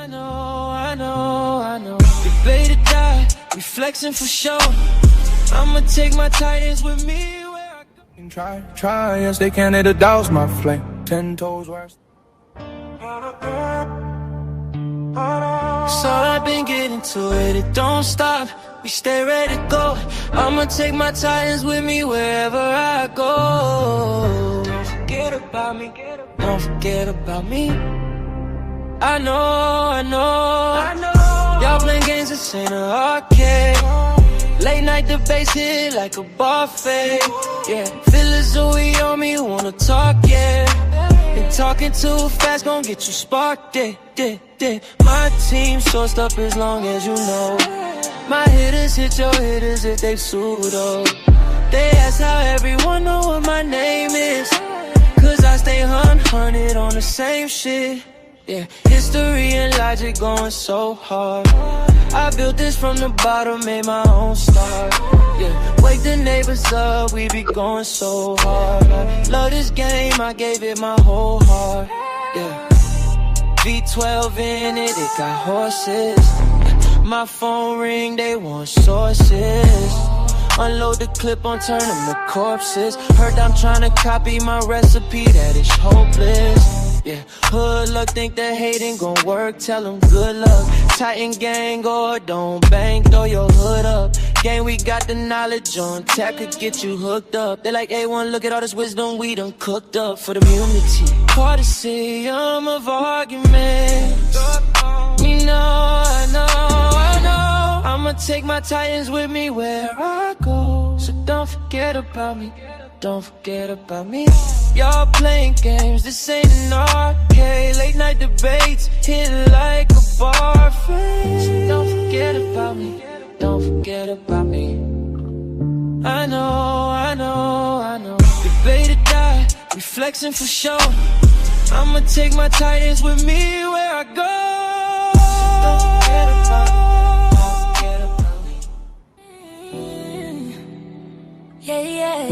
I know. Debate or die, we flexing for sure. I'ma take my titans with me where I go. Try, yes they can, it'll douse my flame. 10 toes where So I've been getting to it, it don't stop. We stay ready to go. I'ma take my titans with me wherever I go. Don't forget about me, don't forget about me. I know. Y'all playing games, this ain't an arcade. Late night debates hit like a buffet. Yeah, feelings Zoe on me, wanna talk, yeah. And talking too fast gon' get you sparked, yeah. My team sourced up as long as you know. My hitters hit your hitters if they pseudo. They ask how everyone know what my name is. Cause I stay 100 on the same shit. Yeah, history and logic going so hard. I built this from the bottom, made my own start. Yeah, wake the neighbors up, we be going so hard. I love this game, I gave it my whole heart. Yeah, V12 in it, it got horses. My phone ring, they want sources. Unload the clip on, turn them to corpses. Heard I'm tryna copy my recipe, that is hopeless. Yeah, hood luck, think that hating gon' work, tell them good luck. Titan gang or don't bang, throw your hood up. Gang, we got the knowledge on tap, could get you hooked up. They like A1, look at all this wisdom we done cooked up for the community. Coliseum of arguments. You know, I know. I'ma take my titans with me where I go. So don't forget about me, don't forget about me. Y'all playing games, this ain't an arcade. Late night debates, hit like a bar face. So don't forget about me, don't forget about me. I know. Debate or die, we flexing for sure. I'ma take my titans with me where I go. So don't forget about me. Yeah.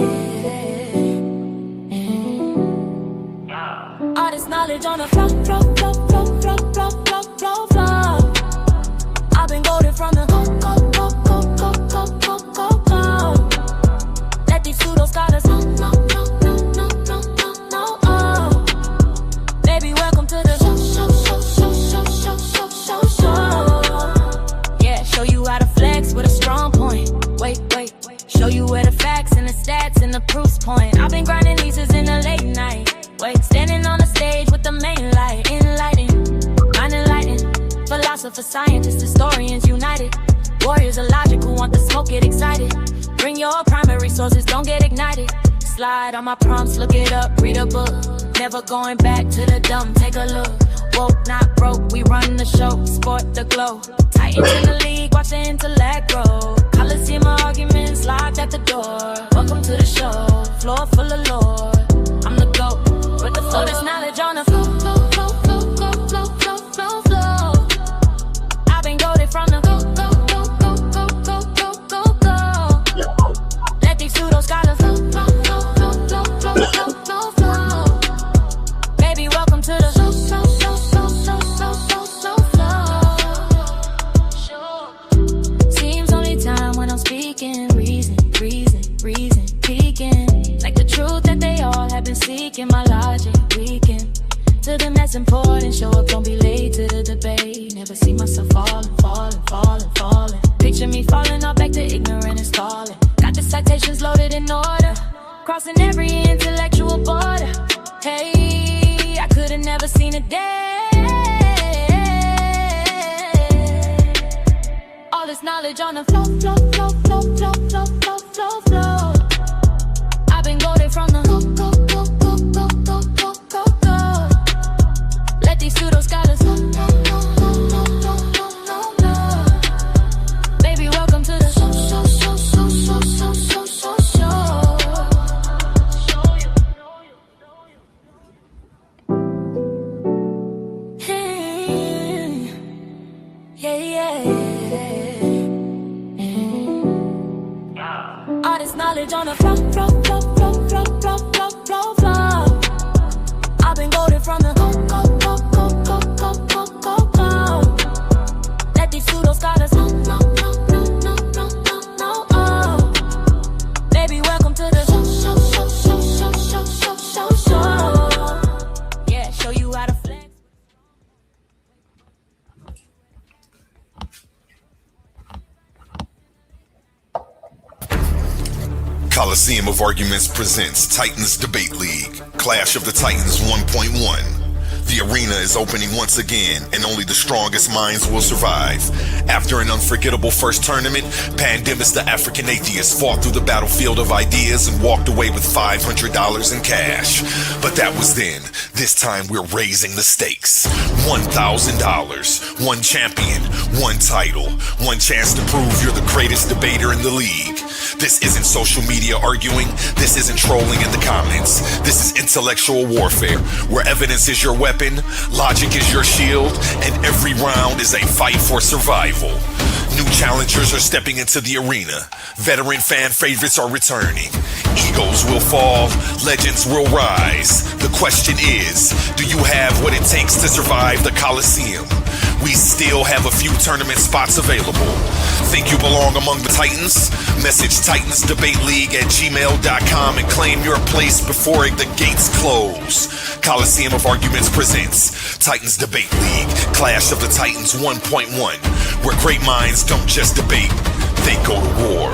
All this knowledge on the flow. I've been golden from the go. Let these pseudo scholars know. Baby, welcome to the show. Yeah, show you how to flex with a strong point. Wait. Show you where the facts and the stats and the proofs point. I've been grinding nieces in the late night. Wait, standing on the stage with the main light. Enlighten. Philosophers, scientists, historians united. Warriors of logic who want the smoke, get excited. Bring your primary sources, don't get ignited. Slide on my prompts, look it up, read a book. Never going back to the dumb, take a look. Woke, not broke, we run the show, sport the glow. Titans in the league, watch the intellect grow. Coliseum arguments locked at the door. Welcome to the show, floor full of lore. I'm the GOAT, with the flow, there's knowledge on the flow. I've been goated from the go. Let these pseudo scholars flow. Baby, welcome to the show. Seems only time when I'm speaking, reason, peeking. Like the truth that they all have been seeking, my logic weakened. To them that's important, show up, don't be late to the debate. Never see myself falling. Picture me falling off back to ignorant and stalling. Got the citations loaded in order, crossing every intellectual border. Hey, I could've never seen a day. All this knowledge on the flow. I've been goated from the go. Let these pseudo scholars know. Baby, welcome to the show. Yeah. All this knowledge on the flow. I've been goated from the go. Coliseum of Arguments presents Titans Debate League, Clash of the Titans 1.1. The arena is opening once again, and only the strongest minds will survive. After an unforgettable first tournament, Pandemus the African Atheist fought through the battlefield of ideas and walked away with $500 in cash. But that was then. This time we're raising the stakes. $1,000, one champion, one title, one chance to prove you're the greatest debater in the league. This isn't social media arguing. This isn't trolling in the comments. This is intellectual warfare, where evidence is your weapon, logic is your shield, and every round is a fight for survival. New challengers are stepping into the arena. Veteran fan favorites are returning. Egos will fall, legends will rise. The question is, do you have what it takes to survive the Coliseum? We still have a few tournament spots available. Think you belong among the Titans? Message titansdebateleague@gmail.com and claim your place before the gates close. Coliseum of Arguments presents Titans Debate League, Clash of the Titans 1.1, where great minds don't just debate, they go to war.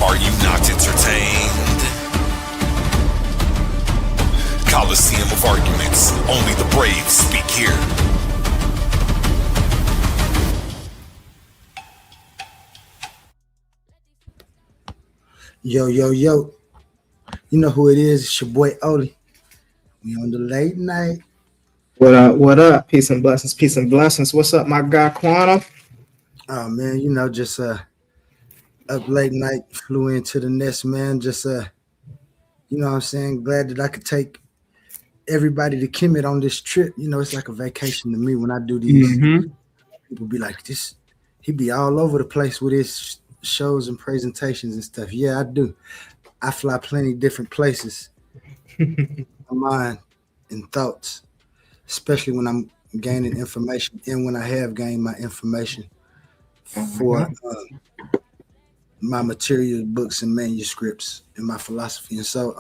Are you not entertained? Coliseum of Arguments. Only the brave speak here. Yo, yo, yo. You know who it is. It's your boy Oli. We on the late night. What up? What up? Peace and blessings. Peace and blessings. What's up, my guy Quantum? Oh man, you know, just up late night, flew into the nest, man. Just you know what I'm saying? Glad that I could take everybody to KEMET on this trip. You know, it's like a vacation to me when I do these. People be like, this, he be all over the place with his shows and presentations and stuff. Yeah, I do. I fly plenty different places. My mind and thoughts, especially when I'm gaining information and when I have gained my information for my material, books and manuscripts and my philosophy. And so,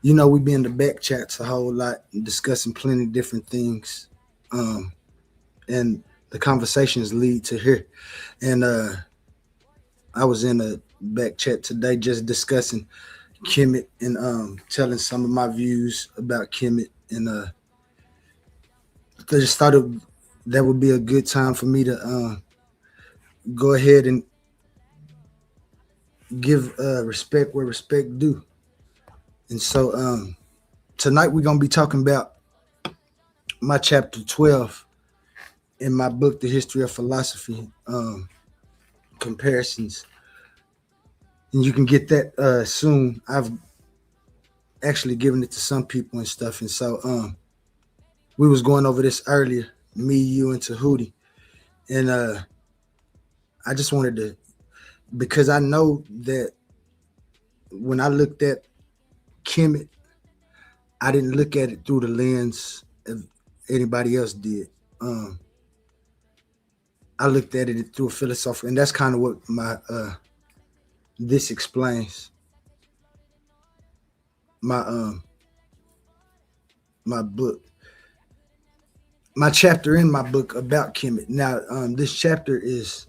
you know, we be in the back chats a whole lot, discussing plenty different things. And the conversations lead to here. And I was in a back chat today just discussing KEMET and telling some of my views about KEMET. And I just thought that would be a good time for me to go ahead and give respect where respect due. And so tonight we're going to be talking about my chapter 12 in my book, The History of Philosophy, comparisons. And you can get that soon. I've actually given it to some people and stuff. And so we was going over this earlier, me, you, and Tahuti. And I just wanted to, because I know that when I looked at KEMET, I didn't look at it through the lens of anybody else did. I looked at it through a philosophical, and that's kind of what my this explains. My my book, my chapter in my book about KEMET. Now, this chapter is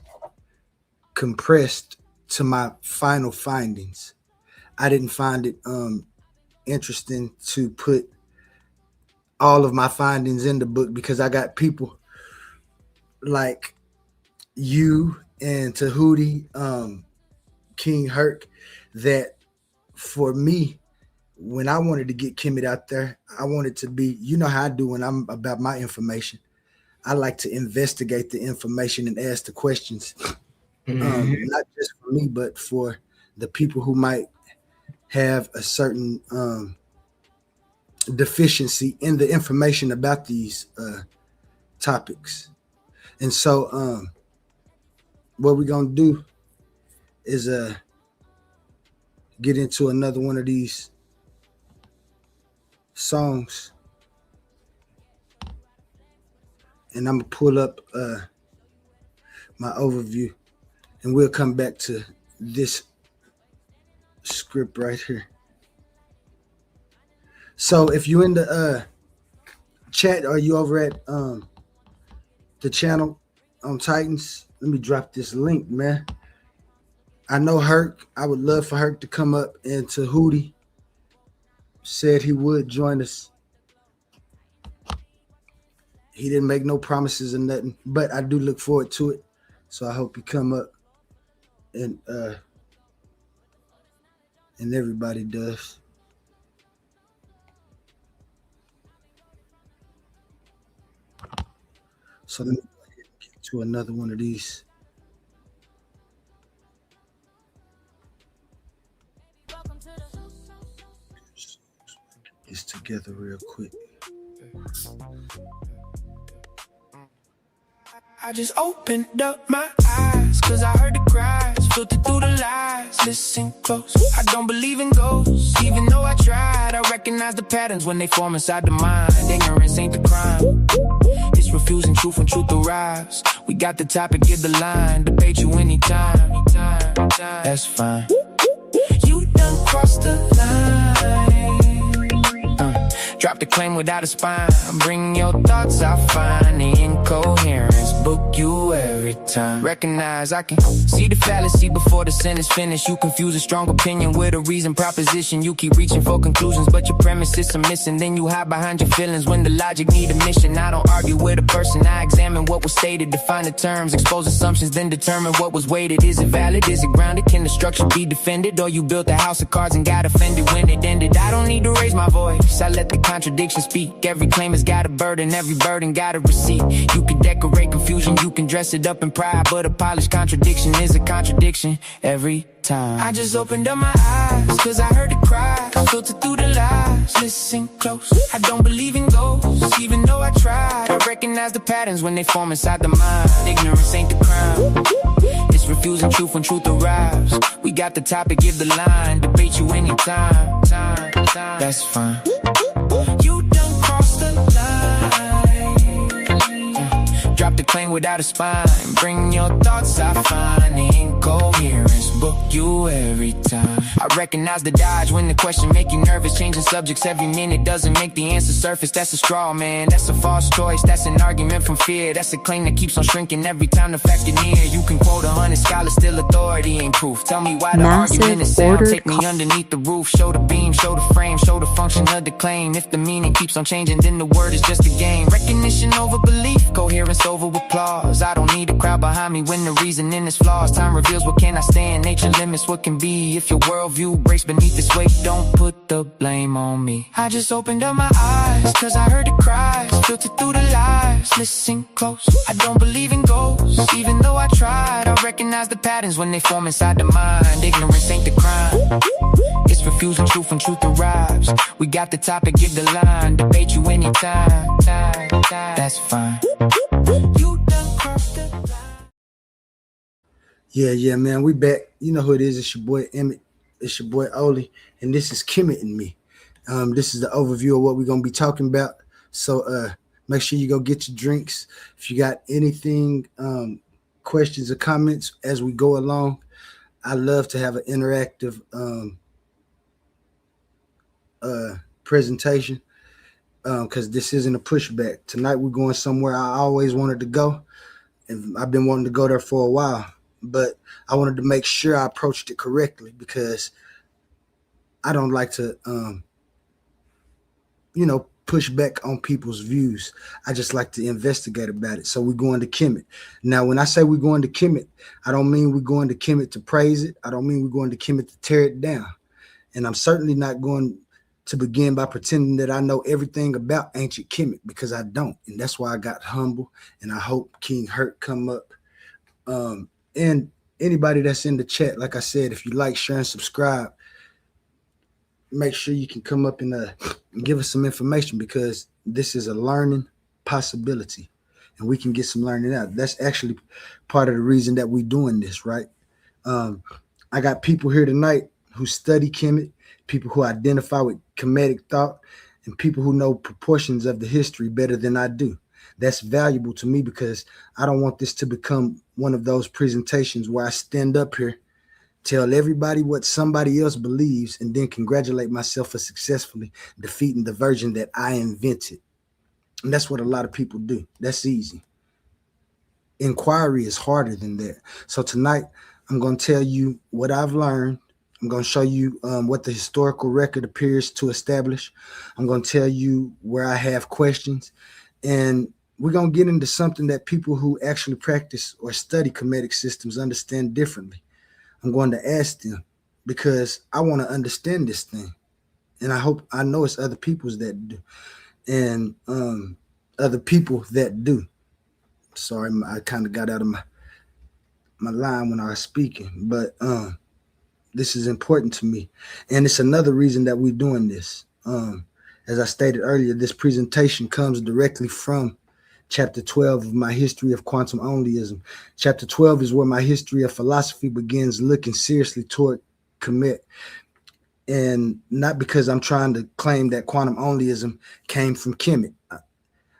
compressed to my final findings. I didn't find it interesting to put all of my findings in the book because I got people like you and Tahuti, King Herc, that for me, when I wanted to get KEMET out there, I wanted to be, you know how I do when I'm about my information. I like to investigate the information and ask the questions, not just for me, but for the people who might have a certain deficiency in the information about these topics. And so what we're going to do is get into another one of these songs. And I'm going to pull up my overview, and we'll come back to this script right here. So if you in the chat, or you over at the channel on Titans, let me drop this link, man. I know Herc. I would love for Herc to come up, and Tahuti said he would join us. He didn't make no promises or nothing, but I do look forward to it. So I hope he come up, and everybody does. So let me go ahead and get to another one of these. It's together real quick. I just opened up my eyes, cause I heard the cries, filtered through the lies. Listen close, I don't believe in ghosts, even though I tried. I recognize the patterns when they form inside the mind. Ignorance ain't the crime, it's refusing truth when truth arrives. We got the topic, give the line, debate you anytime. That's fine. You done crossed the line. Drop the claim without a spine. Bring your thoughts, I find the incoherence. Book you every time. Recognize I can see the fallacy before the sentence finished. You confuse a strong opinion with a reason proposition. You keep reaching for conclusions, but your premises are missing. Then you hide behind your feelings when the logic need a mission. I don't argue with a person, I examine what was stated, define the terms, expose assumptions, then determine what was weighted. Is it valid? Is it grounded? Can the structure be defended? Or you built a house of cards and got offended when it ended? I don't need to raise my voice, I let the contradiction speak. Every claim has got a burden, every burden got a receipt. You can decorate confusion, you can dress it up in pride, but a polished contradiction is a contradiction every time. I just opened up my eyes, cause I heard the cry, filtered through the lies. Listen close, I don't believe in ghosts, even though I tried. I recognize the patterns when they form inside the mind. Ignorance ain't the crime, it's refusing truth when truth arrives. We got the topic, give the line, debate you anytime. That's fine. You done crossed the line. Drop the claim without a spine. Bring your thoughts, I find the incoherence. Book you every time. I recognize the dodge when the question make you nervous. Changing subjects every minute doesn't make the answer surface. That's a straw man, that's a false choice. That's an argument from fear. That's a claim that keeps on shrinking every time the fact get near. You can quote 100 scholars, still authority ain't proof. Tell me why the argument is sound. Take me underneath the roof. Show the beam, show the frame, show the function of the claim. If the meaning keeps on changing, then the word is just a game. Recognition over belief, coherence over applause. I don't need a crowd behind me when the reasoning is flaws. Time reveals what can I stand, nature limits what can be. If your worldview breaks beneath this weight, don't put the blame on me. I just opened up my eyes, cause I heard the cries, filtered through the lies. Listen close, I don't believe in ghosts, even though I tried. I recognize the patterns when they form inside the mind. Ignorance ain't the crime, it's refusing truth when truth arrives. We got the topic, give the line, debate you anytime. That's fine. You done crossed the line. Yeah, man. We back. You know who it is. It's your boy Emmett. It's your boy Oli. And this is KEMET and me. This is the overview of what we're going to be talking about. So make sure you go get your drinks. If you got anything, questions or comments as we go along, I love to have an interactive presentation because this isn't a pushback. Tonight we're going somewhere I always wanted to go, and I've been wanting to go there for a while. But I wanted to make sure I approached it correctly because I don't like to, push back on people's views. I just like to investigate about it. So we're going to KEMET. Now, when I say we're going to KEMET, I don't mean we're going to KEMET to praise it. I don't mean we're going to KEMET to tear it down. And I'm certainly not going to begin by pretending that I know everything about ancient KEMET because I don't. And that's why I got humble. And I hope King Hurt come up. And anybody that's in the chat, like I said, if you like, share, and subscribe, make sure you can come up and give us some information because this is a learning possibility and we can get some learning out. That's actually part of the reason that we're doing this, right? I got people here tonight who study KEMET, people who identify with Kemetic thought, and people who know proportions of the history better than I do. That's valuable to me because I don't want this to become one of those presentations where I stand up here, tell everybody what somebody else believes, and then congratulate myself for successfully defeating the version that I invented. And that's what a lot of people do. That's easy. Inquiry is harder than that. So tonight, I'm going to tell you what I've learned. I'm going to show you what the historical record appears to establish. I'm going to tell you where I have questions. And we're going to get into something that people who actually practice or study Kemetic systems understand differently. I'm going to ask them because I want to understand this thing. And I know it's other people's that do. And other people that do. Sorry, I kind of got out of my line when I was speaking, but this is important to me. And it's another reason that we're doing this. As I stated earlier, this presentation comes directly from Chapter 12 of my History of Quantum Onlyism. Chapter 12 is where my history of philosophy begins looking seriously toward KEMET. And not because I'm trying to claim that quantum onlyism came from KEMET.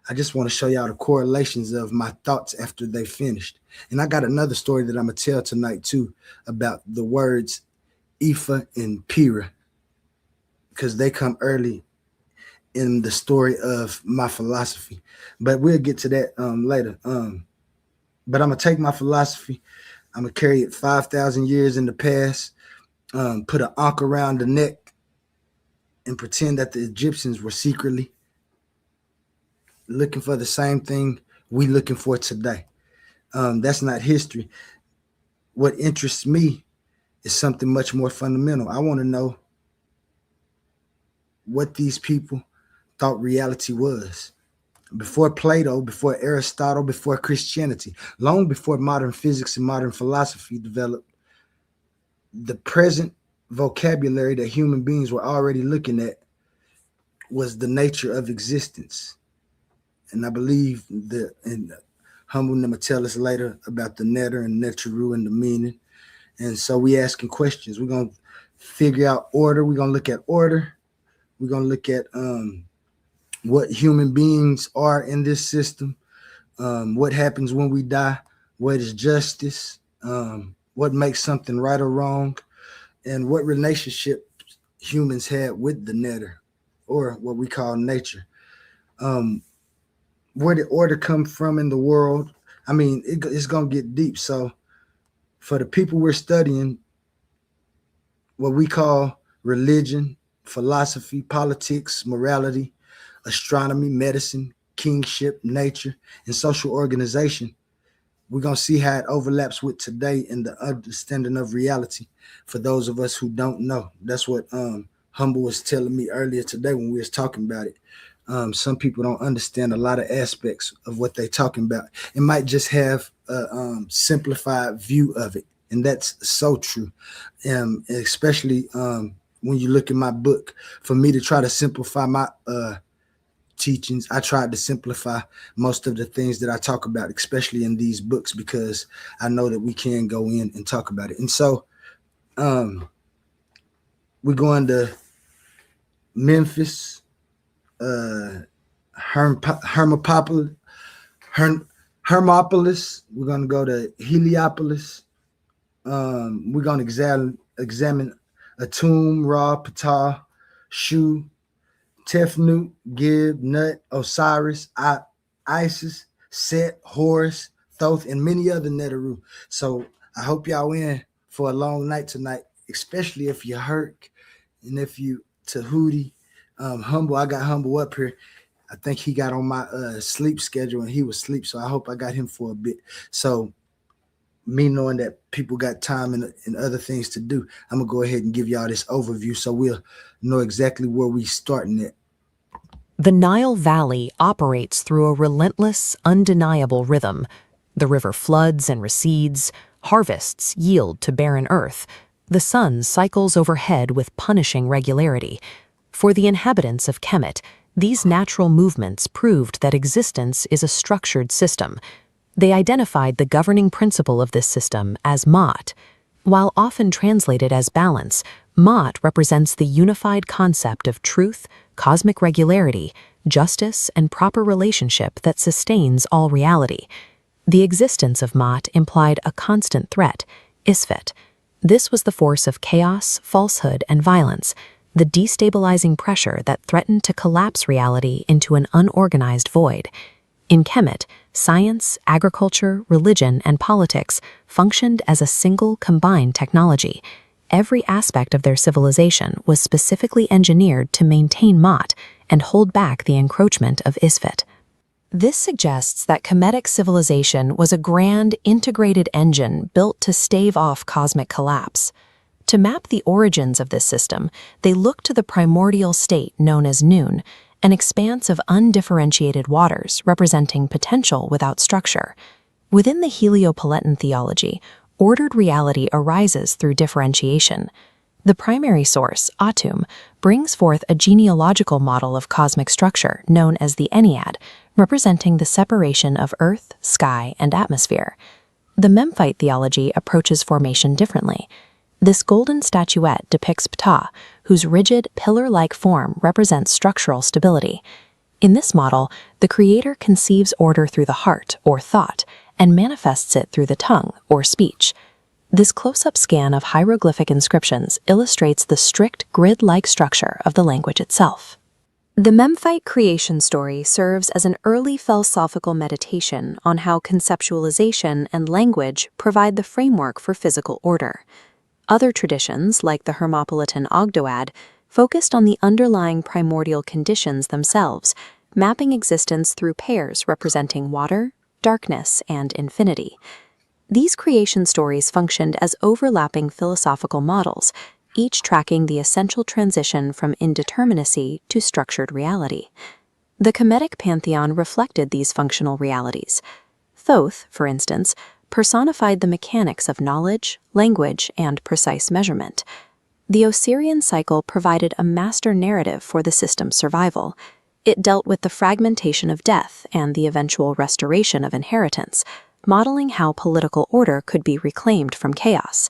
I just want to show y'all the correlations of my thoughts after they finished. And I got another story that I'm going to tell tonight, too, about the words Ifa and Pira, because they come early in the story of my philosophy. But we'll get to that later. But I'm going to take my philosophy. I'm going to carry it 5,000 years in the past, put an ankh around the neck, and pretend that the Egyptians were secretly looking for the same thing we looking for today. That's not history. What interests me is something much more fundamental. I want to know what these people thought reality was. Before Plato, before Aristotle, before Christianity, long before modern physics and modern philosophy developed, the present vocabulary that human beings were already looking at was the nature of existence. And I believe and Humble going to tell us later about the netter and netteru and the meaning. And so we asking questions. We're going to figure out order. We're going to look at order. We're going to look at what human beings are in this system, what happens when we die, what is justice, what makes something right or wrong, and what relationship humans had with the netter, or what we call nature. Where did order come from in the world? I mean, it's going to get deep. So for the people we're studying, what we call religion, philosophy, politics, morality, astronomy, medicine, kingship, nature, and social organization, we're going to see how it overlaps with today in the understanding of reality for those of us who don't know. That's what Humble was telling me earlier today when we was talking about it. Some people don't understand a lot of aspects of what they're talking about. It might just have a simplified view of it. And that's so true. Especially when you look at my book, for me to try to simplify my teachings, I tried to simplify most of the things that I talk about, especially in these books, because I know that we can go in and talk about it. And so we're going to Memphis, Hermopolis. We're going to go to Heliopolis. We're going to examine Atum, Ra, Ptah, Shu, Tefnut, Gib, Nut, Osiris, Isis, Set, Horus, Thoth, and many other Neteru. So I hope y'all in for a long night tonight, especially if you're Herc and if you Tahuti. Humble, I got Humble up here. I think he got on my sleep schedule and he was asleep, so I hope I got him for a bit. So me knowing that people got time and other things to do, I'm going to go ahead and give y'all this overview so we'll know exactly where we starting at. The Nile Valley operates through a relentless, undeniable rhythm. The river floods and recedes, harvests yield to barren earth. The sun cycles overhead with punishing regularity. For the inhabitants of Kemet, these natural movements proved that existence is a structured system. They identified the governing principle of this system as Ma'at. While often translated as balance, Ma'at represents the unified concept of truth, cosmic regularity, justice, and proper relationship that sustains all reality. The existence of Ma'at implied a constant threat, Isfet. This was the force of chaos, falsehood, and violence, the destabilizing pressure that threatened to collapse reality into an unorganized void. In Kemet, science, agriculture, religion, and politics functioned as a single combined technology. Every aspect of their civilization was specifically engineered to maintain Ma'at and hold back the encroachment of Isfet. This suggests that Kemetic civilization was a grand, integrated engine built to stave off cosmic collapse. To map the origins of this system, they look to the primordial state known as Noon, an expanse of undifferentiated waters representing potential without structure. Within the Heliopolitan theology, ordered reality arises through differentiation. The primary source, Atum, brings forth a genealogical model of cosmic structure known as the Ennead, representing the separation of earth, sky, and atmosphere. The Memphite theology approaches formation differently. This golden statuette depicts Ptah, whose rigid, pillar-like form represents structural stability. In this model, the creator conceives order through the heart, or thought, and manifests it through the tongue, or speech. This close-up scan of hieroglyphic inscriptions illustrates the strict grid-like structure of the language itself. The Memphite creation story serves as an early philosophical meditation on how conceptualization and language provide the framework for physical order. Other traditions, like the Hermopolitan Ogdoad, focused on the underlying primordial conditions themselves, mapping existence through pairs representing water, darkness, and infinity. These creation stories functioned as overlapping philosophical models, each tracking the essential transition from indeterminacy to structured reality. The Kemetic pantheon reflected these functional realities. Thoth, for instance, personified the mechanics of knowledge, language, and precise measurement. The Osirian cycle provided a master narrative for the system's survival. It dealt with the fragmentation of death and the eventual restoration of inheritance, modeling how political order could be reclaimed from chaos.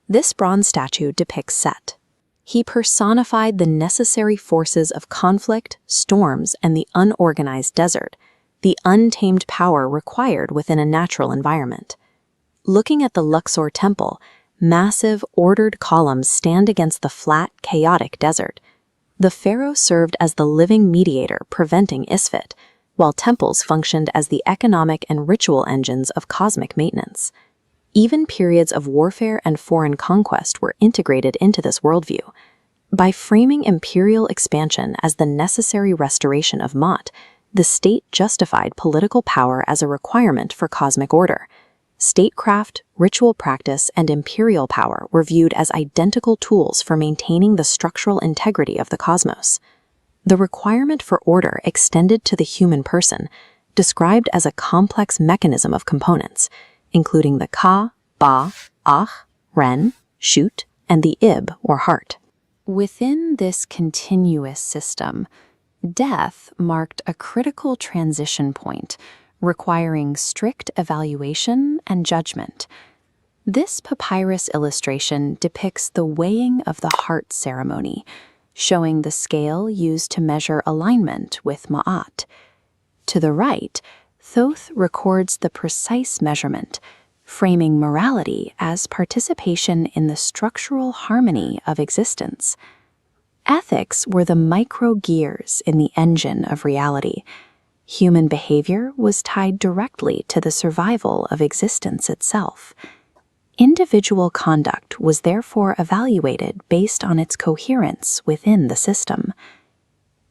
This bronze statue depicts Set. He personified the necessary forces of conflict, storms, and the unorganized desert, the untamed power required within a natural environment. Looking at the Luxor temple, massive, ordered columns stand against the flat, chaotic desert. The pharaoh served as the living mediator preventing Isfet, while temples functioned as the economic and ritual engines of cosmic maintenance. Even periods of warfare and foreign conquest were integrated into this worldview. By framing imperial expansion as the necessary restoration of Ma'at, the state justified political power as a requirement for cosmic order. Statecraft, ritual practice, and imperial power were viewed as identical tools for maintaining the structural integrity of the cosmos. The requirement for order extended to the human person, described as a complex mechanism of components, including the Ka, Ba, Ach, Ren, Shut, and the Ib, or heart. Within this continuous system, death marked a critical transition point, requiring strict evaluation and judgment. This papyrus illustration depicts the weighing of the heart ceremony, showing the scale used to measure alignment with Ma'at. To the right, Thoth records the precise measurement, framing morality as participation in the structural harmony of existence. Ethics were the micro-gears in the engine of reality. Human behavior was tied directly to the survival of existence itself. Individual conduct was therefore evaluated based on its coherence within the system.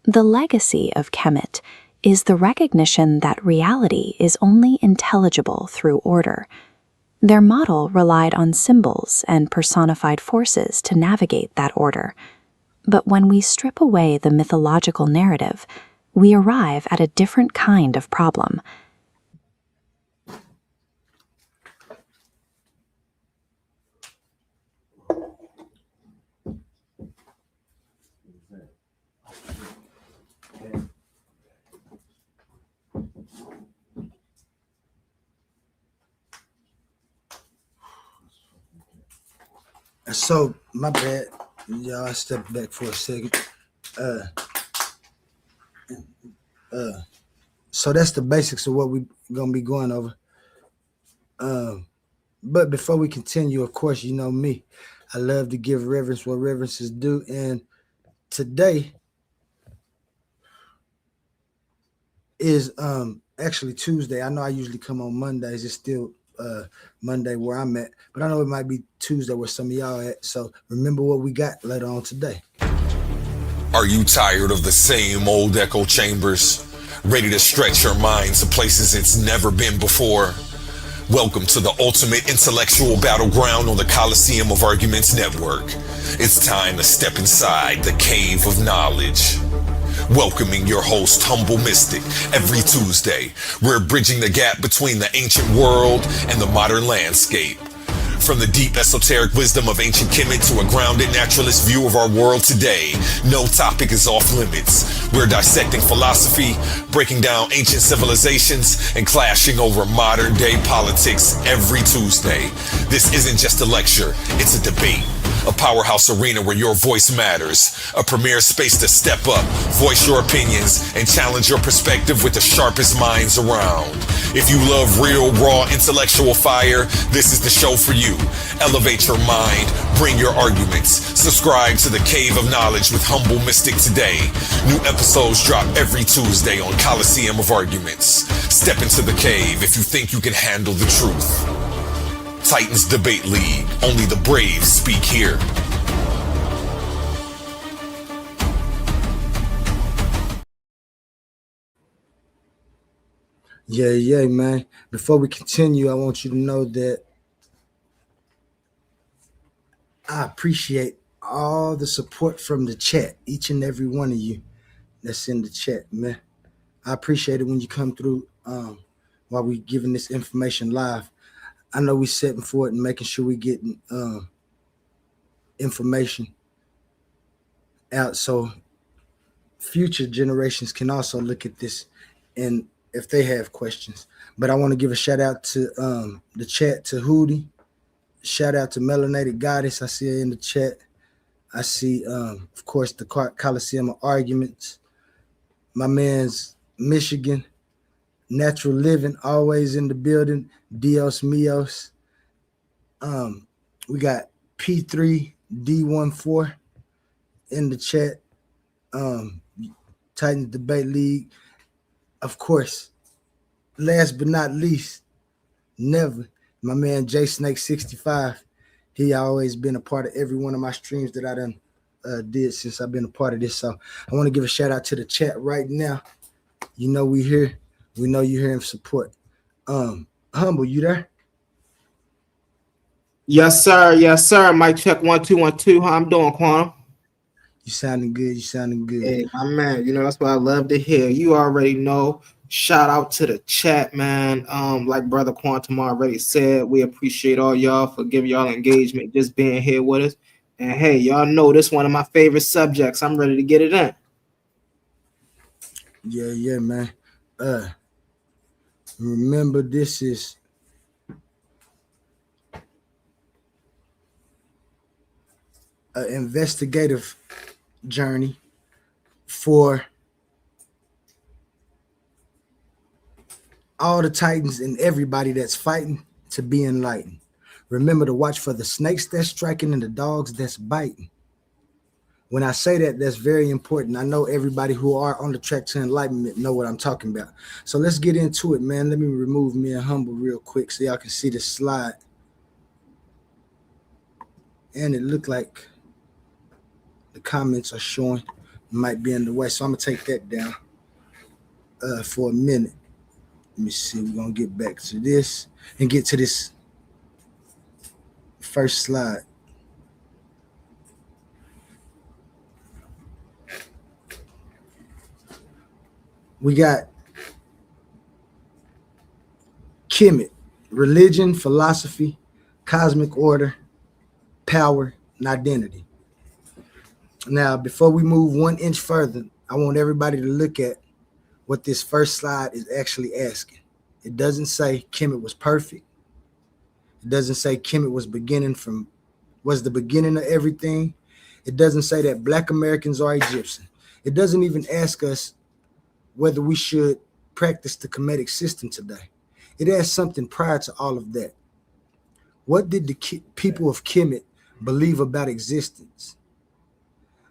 The legacy of Kemet is the recognition that reality is only intelligible through order. Their model relied on symbols and personified forces to navigate that order. But when we strip away the mythological narrative, we arrive at a different kind of problem. So, my bad. Y'all, I stepped back for a second. So that's the basics of what we're going to be going over. But before we continue, of course, you know me. I love to give reverence what reverence is due. And today is actually Tuesday. I know I usually come on Mondays. It's still Monday where I'm at, but I know it might be Tuesday where some of y'all at. So remember what we got later on today. Are you tired of the same old echo chambers? Ready to stretch your mind to places it's never been before? Welcome to the ultimate intellectual battleground on the Coliseum of Arguments Network. It's time to step inside the cave of knowledge. Welcoming your host, Humble Mystic, every Tuesday. We're bridging the gap between the ancient world and the modern landscape. From the deep esoteric wisdom of ancient Kemet to a grounded naturalist view of our world today, no topic is off limits. We're dissecting philosophy, breaking down ancient civilizations, and clashing over modern day politics every Tuesday. This isn't just a lecture, it's a debate. A powerhouse arena where your voice matters. A premier space to step up, voice your opinions, and challenge your perspective with the sharpest minds around. If you love real, raw, intellectual fire, this is the show for you. Elevate your mind, bring your arguments. Subscribe to the Cave of Knowledge with Humble Mystic today. New episodes drop every Tuesday on Coliseum of Arguments. Step into the cave if you think you can handle the truth. Titans Debate League. Only the brave speak here. Yeah, man. Before we continue, I want you to know that I appreciate all the support from the chat, each and every one of you that's in the chat, man. I appreciate it when you come through while we giving this information live. I know we setting for it and making sure we getting information out so future generations can also look at this and if they have questions. But I want to give a shout out to the chat, to Hootie. Shout out to Melanated Goddess. I see her in the chat. I see, of course, the Coliseum of Arguments. My man's Michigan. Natural Living, always in the building. Dios Mios. We got P3D14 in the chat. Titans Debate League. Of course, last but not least, never, my man J Snake 65. He always been a part of every one of my streams that I done did since I've been a part of this. So I want to give a shout out to the chat right now. You know we here. We know you're here in support. Humble, you there? Yes, sir. Yes, sir. Mic check 1 2 1 2. How I'm doing, Quantum? You sounding good. You sounding good. Hey, my man. You know that's what I love to hear. You already know. Shout out to the chat, man. Like Brother Quantum already said, we appreciate all y'all for giving y'all engagement, just being here with us. And hey, y'all know this one of my favorite subjects. I'm ready to get it in. Yeah, man. Remember, this is an investigative journey for all the Titans and everybody that's fighting to be enlightened. Remember to watch for the snakes that's striking and the dogs that's biting. When I say that, that's very important. I know everybody who are on the track to enlightenment know what I'm talking about. So let's get into it, man. Let me remove me and Humble real quick so y'all can see the slide. And it looked like the comments are showing. It might be in the way. So I'm going to take that down for a minute. Let me see. We're going to get back to this and get to this first slide. We got KEMET, religion, philosophy, cosmic order, power, and identity. Now, before we move 1 inch further, I want everybody to look at what this first slide is actually asking. It doesn't say KEMET was perfect. It doesn't say KEMET was the beginning of everything. It doesn't say that Black Americans are Egyptian. It doesn't even ask us whether we should practice the Kemetic system today. It asks something prior to all of that. What did the people of Kemet believe about existence?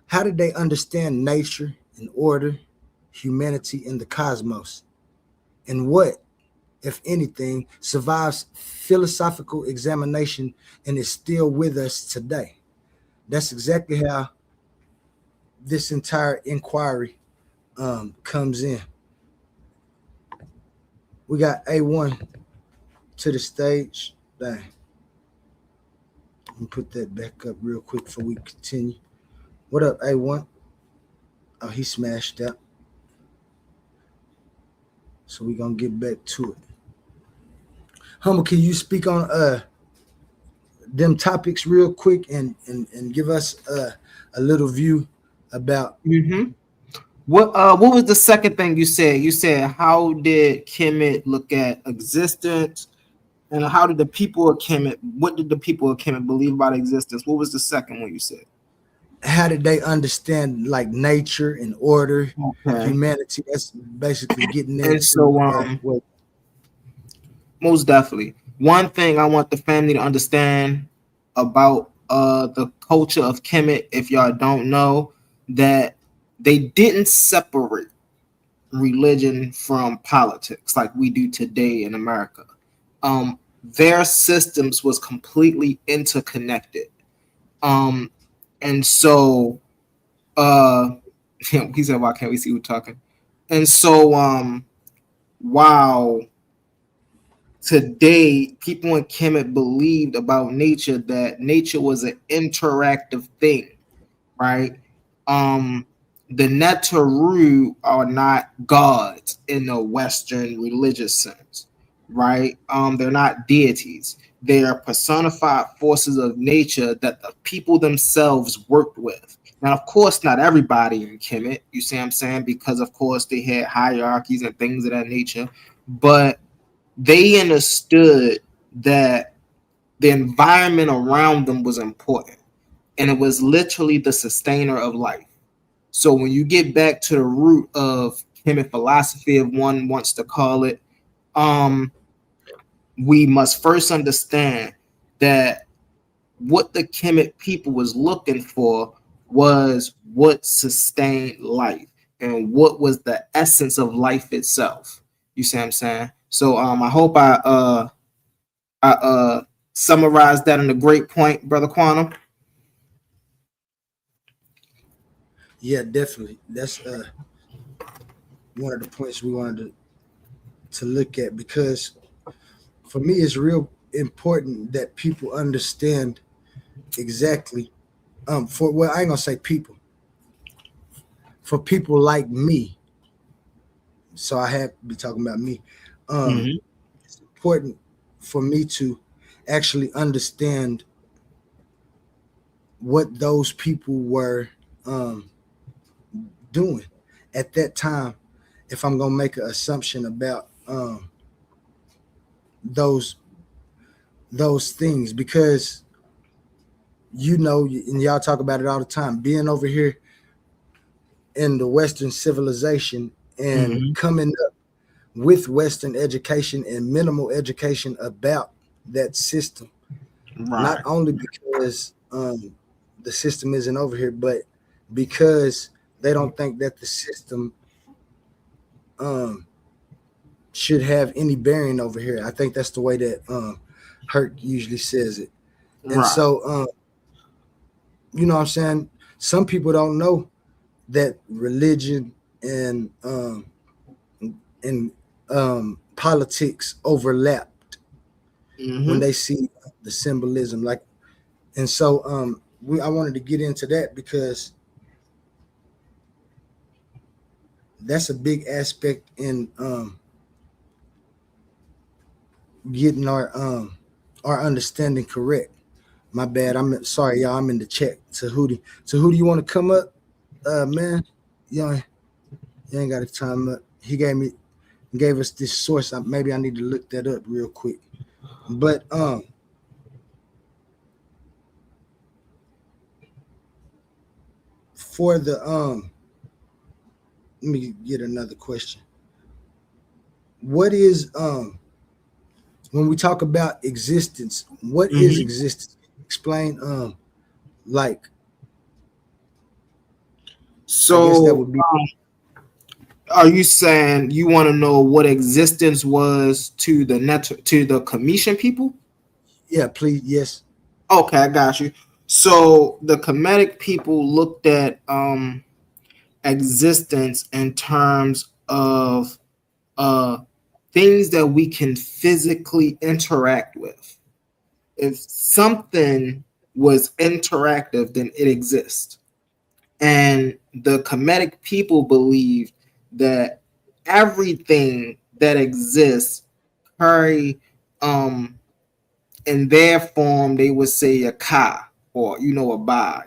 How did they understand nature and order, humanity, and the cosmos? and what, if anything, survives philosophical examination and is still with us today. That's exactly how this entire inquiry comes in. We got A1 to the stage. Dang. Let me put that back up real quick before we continue. What up, A1? Oh, he smashed out. So we're gonna get back to it. Humble, can you speak on them topics real quick and give us a little view about What was the second thing you said? You said, how did Kemet look at existence, and how did the people of Kemet? What did the people of Kemet believe about existence? What was the second one you said? how did they understand like nature and order, Okay. humanity? That's basically getting And into so, what. most definitely, one thing I want the family to understand about the culture of Kemet, if y'all don't know, that they didn't separate religion from politics like we do today in America. Their systems was completely interconnected. And so he said, why can't we see who talking? And so wow, today people in Kemet believed about nature that nature was an interactive thing, right? The Netaru are not gods in the Western religious sense, right? They're not deities. They are personified forces of nature that the people themselves worked with. Now, of course, not everybody in Kemet, you see what I'm saying? Because, of course, they had hierarchies and things of that nature. But they understood that the environment around them was important, and it was literally the sustainer of life. So when you get back to the root of Kemet philosophy, if one wants to call it, we must first understand that what the Kemet people was looking for was what sustained life and what was the essence of life itself. You see what I'm saying? So I hope I summarized that in a great point, Brother Quantum. Yeah, definitely. That's one of the points we wanted to look at, because for me it's real important that people understand exactly for, well, I ain't gonna say people, for people like me, so I have to be talking about me. Mm-hmm. It's important for me to actually understand what those people were doing at that time, if I'm gonna make an assumption about those things, because and y'all talk about it all the time, being over here in the Western civilization and Mm-hmm. coming up with Western education and minimal education about that system, not Right. only because the system isn't over here, but because they don't think that the system should have any bearing over here. I think that's the way that Hurt usually says it. And Right. so, you know what I'm saying? Some people don't know that religion and politics overlapped when Mm-hmm. they see the symbolism. Like, and so I wanted to get into that because that's a big aspect in getting our understanding correct. My bad. Sorry, y'all. I'm in the chat. Tahuti. Tahuti, you want to come up, man? You ain't got to time up. He gave us this source. Maybe I need to look that up real quick. But for the let me get another question. What is when we talk about existence, what is Mm-hmm. existence? Explain like, I guess that So would be Are you saying you want to know what existence was to the Cometian people? Yeah, please. Yes. Okay, I got you. So the Kemetic people looked at existence in terms of uh things that we can physically interact with. If something was interactive, then it exists. And the Kemetic people believed that everything that exists carry in their form they would say a ka, or a ba,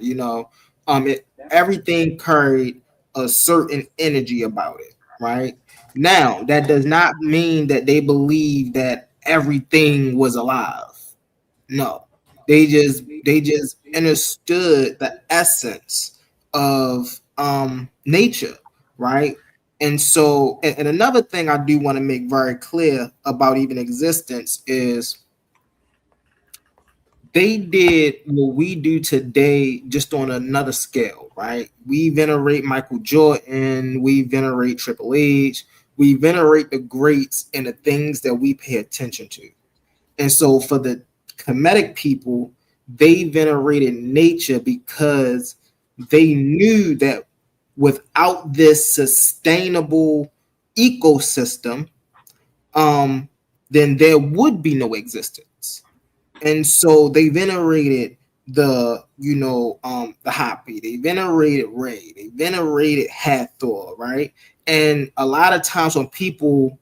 everything carried a certain energy about it, right? Now that does not mean that they believe that everything was alive. No, they just understood the essence of nature, right? And so, and another thing I do want to make very clear about even existence is they did what we do today, just on another scale, right? We venerate Michael Jordan, we venerate Triple H, we venerate the greats and the things that we pay attention to. And so for the Kemetic people, they venerated nature because they knew that without this sustainable ecosystem, then there would be no existence. And so they venerated the Happy, they venerated Ray, they venerated Hathor, right? And a lot of times when people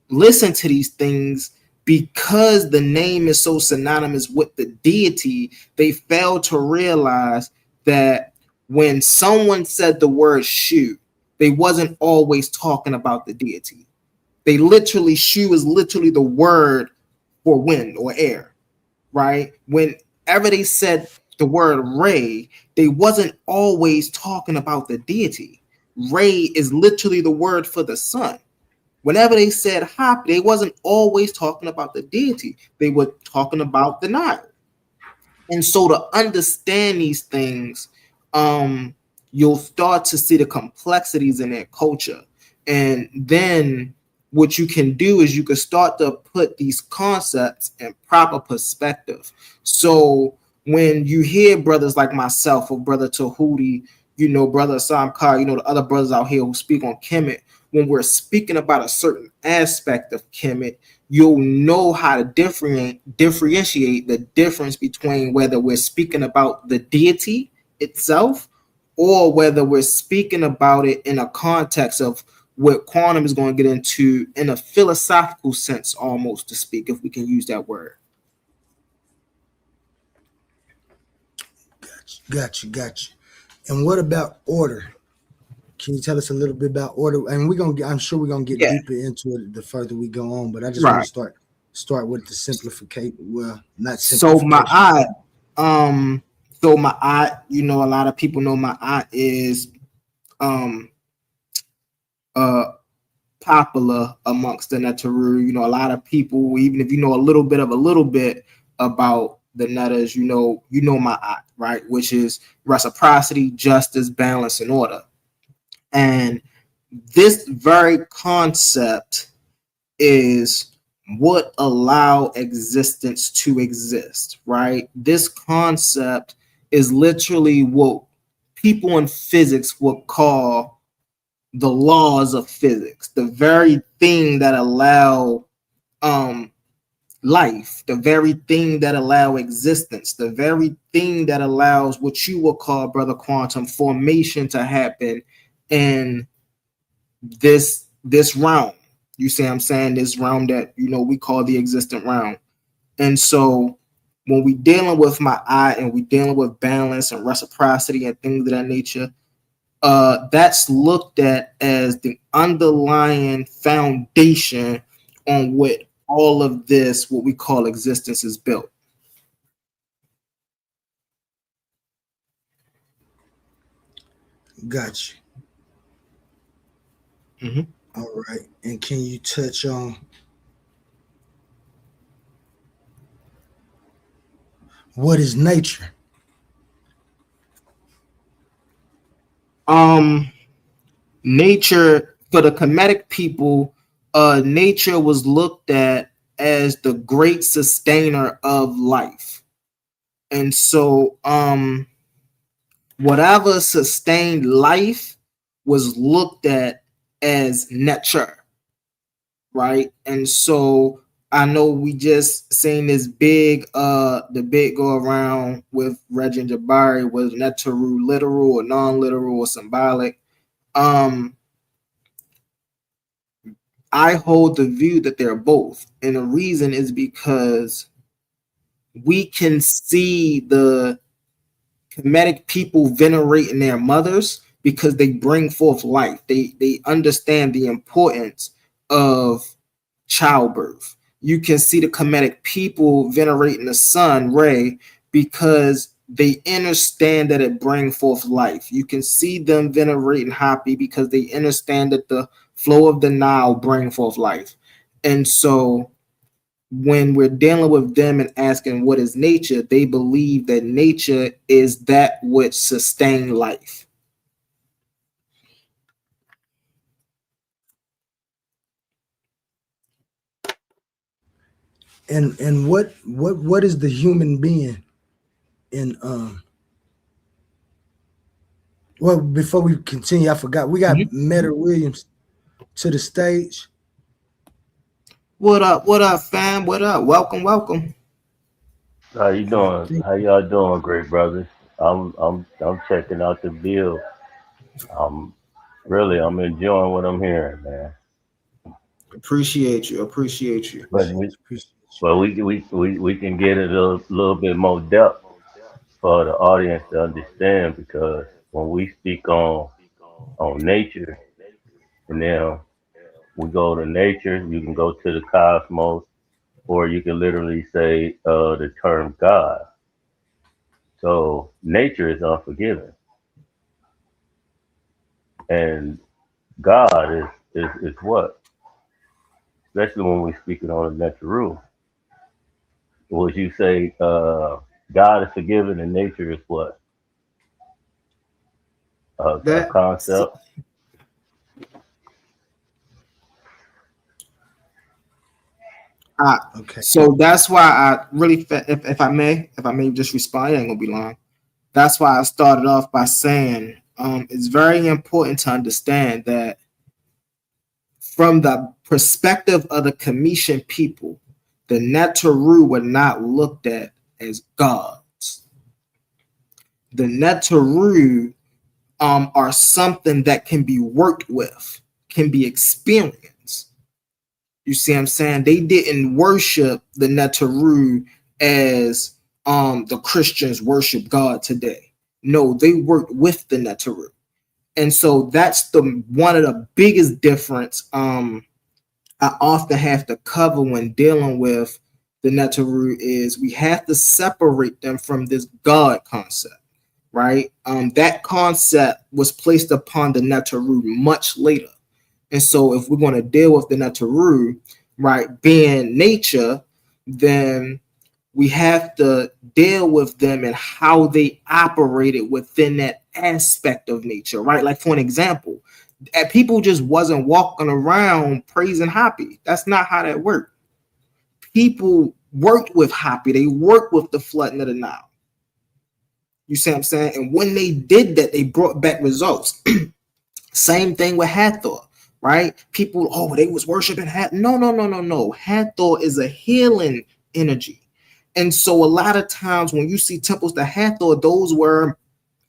listen to these things, because the name is so synonymous with the deity, they fail to realize that when someone said the word Shu, they wasn't always talking about the deity. They literally, Shu is literally the word for wind or air, right? Whenever they said the word Ray, they wasn't always talking about the deity. Ray is literally the word for the sun. Whenever they said Hop, they wasn't always talking about the deity. They were talking about the Nile. And so to understand these things, you'll start to see the complexities in their culture. And then what you can do is you can start to put these concepts in proper perspective. So when you hear brothers like myself or Brother Tahuti, Brother Samkar, the other brothers out here who speak on Kemet, when we're speaking about a certain aspect of Kemet, you'll know how to differentiate the difference between whether we're speaking about the deity itself or whether we're speaking about it in a context of what quantum is going to get into in a philosophical sense, almost, to speak, if we can use that word. Got you. And what about order? Can you tell us a little bit about order? And I'm sure we're gonna get Yeah, deeper into it the further we go on. But I just want to right. start with the simplification. Well, not So my simplification. eye, a lot of people know my eye is um uh popular amongst the Netaru. A lot of people, even if you know a little bit about the Netas, my eye, right? Which is reciprocity, justice, balance, and order. And this very concept is what allow existence to exist, right? This concept is literally what people in physics would call the laws of physics, the very thing that allow um life, the very thing that allow existence, the very thing that allows what you will call, Brother Quantum, formation to happen in this realm. You see I'm saying? This realm that we call the existent realm. And so when we dealing with my eye and we dealing with balance and reciprocity and things of that nature, that's looked at as the underlying foundation on what all of this, what we call existence, is built. Got you. Mm-hmm. All right. And can you touch on what is nature? Um, Nature, for the Kemetic people, nature was looked at as the great sustainer of life. And so whatever sustained life was looked at as nature, right? And so I know we just seen this big debate go around with Reggie and Jabari, was Netaru literal or non-literal or symbolic. I hold the view that they're both. And the reason is because we can see the Kemetic people venerating their mothers because they bring forth life. They understand the importance of childbirth. You can see the Kemetic people venerating the sun, Re, because they understand that it brings forth life. You can see them venerating Hapi because they understand that the flow of the Nile bring forth life. And so when we're dealing with them and asking what is nature, they believe that nature is that which sustains life. And what is the human being in well, before we continue, I forgot we got Meta Williams to the stage. What up, fam? What up? Welcome. How you And I doing? think How y'all doing, great brothers? I'm checking out the bill. I'm I'm enjoying what I'm hearing, man. Appreciate you. But appreciate we appreciate but we can get a little bit more depth for the audience to understand because when we speak on nature and then we go to nature, you can go to the cosmos, or you can literally say the term God. So nature is unforgiving, and God is what? Especially when we're speaking on the natural rule. Would you say God is forgiving and nature is what? A That concept? uh, okay. so that's why I really, if I may just respond, I ain't gonna be long. That's why I started off by saying it's very important to understand that from the perspective of the Cometian people, the Netaru were not looked at as gods. The Netaru are something that can be worked with, can be experienced. You see what I'm saying? They didn't worship the Netaru as the Christians worship God today. No, they worked with the Netaru. And so that's the one of the biggest difference I often have to cover when dealing with the Netaru is we have to separate them from this God concept, right? That concept was placed upon the Netaru much later. And so if we're going to deal with the Netaru, right, being nature, then we have to deal with them and how they operated within that aspect of nature, right? Like for an example, people just wasn't walking around praising Happy. That's not how that worked. People worked with Happy. They worked with the flooding of the Nile. You see what I'm saying? And when they did that, they brought back results. Same thing with Hathor, right? People, oh, they was worshiping Hathor. No. Hathor is a healing energy. And so a lot of times when you see temples to Hathor, those were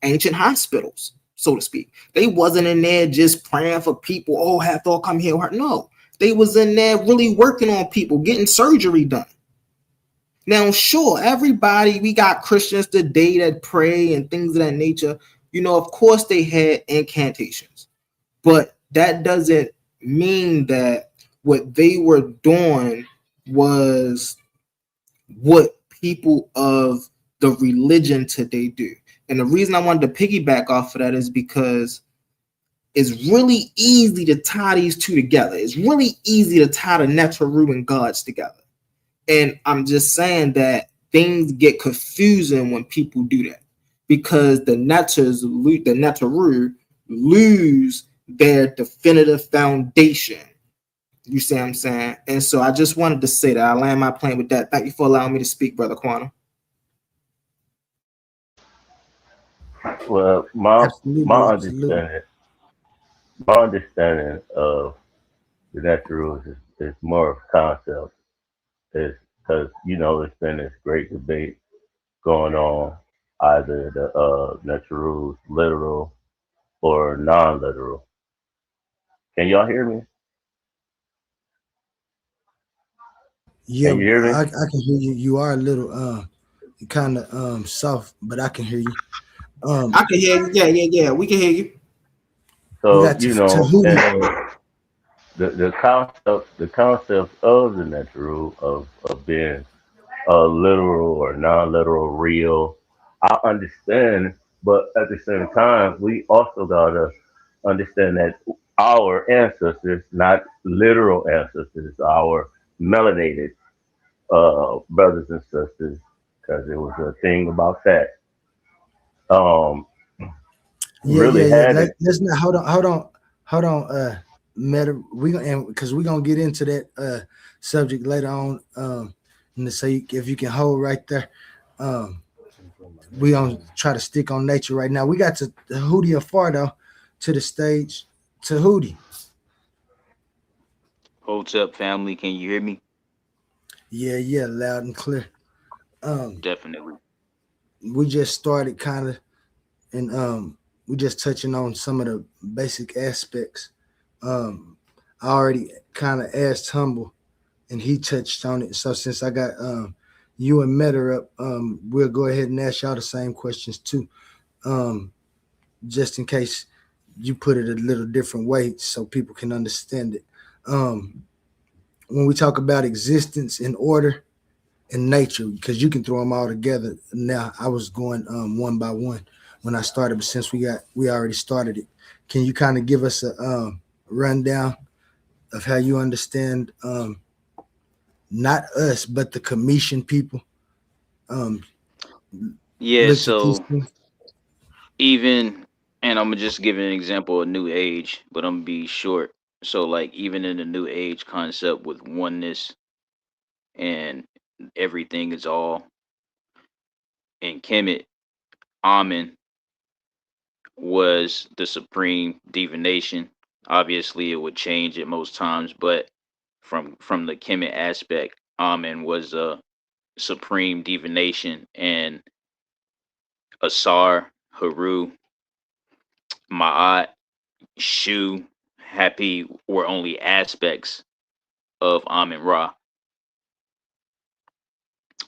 ancient hospitals, so to speak. They wasn't in there just praying for people, oh, Hathor, come heal her. No, they was in there really working on people, getting surgery done. Now, sure, everybody, we got Christians today that pray and things of that nature. You know, of course they had incantations, but that doesn't mean that what they were doing was what people of the religion today do. And the reason I wanted to piggyback off of that is because it's really easy to tie these two together. It's really easy to tie the Netaru and gods together. And I'm just saying that things get confusing when people do that because the Netaru lose their definitive foundation. You see what I'm saying? And so I just wanted to say that. I land my plane with that. Thank you for allowing me to speak, Brother Quantum. Well, my Absolutely, my absolutely. understanding my understanding of the natural rules is more of concept. Is because there's been this great debate going on, either the natural rules literal or non-literal. Can y'all hear me? Yeah, Can you hear me? I can hear you. You are a little kind of soft, but I can hear you. I Um, can hear you. Yeah, yeah, yeah. We can hear you. we So got Tahuti. and the concept of the natural rule of being literal or non-literal real, I understand, but at the same time, we also gotta understand that our ancestors, not literal ancestors, our melanated brothers and sisters, because it was a thing about that. Um, Yeah, yeah, really yeah. had it. Let's not hold on. Meta, we gonna because we gonna get into that subject later on. And so if you can hold right there, um, we gonna try to stick on nature right now. We got to Hootie Fardo to the stage. To Hootie, Hold up, family. Can you hear me? yeah, yeah, loud and clear. Um, Definitely. we just started kind of, and we just touching on some of the basic aspects. Um, I already kind of asked Humble and he touched on it. So since I got you and Meta up, we'll go ahead and ask y'all the same questions too, um, just in case you put it a little different way so people can understand it. Um, when we talk about existence and order and nature, because you can throw them all together. Now I was going one by one when I started, but since we already started it, can you kind of give us a rundown of how you understand not us, but the commission people um, Yeah, looked at these so things. even, and I'm gonna just give an example of new age, but I'm gonna be short. So, like, even in the new age concept with oneness and everything is all in Kemet, Amen was the supreme divination. Obviously, it would change at most times, but from the Kemet aspect, Amen was a supreme divination, and Asar, Haru, Ma'at, Shu, Happy were only aspects of Amen Ra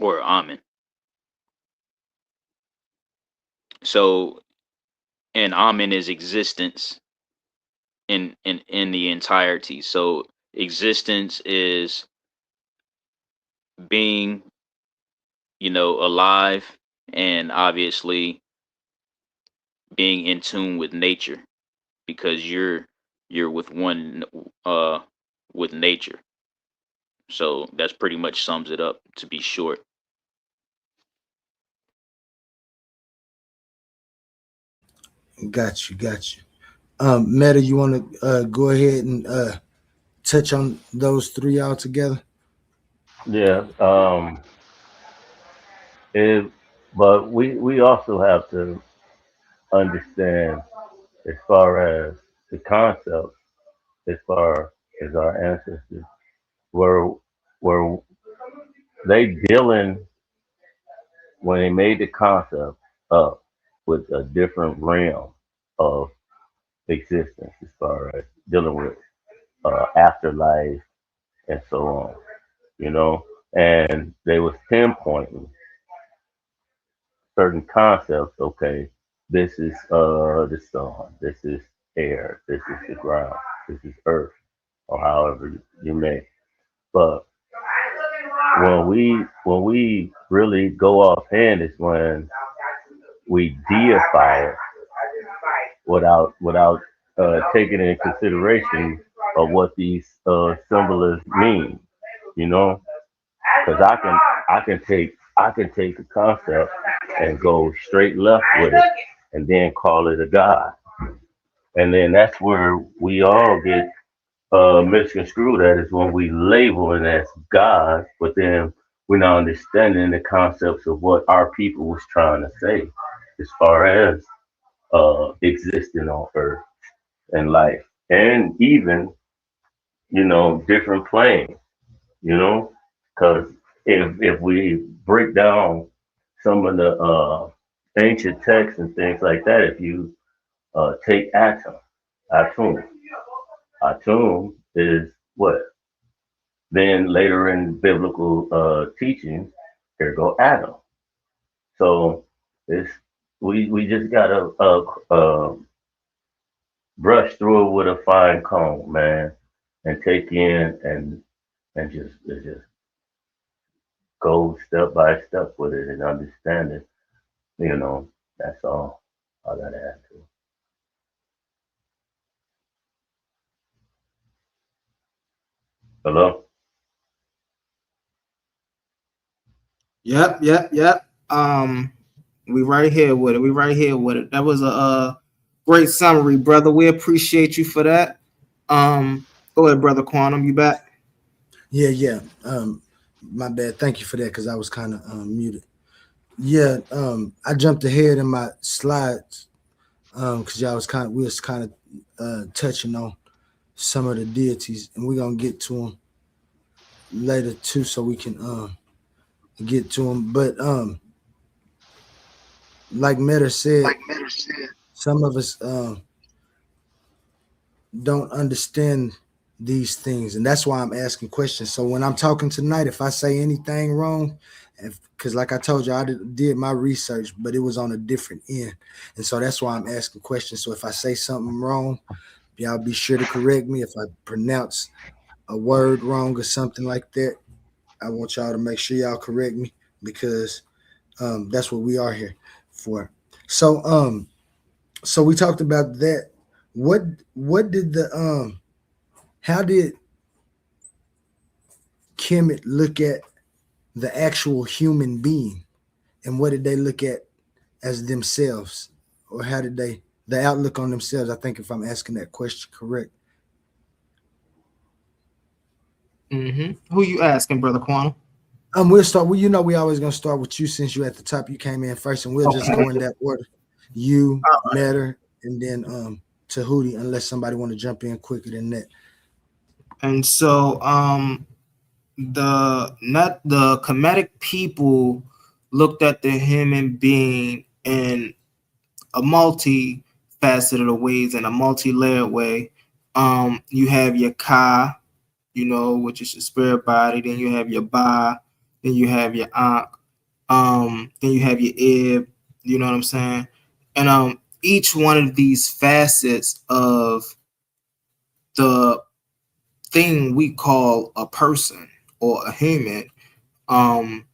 or Amen. So, and Amen is existence in the entirety. So, existence is being, alive, and obviously being in tune with nature because you're with one with nature. So that's pretty much sums it up to be short. Got you, got you. Meta, you want to go ahead and touch on those three all together? Yeah. It, but we also have to understand as far as the concept, as far as our ancestors were were they dealing when they made the concept up with a different realm of existence as far as dealing with afterlife and so on, you know, and they was pinpointing certain concepts. Okay, this is the sun, this is air, this is the ground, this is earth, or however you may. But when we really go offhand is when we deify it without taking into consideration of what these symbols mean. You know, because I can take a concept and go straight left with it, and then call it a god. And then that's where we all get misconstrued at, is when we label it as God, but then we're not understanding the concepts of what our people was trying to say as far as existing on earth and life, and even, different planes, because if we break down some of the ancient texts and things like that, if you take atum, atum is what? Then later in biblical teachings, here go Adam. So it's we just gotta brush through it with a fine comb, man, and take in and just go step by step with it and understand it. That's all I gotta add to it. Hello? Yep. We right here with it. We right here with it. That was a great summary, brother. We appreciate you for that. Go ahead, brother Quantum. You back? Yeah. My bad. Thank you for that because I was kind of muted. Yeah. I jumped ahead in my slides because we was kind of touching on some of the deities, and we're gonna get to them later too, so we can get to them. But like Meta said, some of us don't understand these things, and that's why I'm asking questions. So when I'm talking tonight, if I say anything wrong, because like I told you, I did my research, but it was on a different end, and so that's why I'm asking questions. So if I say something wrong, y'all be sure to correct me. If I pronounce a word wrong or something like that, I want y'all to make sure y'all correct me because that's what we are here for. So we talked about that. What did the how did Kemet look at the actual human being, and what did they look at as themselves, or how did they the outlook on themselves? I think if I'm asking that question correct. Who you asking, brother Quantum? We'll start. Well, we always gonna start with you since you at the top. You came in first, and we'll just Okay. go in that order. You, All right. Matter, and then Tahuti, unless somebody want to jump in quicker than that. And so the Kemetic people looked at the human being in a multifaceted ways, in a multi-layered way. You have your Ka, which is your spirit body. Then you have your Ba. Then you have your Ankh. Then you have your Ib. You know what I'm saying? And each one of these facets of the thing we call a person or a human um,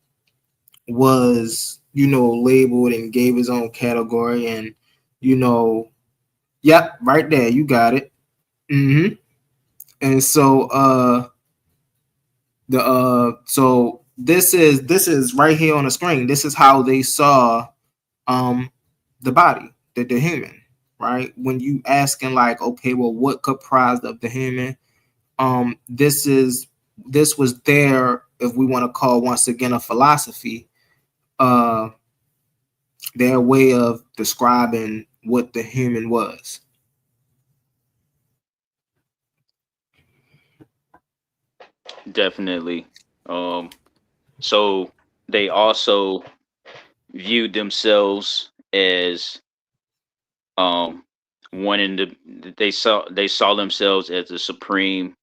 was, labeled and gave his own category. And, yep, right there, you got it. And so so this is right here on the screen. This is how they saw the body, the human, right? When you asking like, okay, well, what comprised of the human? This was their, if we want to call once again a philosophy, their way of describing what the human was. Definitely. So they also viewed themselves as um wanting to they saw themselves as the supreme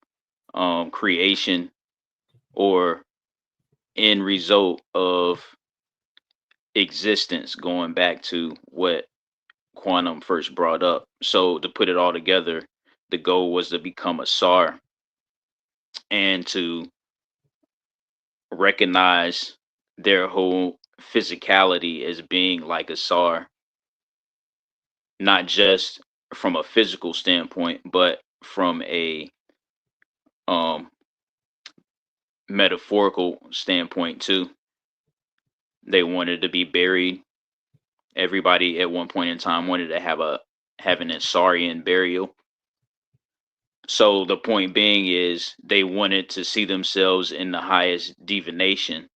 creation or end result of existence, going back to what Quantum first brought up. So to put it all together, the goal was to become a SAR and to recognize their whole physicality as being like a SAR, not just from a physical standpoint, but from a um, metaphorical standpoint too. They wanted to be buried. Everybody at one point in time wanted to have having a Saurian burial. So the point being is they wanted to see themselves in the highest divination,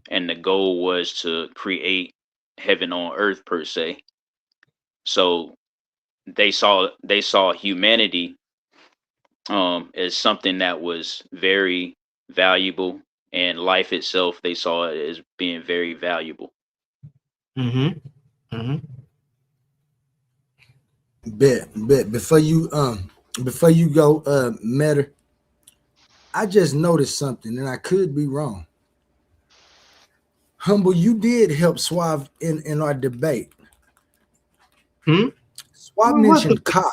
and the goal was to create heaven on earth per se. So they saw humanity as something that was very valuable, and life itself they saw it as being very valuable. Mm-hmm. Mm-hmm. Bet. Before you go, Matter, I just noticed something, and I could be wrong. Humble, you did help Suave in our debate. Hmm? Suave What the mentioned Ka.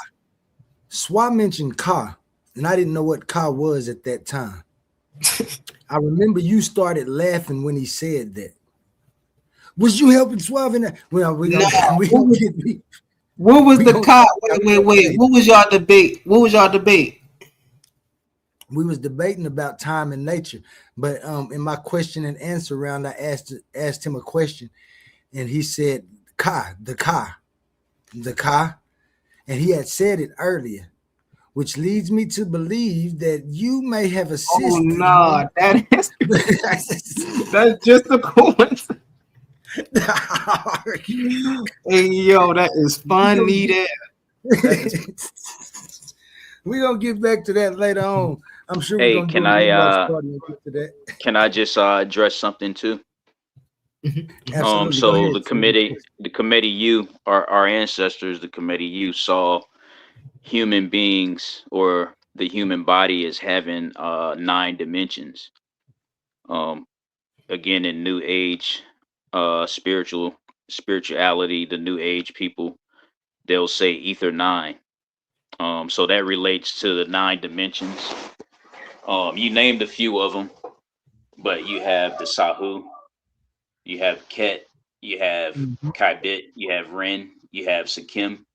Suave mentioned Ka, and I didn't know what Ka was at that time. I remember you started laughing when he said that. Was you helping Suave in that? Well, we no? gonna we What gonna was, get we, what was we the gonna cop? talk Wait, about wait, that wait. later. What was y'all debate? What was y'all debate? We was debating about time and nature, but in my question and answer round, I asked him a question, and he said the Ka, and he had said it earlier, which leads me to believe that you may have Oh assisted no, him. that is that's just a coincidence. Hey yo, that is we gonna funny. get, That is we gonna get back to that later on. I'm sure we're Hey, gonna do can a I watch party and get to that. can I just address something too? Absolutely, go So ahead. the committee you, our ancestors, the committee you saw human beings or the human body as having nine dimensions. Um, Again, in New Age, spirituality, the New Age people, they'll say ether nine. So that relates to the nine dimensions. You named a few of them, but you have the Sahu, you have Ket, you have Mhm. Kaibit, you have Ren, you have Sakim,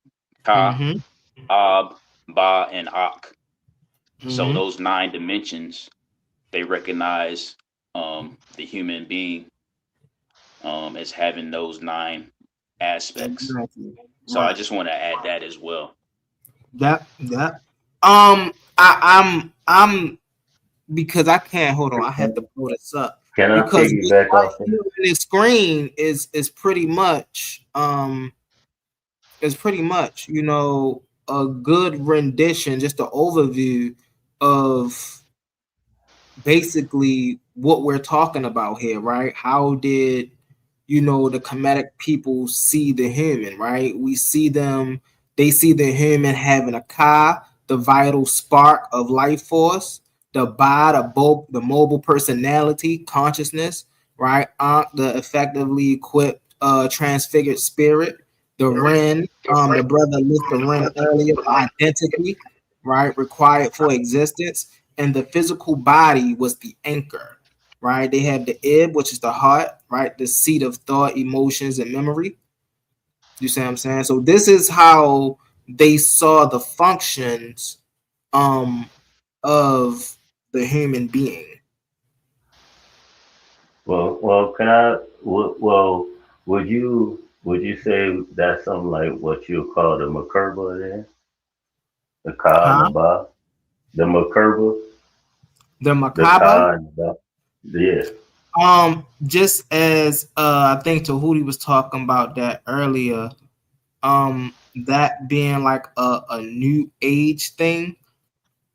Ka, Mhm. Ab, Ba, and Ak. So Mhm. those nine dimensions, they recognize the human being as having those nine aspects. Exactly. So I Right. just want to add that as well. That. I'm because I can't hold on. I have to pull this up Can I because what piggyback I off see that? on the screen is pretty much a good rendition, just an overview of basically what we're talking about here, right? How did the Kemetic people see the human, right? They see the human having a Ka, the vital spark of life force, the Ba, the mobile personality, consciousness, right? Ankh, the effectively equipped, transfigured spirit, the Ren, the brother listed Ren earlier, the identity, right, required for existence, and the physical body was the anchor, right? They have the ib, which is the heart, right? The seat of thought, emotions, and memory. You see what I'm saying? So this is how they saw the functions um of the human being. Well, can I? Well, would you say that's something like what you call the Makerba then? The Ka and the Huh? Ba? The Makerba? The The Makaba. Ka and the Ba? Yeah, Just as I think Tahuti was talking about that earlier, that being like a new age thing.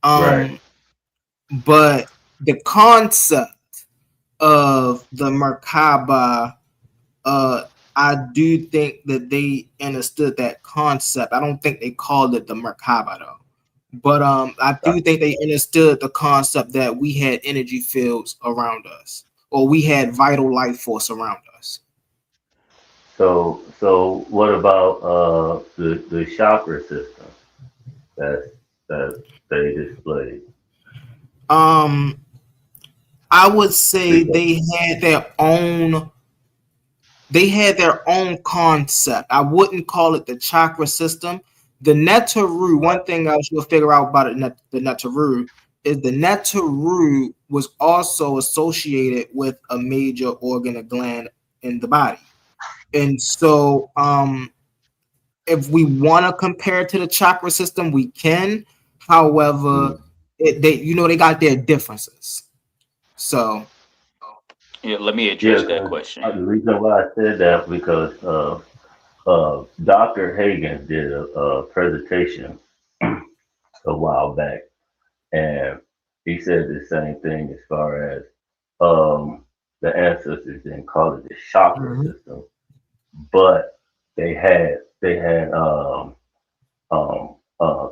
right. Um, but the concept of the Merkaba, uh, I do think that they understood that concept. I don't think they called it the Merkaba though, but I do think they understood the concept that we had energy fields around us, or we had vital life force around us. So what about the chakra system that that they displayed? Um, I would say Because they had their own concept. I wouldn't call it the chakra system. The Netaru, one thing I should figure out about the Netaru is the Netaru was also associated with a major organ or gland in the body. And so if we want to compare to the chakra system, we can. However, they got their differences. So Yeah, let me Yeah, address that 'cause question. the reason why I said that because Dr. Hagen did a presentation a while back, and he said the same thing as far as um, the ancestors didn't call it the chakra mhm. system, but they had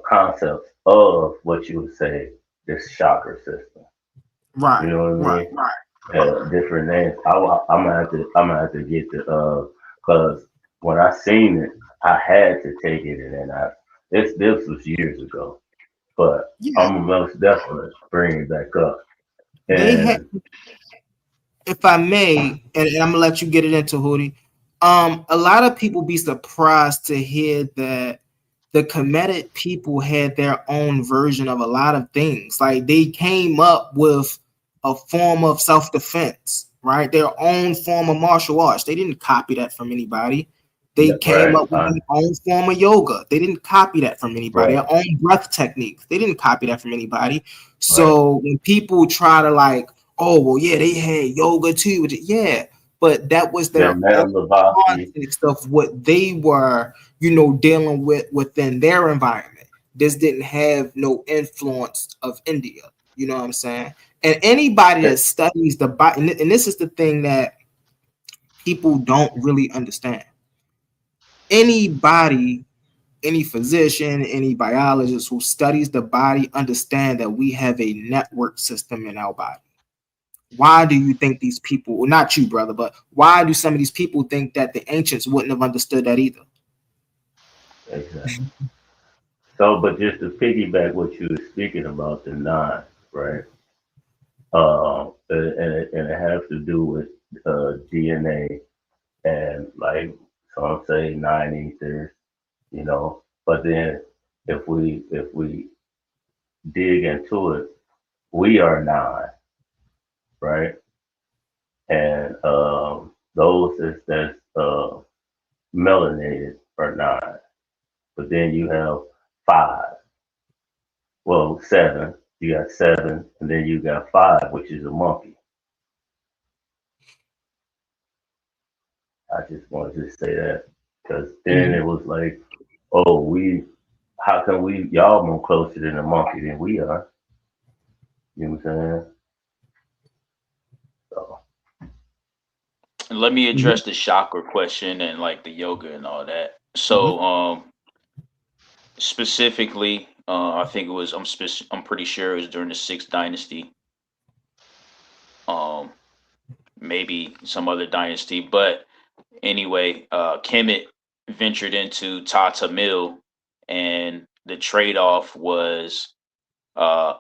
concepts of what you would say this chakra system. You Right, know what I right, mean? Different names. I'm gonna have to get the because when I seen it, I had to take it, and then this was years ago, but yeah. I'm most definitely bring it back up. They had, And if I may, and I'm gonna let you get it into Hootie. A lot of people be surprised to hear that the Kemetic people had their own version of a lot of things. Like they came up with a form of self-defense, right? Their own form of martial arts. They didn't copy that from anybody. They yeah, came right, up with their own form of yoga. They didn't copy that from anybody. right, Their own breath techniques. They didn't copy that from anybody. right. So when people try to like, oh well, yeah, they had yoga too. Yeah, but that was Yeah, their own Madame Blavatsky. context of what they were, dealing with within their environment. This didn't have no influence of India. You know what I'm saying? And anybody that studies the body, and this is the thing that people don't really understand. Anybody, any physician, any biologist who studies the body understand that we have a network system in our body. Why do you think these people, well, not you, brother, but why do some of these people think that the ancients wouldn't have understood that either? Exactly. So, but just to piggyback what you were speaking about, the nine, right? And it has to do with DNA and like some say nine ether, But then if we dig into it, we are nine, right? And those that's melanated are nine. But then you have five, well seven. You got seven, and then you got five, which is a monkey. I just wanted to say that because then Mhm. it was like, oh, how can y'all more closer than a monkey than we are? You know what I'm saying? So, And let me Mhm. address the chakra question and like the yoga and all that. Mhm. So, specifically, I think it was I'm pretty sure it was during the sixth dynasty. Um, maybe some other dynasty, but anyway, Kemet ventured into Tata Mill, and the trade off was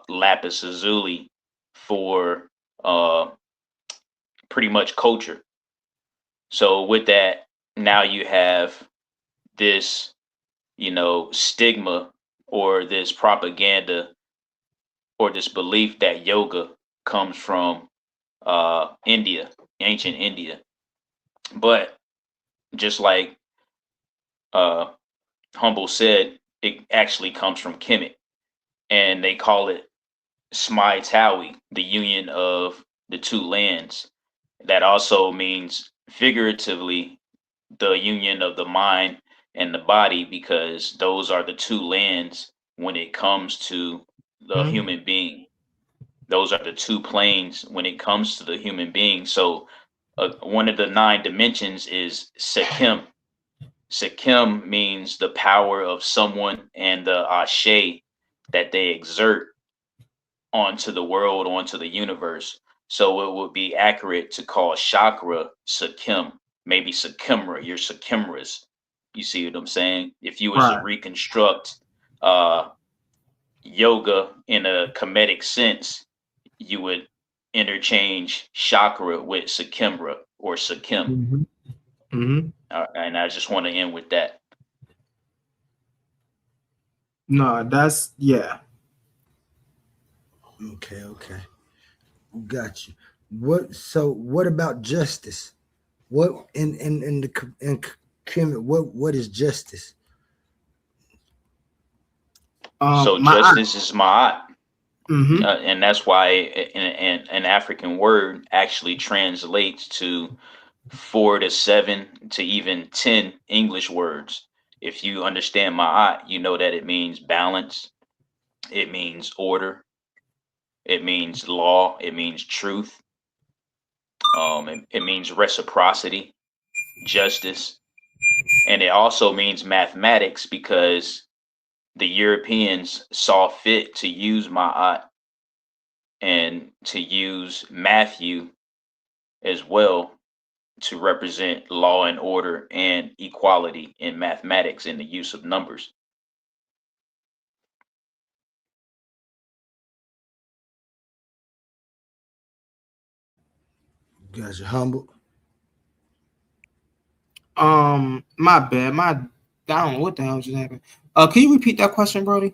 lapis lazuli for uh, pretty much culture. So with that, now you have this, stigma or this propaganda or this belief that yoga comes from India, ancient India. But just like uh, Humble said, it actually comes from Kemet, and they call it Smai Tawi, the union of the two lands. That also means figuratively the union of the mind and the body, because those are the two lands when it comes to the Mhm. human being. Those are the two planes when it comes to the human being. So, one of the nine dimensions is Sekim. Sekim means the power of someone and the ashe that they exert onto the world, onto the universe. So it would be accurate to call chakra Sakim, maybe Sakimra, your Sakimras. You see what I'm saying? If you was to Right. reconstruct uh, yoga in a Kemetic sense, you would interchange chakra with Sakimra or Sakim. Mhm. Mhm. And I just want to end with that. No, that's yeah. Okay, okay, got you. What? So, what about justice? What in the in Kemet? What is justice? So My aunt. justice is ma'at. Mm-hmm. And that's why an African word actually translates to 4 to 7 to even 10 English words. If you understand ma'at, you know that it means balance, it means order, it means law, it means truth, it means reciprocity, justice, and it also means mathematics because the Europeans saw fit to use ma'at and to use Matthew as well to represent law and order and equality in mathematics and the use of numbers. You guys are humble. My bad. I don't know what the hell just happened. Can you repeat that question, Brody?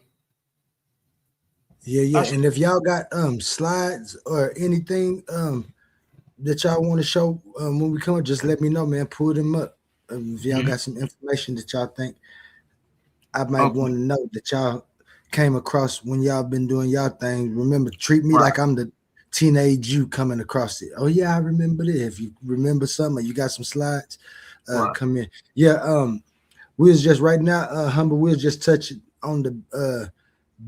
Yeah, yeah. That's, And if y'all got slides or anything that y'all want to show when we come, just let me know, man. Pull them up. If y'all got some information that y'all think I might okay. want to know that y'all came across when y'all been doing y'all thing. Remember, treat me Right. like I'm the teenage you coming across it. Oh yeah, I remember this. If you remember something, or you got some slides, Right. come in. Yeah, we was just right now, humble. We was just touching on the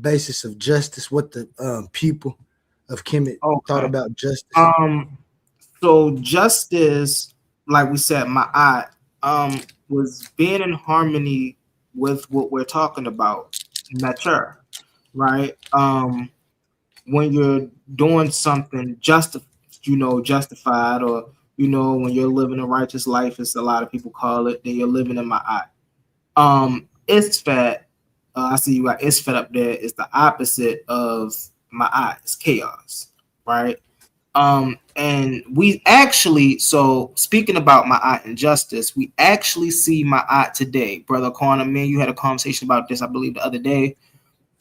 basis of justice, what the people of Kemet thought Okay. about justice. Um. So justice, like we said, my aunt, was being in harmony with what we're talking about, mature, right? When you're doing something justified, or when you're living a righteous life, as a lot of people call it, then you're living in my eye. It's fat. I see you got it's fed up there. It's the opposite of my eye. It's chaos, right? And we actually, so speaking about my eye injustice, we actually see my eye today, brother Corner. Me and you had a conversation about this, I believe, the other day.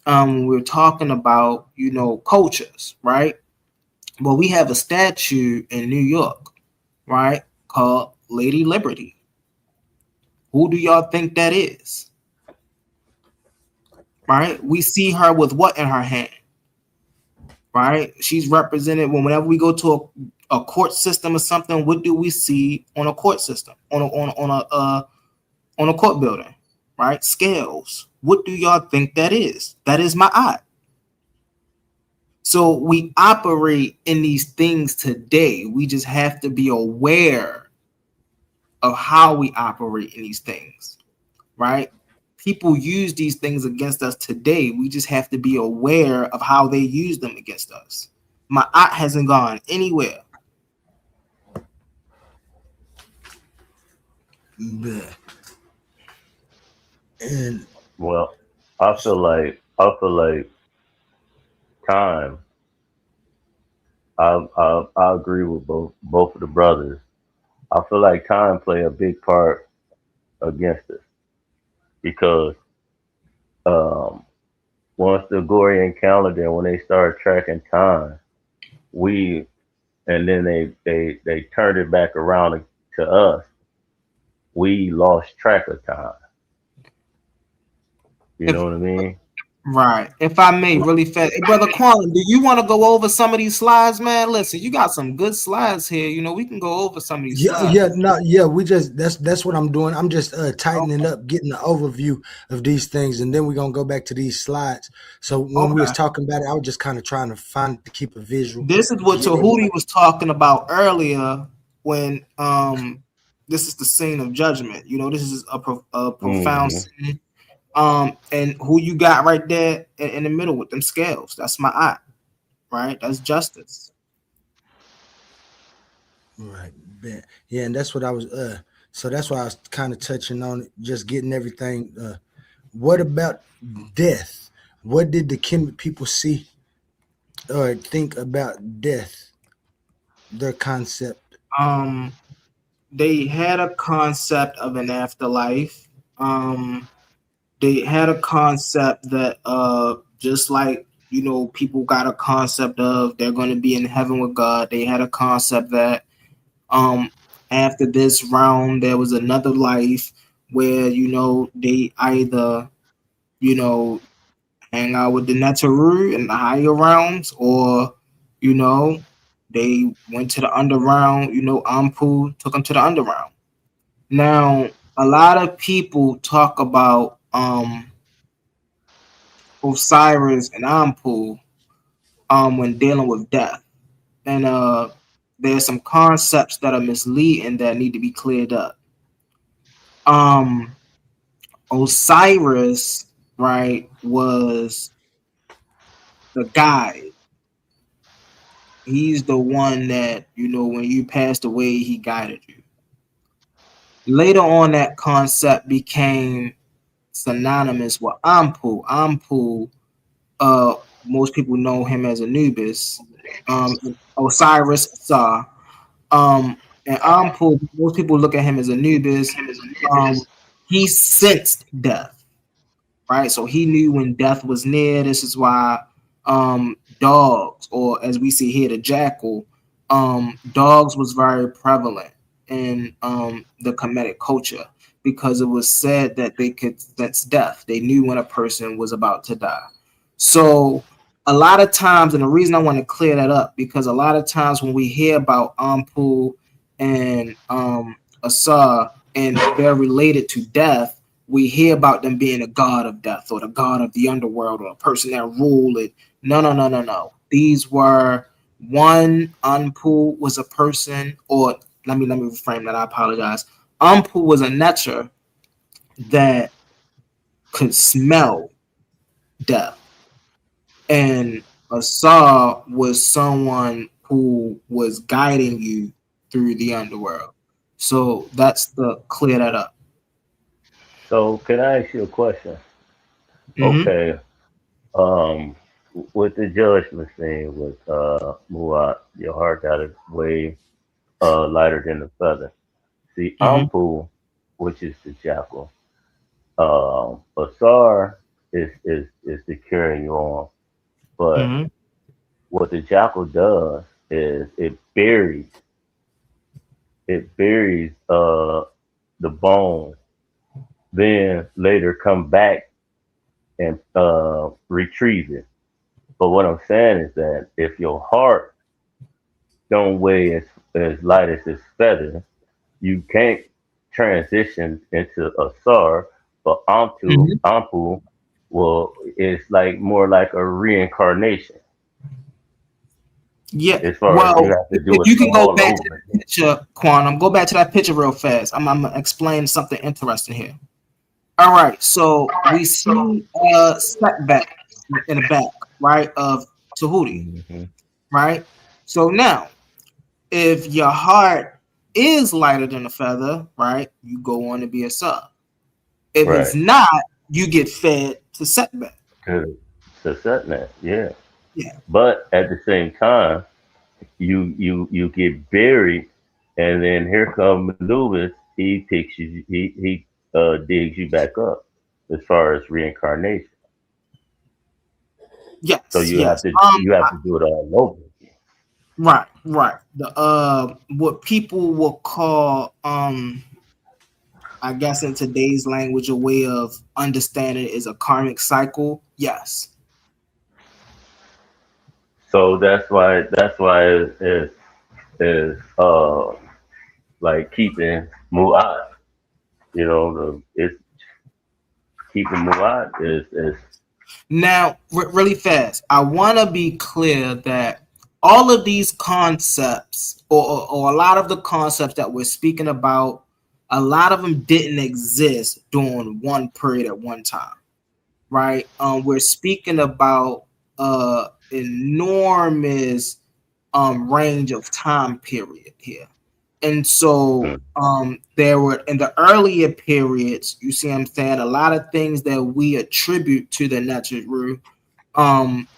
We were talking about cultures, right? Well, we have a statue in New York, right, called Lady Liberty. Who do y'all think that is? Right? We see her with what in her hand? Right? She's represented whenever we go to a court system or something. What do we see on a court system? On a court building, right? Scales. What do y'all think that is? That is my eye. So we operate in these things today. We just have to be aware of how we operate in these things, right? People use these things against us today. We just have to be aware of how they use them against us. My aunt hasn't gone anywhere. Bleh. And Well, I feel like time. I agree with both of the brothers. I feel like time play a big part against us because um, once the Gregorian calendar, when they started tracking time, we and then they turned it back around to us. We lost track of time. You If know what I mean? Right. If I may, really fast. Hey, brother Quan, do you want to go over some of these slides, man? Listen, you got some good slides here. We can go over some of these yeah, slides. yeah, no, yeah. We just that's what I'm doing. I'm just tightening Okay. up, getting the overview of these things, and then we're gonna go back to these slides. So when we was Okay. talking about it, I was just kind of trying to find to keep a visual, This is what get Tahuti everybody. was talking about earlier when this is the scene of judgment. This is a profound Hmm. scene. And who you got right there in the middle with them scales? That's my eye, right? That's justice. Right. Yeah, and that's what I was so that's why I was kind of touching on it, just getting everything. What about death? What did the Kemet people see or think about death? Their concept. Um, they had a concept of an afterlife. They had a concept that just like people got a concept of they're going to be in heaven with God. They had a concept that um after this round there was another life where they either you know hang out with the Netaru in the higher realms, or they went to the underground. Ampu took them to the underground. Now, a lot of people talk about Osiris and Ampu when dealing with death, and there's some concepts that are misleading that need to be cleared up. Osiris, right, was the guide. He's the one that, when you passed away, he guided you. Later on, that concept became synonymous with Ampu. Ampu, most people know him as Anubis. Osiris Sa. And Ampu, most people look at him as Anubis. He sensed death, right? So he knew when death was near. This is why dogs, or as we see here, the jackal, dogs was very prevalent in the Kemetic culture because it was said that they could sense death. They knew when a person was about to die. So a lot of times, and the reason I want to clear that up, because a lot of times when we hear about Ampu and Asa and they're related to death, we hear about them being a god of death or the god of the underworld or a person that ruled it. No. These were one. Anpu was a person, or let me reframe that. I apologize. Anpu was a neter that could smell death, and Asa was someone who was guiding you through the underworld. So that's the clear that up. So can I ask you a question? Mm-hmm. Okay. Um, with the judgment scene with Muat, your heart got it way lighter than the feather. See, Mm-hmm. Ampu, which is the jackal, Asar is to carry you on. But Mm-hmm. what the jackal does is it buries the bone, then later come back and retrieve it. But what I'm saying is that if your heart don't weigh as light as this feather, you can't transition into a sar. But Mm-hmm. Ampu, well, it's like more like a reincarnation. Yeah. As far as you Well, have to do if it you can go all back to over that picture, Quantum, go back to that picture real fast. I'm gonna explain something interesting here. All right. So we see a setback in the back, right, of Tahuti, again. right? So now, if your heart is lighter than a feather, right, you go on to be a sub. If it's Right. not, you get fed to setback. To set that, yeah. Yeah. But at the same time, you get buried, and then here comes Anubis. He picks you. He digs you back up as far as reincarnation. So Yes. you have Yes. to you have to do it all over again. Right. Right. The what people will call I guess in today's language, a way of understanding it is a karmic cycle. Yes. So that's why it's like keeping Mu'at. It's keeping Mu'at is Now, really fast, I want to be clear that all of these concepts, or a lot of the concepts that we're speaking about, a lot of them didn't exist during one period at one time, right? We're speaking about enormous range of time period here. And so mm, there were in the earlier periods, you see what I'm saying, a lot of things that we attribute to the natural,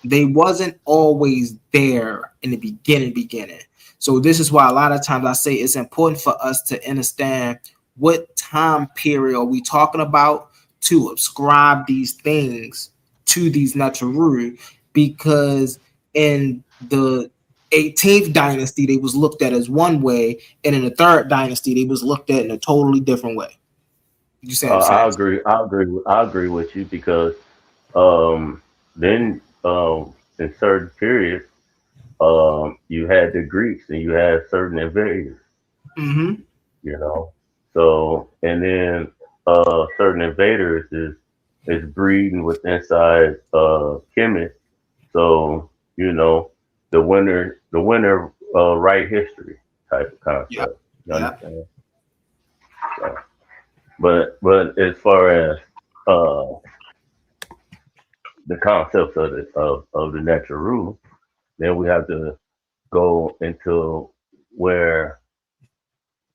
they wasn't always there in the beginning. So this is why a lot of times I say it's important for us to understand what time period are we talking about to ascribe these things to these natural, because in the 18th dynasty they was looked at as one way, and in the third dynasty they was looked at in a totally different way. You see what I'm I saying? agree. I agree. I agree with you because um, then in certain periods, you had the Greeks and you had certain invaders, Mm-hmm. you know. So and then certain invaders is breeding with inside Kemet. So, you know, the winner write history type of Yeah. concept. You Yeah. understand? So, but as far as uh the concepts of the natural rule, then we have to go into where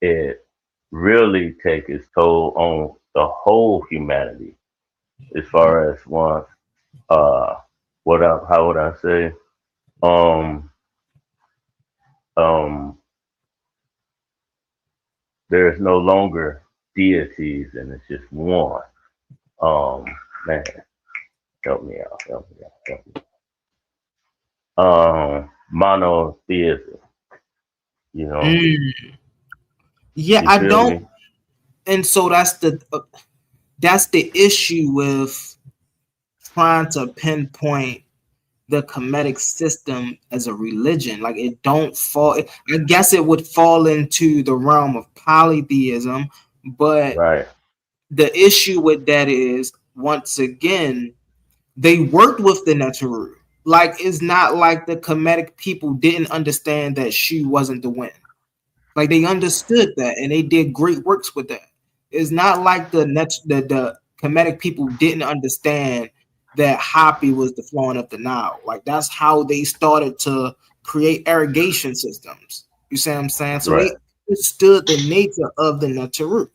it really take its toll on the whole humanity as far as once uh how would I say um um there's no longer deities and it's just one. Um man, help me out, help me out, help me out. Monotheism, you know, Mm. Yeah, you I feel don't, me? and so that's the issue with trying to pinpoint the Kemetic system as a religion. Like it don't fall. I guess it would fall into the realm of polytheism, but Right, the issue with that is once again they worked with the Neteru. Like it's not like the Kemetic people didn't understand that she wasn't the wind. Like they understood that and they did great works with that. It's not like the Kemetic people didn't understand that Hapi was the flowing of the Nile. Like that's how they started to create irrigation systems. You see what I'm saying? So right, they understood the nature of the Neteru.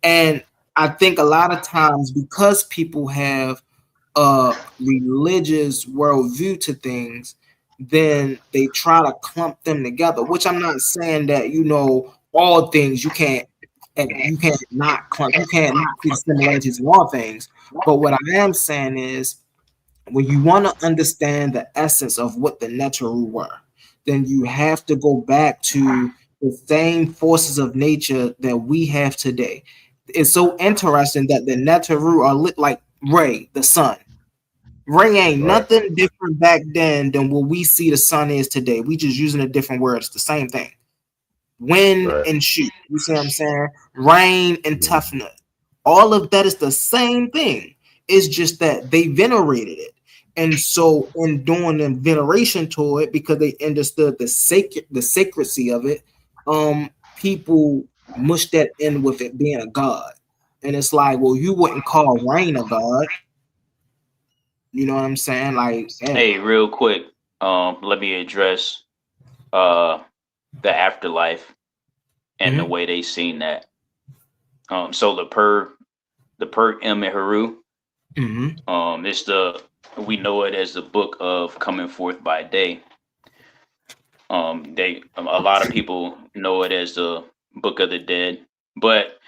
And I think a lot of times because people have a religious worldview to things, then they try to clump them together. Which I'm not saying that all things you can't not clump you can't not see the similarities in all things. But what I am saying is when you want to understand the essence of what the Neteru were, then you have to go back to the same forces of nature that we have today. It's so interesting that the Neteru are lit like Ray, the sun. Ray ain't right, nothing different back then than what we see the sun is today. We just using a different word. It's the same thing. Wind right. and shoot. You see what I'm saying? Rain and Mhm. toughness. All of that is the same thing. It's just that they venerated it. And so in doing the veneration to it, because they understood the sacredcy of it, people mush that in with it being a god. And it's like, well, you wouldn't call rain a god. You know what I'm saying? Like, hey. Hey, real quick, let me address uh the afterlife and the Mm-hmm. way they seen that. So the per M Heru, Mm-hmm. it's the we know it as the book of coming forth by day. They a lot of people know it as the book of the dead, but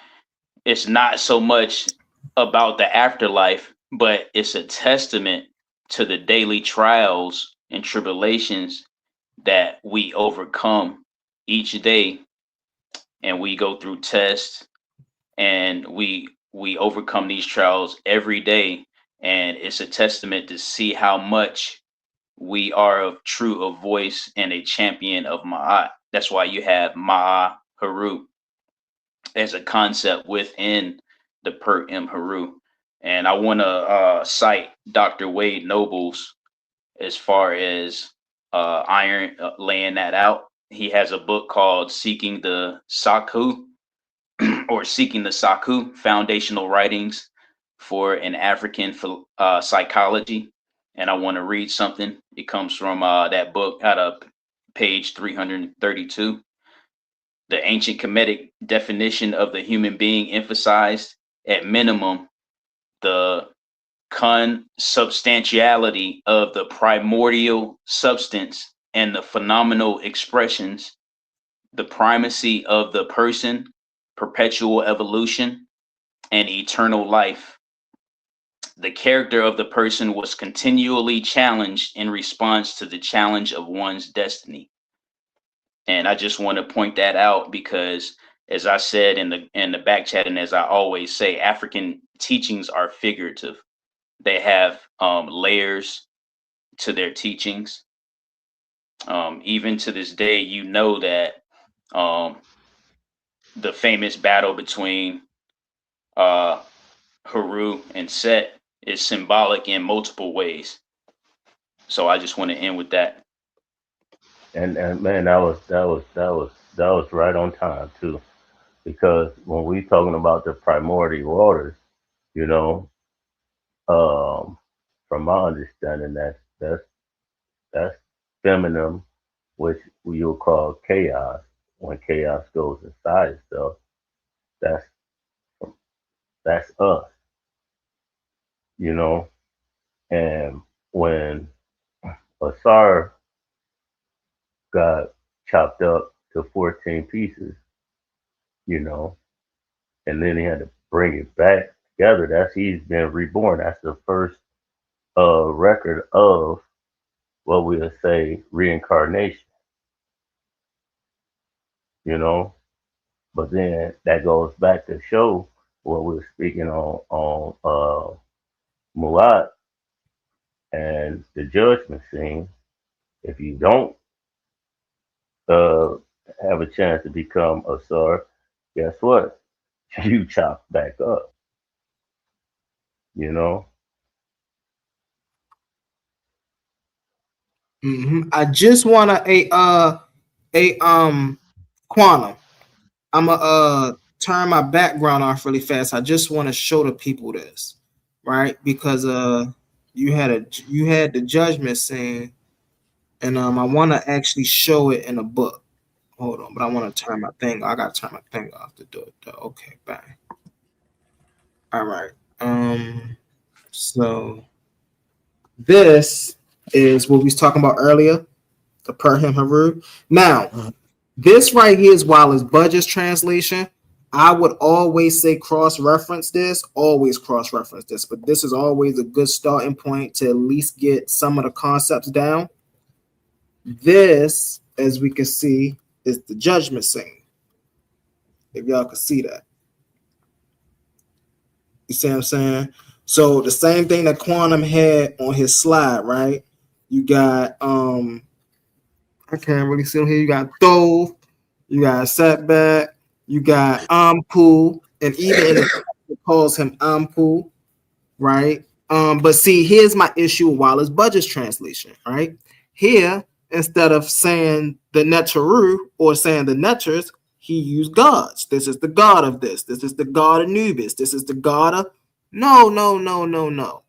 it's not so much about the afterlife, but it's a testament to the daily trials and tribulations that we overcome each day, and we go through tests, and we overcome these trials every day, and it's a testament to see how much we are of true a voice and a champion of Ma'at. That's why you have Ma'a Haru as a concept within the Per M Haru. And I want to cite Dr. Wade Nobles as far as Iron laying that out. He has a book called Seeking the Saku or Seeking the Saku Foundational Writings for an African Psychology. And I want to read something. It comes from that book out of page 332. The ancient Kemetic definition of the human being emphasized, at minimum, the consubstantiality of the primordial substance and the phenomenal expressions, the primacy of the person, perpetual evolution, and eternal life. The character of the person was continually challenged in response to the challenge of one's destiny. And I just want to point that out because, as I said in the back chat, and as I always say, African teachings are figurative. They have layers. to their teachings. Even to this day, you know that um, the famous battle between uh, Haru and Set is symbolic in multiple ways. So I just want to end with that. And man, that was right on time too. Because when we talking about the primordial waters, you know, um, from my understanding, that's feminine, which you'll call chaos. When chaos goes inside itself, that's that's us, you know. And when Asar got chopped up to 14 pieces, you know, and then he had to bring it back together. That's he's been reborn. That's the first record of what we'll say reincarnation, you know. But then that goes back to show what we were speaking on Mulat and the judgment scene. If you don't uh, have a chance to become a Sar, guess what? You chop back up, you know. I just wanna a Quantum. I'm gonna turn my background off really fast. I just want to show the people this, right? Because you had the judgment scene, and I want to actually show it in a book. Hold on, but I want to turn my thing. I gotta turn my thing off to do it. Though. Okay, bang. All right. So this is what we was talking about earlier, the Perham Haru. Now, this right here is Wallace Budge's translation. I would always say cross-reference this, always cross-reference this, but this is always a good starting point to at least get some of the concepts down. This, as we can see, is the judgment scene. If y'all can see that. You see what I'm saying? So the same thing that Quantum had on his slide, right? You got I can't really see him here. You got Thove, you got Setback, you got Ampu, and even it calls him Ampu, right? But see, here's my issue with Wallace Budge's translation, right? Here, instead of saying the Neteru or saying the Neters, he used gods. This is the god of this. This is the god of Anubis. This is the god of no.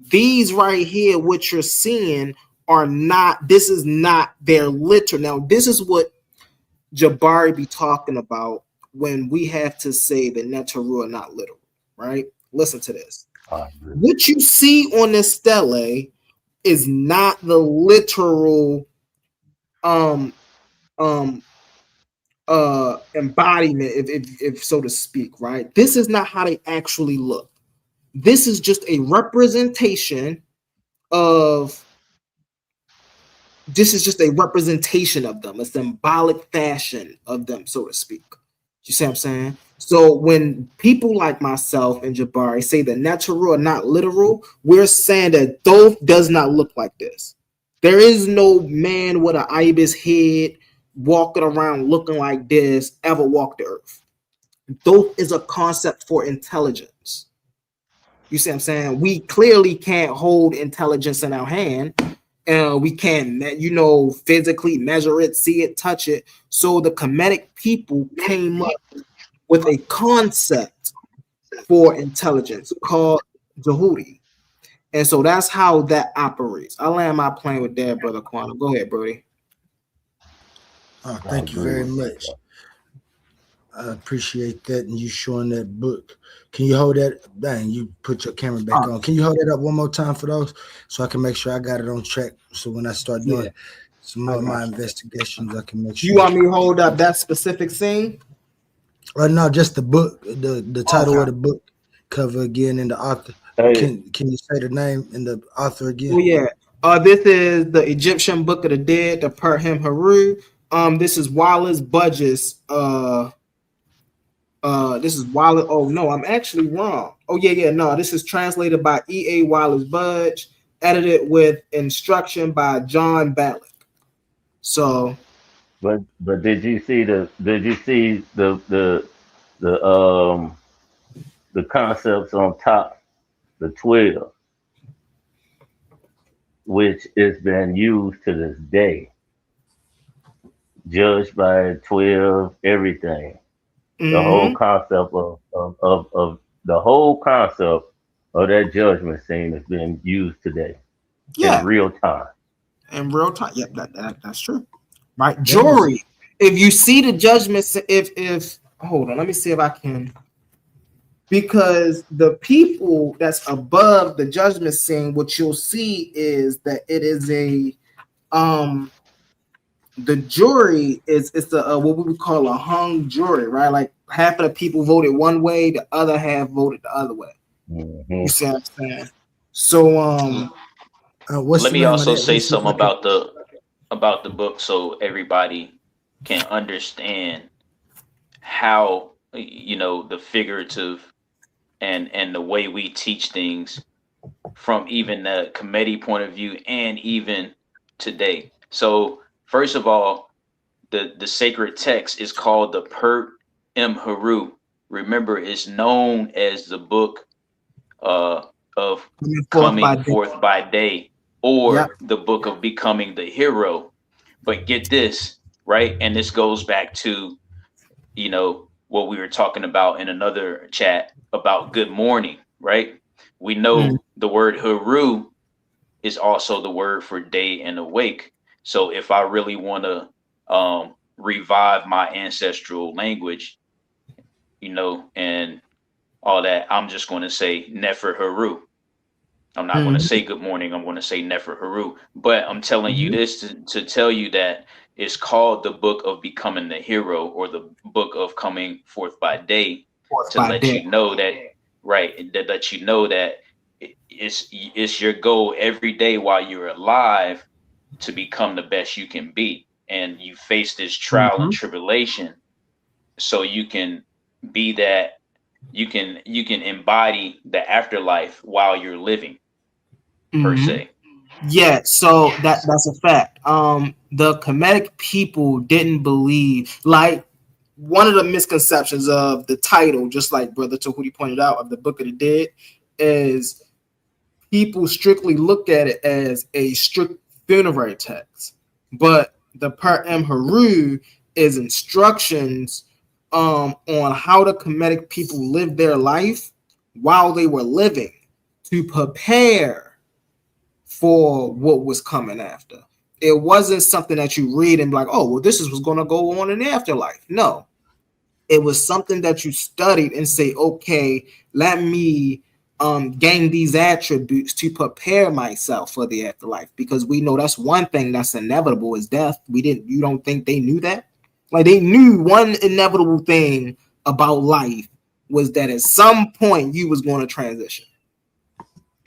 These right here, what you're seeing are not, this is not their literal. Now, this is what Jabari be talking about when we have to say the Neteru are not literal, right? Listen to this. What you see on this stele is not the literal embodiment, if so to speak, right? This is not how they actually look. This is just a representation of them, a symbolic fashion of them, so to speak. You see what I'm saying? So when people like myself and Jabari say that Neteru are not literal, we're saying that Thoth does not look like this. There is no man with an ibis head walking around looking like this ever walked the earth. Thoth is a concept for intelligence. You see what I'm saying? We clearly can't hold intelligence in our hand. We can, physically measure it, see it, touch it. So the Kemetic people came up with a concept for intelligence called Jahudi. And so that's how that operates. I'll land my plane with that, Brother Quantum. Go ahead, Brody. Thank you very much. I appreciate that, and you showing that book. Can you hold that? Dang, you put your camera back on. Can you hold it up one more time for those, so I can make sure I got it on track? So when I start doing some more of my investigations, I can make sure. You want me to hold up that specific scene? No, just the book, the title of the book cover again, and the author. Can you say the name and the author again? Oh yeah. This is the Egyptian Book of the Dead, the Perham Haru. This is Wallace Budge's. This is Wallace. Oh no, I'm actually wrong. Oh yeah, no. This is translated by E.A. Wallace Budge. edited with instruction by John Balak. So, but did you see the the concepts on top, the 12, which has been used to this day, judged by 12, everything. The whole mm-hmm, concept of the whole concept of that judgment scene is being used today in yeah, real time. in real time. Yep, that's true. Right, That was jury. If you see the judgment, if hold on, let me see if I can, because the people that's above the judgment scene, what you'll see is that it is a um the jury is it's a what we would call a hung jury, right? Like half of the people voted one way, the other half voted the other way. You Hmm. see what I'm saying? So what's Let the me name of also that? Let me say see if something I can. about the book so everybody can understand how the figurative and the way we teach things from even the committee point of view and even today. So first of all, the sacred text is called the Pert M Haru. Remember, it's known as the book uh, of Fourth by coming day. forth by day, Yep. or the book of becoming the hero. But get this, right? And this goes back to, what we were talking about in another chat about good morning, right? We Mm, know the word Haru is also the word for day and awake. So if I really want to revive my ancestral language, and all that, I'm just going to say Nefer Haru. I'm not going to mm, say good morning. I'm going to say Nefer Haru. But I'm telling you mm. this to tell you that it's called the book of becoming the hero, or the book of coming forth by day, Fourth to by let day. you know that, right, that let you know that it's your goal every day while you're alive to become the best you can be. And you face this trial and Mm-hmm. tribulation so you can be that, you can embody the afterlife while you're living, per Mm-hmm. se. Yeah, so that's a fact. The Kemetic people didn't believe, like one of the misconceptions of the title, just like Brother Tahuti pointed out, of the Book of the Dead, is people strictly looked at it as a strict funerary text. But the Per M Haru is instructions on how the Kemetic people lived their life while they were living to prepare for what was coming after. It wasn't something that you read and be like, oh, well, this is what's going to go on in the afterlife. No, it was something that you studied and say, okay, let me gain these attributes to prepare myself for the afterlife, because we know that's one thing that's inevitable is death. You don't think they knew that? Like, they knew one inevitable thing about life was that at some point you was going to transition.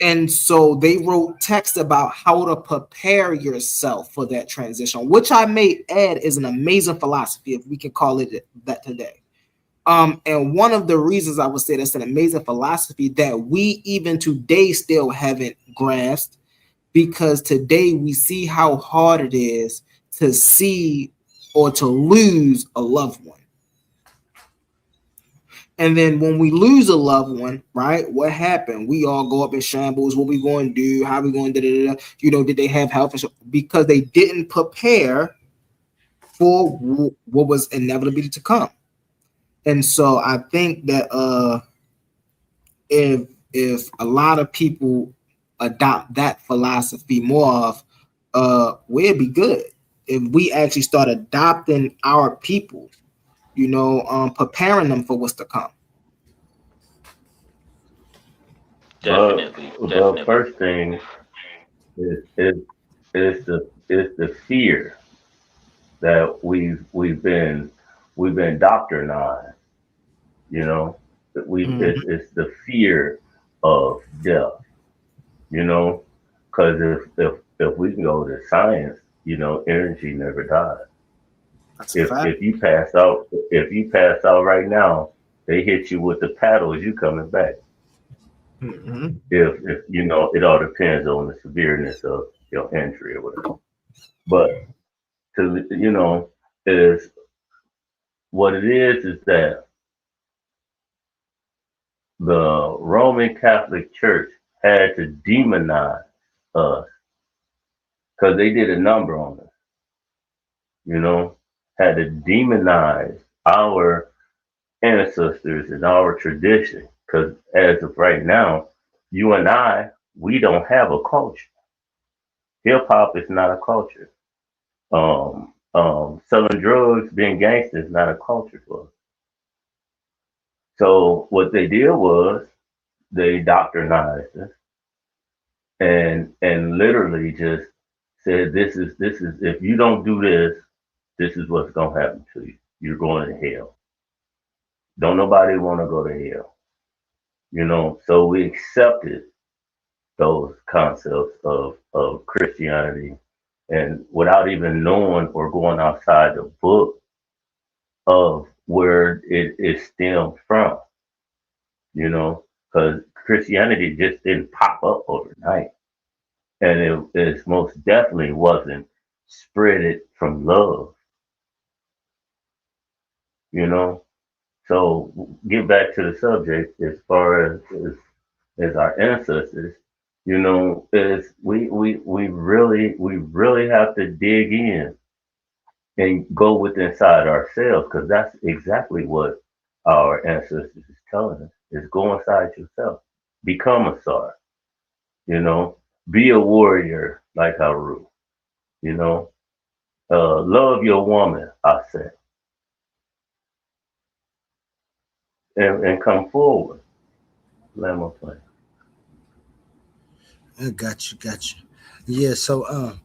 And so they wrote text about how to prepare yourself for that transition, which I may add is an amazing philosophy, if we can call it that today. And one of the reasons I would say that's an amazing philosophy that we even today still haven't grasped, because today we see how hard it is to see or to lose a loved one. And then when we lose a loved one, right, what happened? We all go up in shambles. What we going to do? How we going to, did they have health insurance? Because they didn't prepare for what was inevitably to come. And so I think that if a lot of people adopt that philosophy more of, we'd be good. If we actually start adopting our people, preparing them for what's to come. But Definitely, the definitely. first thing is is the fear that we've been doctrinized. You know, that Mm-hmm. it's the fear of death. You know, because if we can go to science, energy never dies. That's a If fact. if you pass out, if you pass out right now, they hit you with the paddles, you coming back. If you know, it all depends on the severeness of your injury or whatever. But to you know, is what it is that the Roman Catholic Church had to demonize us because they did a number on us. You know, had to demonize our ancestors and our tradition. Because as of right now, you and I, we don't have a culture. Hip hop is not a culture. Selling drugs, being gangster is not a culture for us. So what they did was they doctrinized us and literally just said this is if you don't do this is what's gonna happen to you. You're going to hell. Don't nobody want to go to hell. You know, so we accepted those concepts of Christianity and without even knowing or going outside the book of where it stemmed from, you know, because Christianity just didn't pop up overnight. And it most definitely wasn't spreaded from love, you know. So get back to the subject as far as our ancestors, you know, is we really have to dig in and go with inside ourselves because that's exactly what our ancestors is telling us is go inside yourself, become a star, you know, be a warrior like Haru, you know, love your woman, I say, and come forward. Let me play. I got you. Yeah, so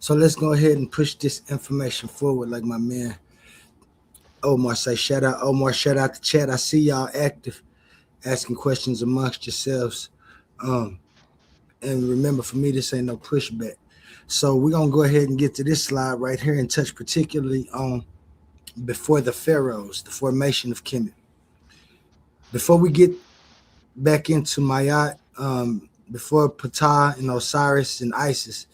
let's go ahead and push this information forward, like my man Omar say. Shout out Omar, shout out the chat. I see y'all active, asking questions amongst yourselves. Um, and remember, for me, this ain't no pushback. So we're gonna go ahead and get to this slide right here and touch particularly on before the pharaohs, the formation of Kemet. Before we get back into Mayat, before Ptah and Osiris and Isis,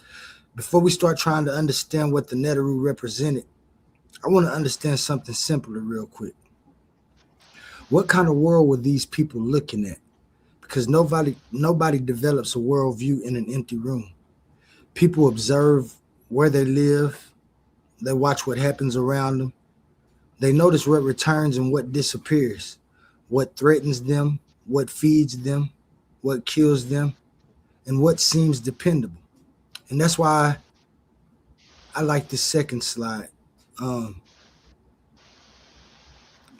before we start trying to understand what the Neteru represented, I want to understand something simpler real quick. What kind of world were these people looking at? Because nobody develops a worldview in an empty room. People observe where they live, they watch what happens around them, they notice what returns and what disappears, what threatens them, what feeds them, what kills them, and what seems dependable. And that's why I like this second slide. Um,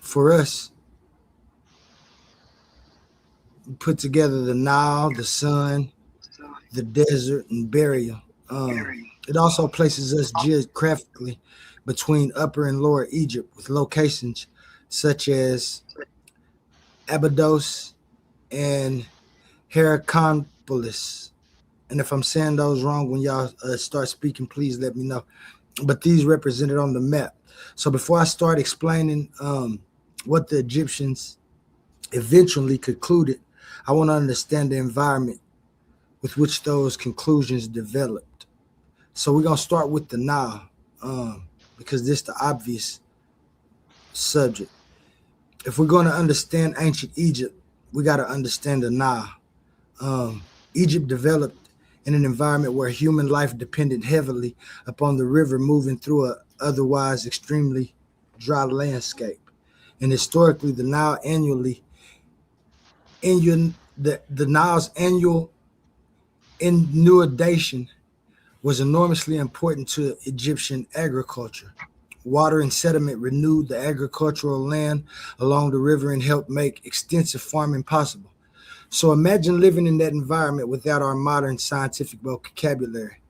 for us, we put together the Nile, the sun, the desert, and burial. It also places us geographically between Upper and Lower Egypt with locations such as Abydos and Heracompolis. And if I'm saying those wrong, when y'all start speaking, please let me know. But these represented on the map. So before I start explaining what the Egyptians eventually concluded, I want to understand the environment with which those conclusions developed. So we're going to start with the Nile because this is the obvious subject. If we're going to understand ancient Egypt, we got to understand the Nile. Egypt developed in an environment where human life depended heavily upon the river moving through a otherwise extremely dry landscape. And historically, the Nile the Nile's annual inundation was enormously important to Egyptian agriculture. Water and sediment renewed the agricultural land along the river and helped make extensive farming possible. So imagine living in that environment without our modern scientific vocabulary.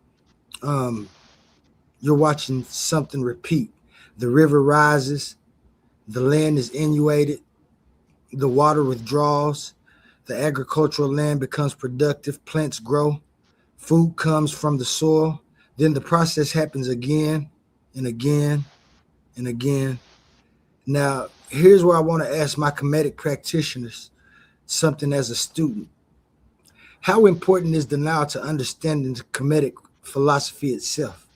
You're watching something repeat. The river rises, the land is inundated, the water withdraws, the agricultural land becomes productive, plants grow, food comes from the soil. Then the process happens again and again and again. Now, here's where I want to ask my Kemetic practitioners something as a student. How important is denial to understanding the Kemetic philosophy itself?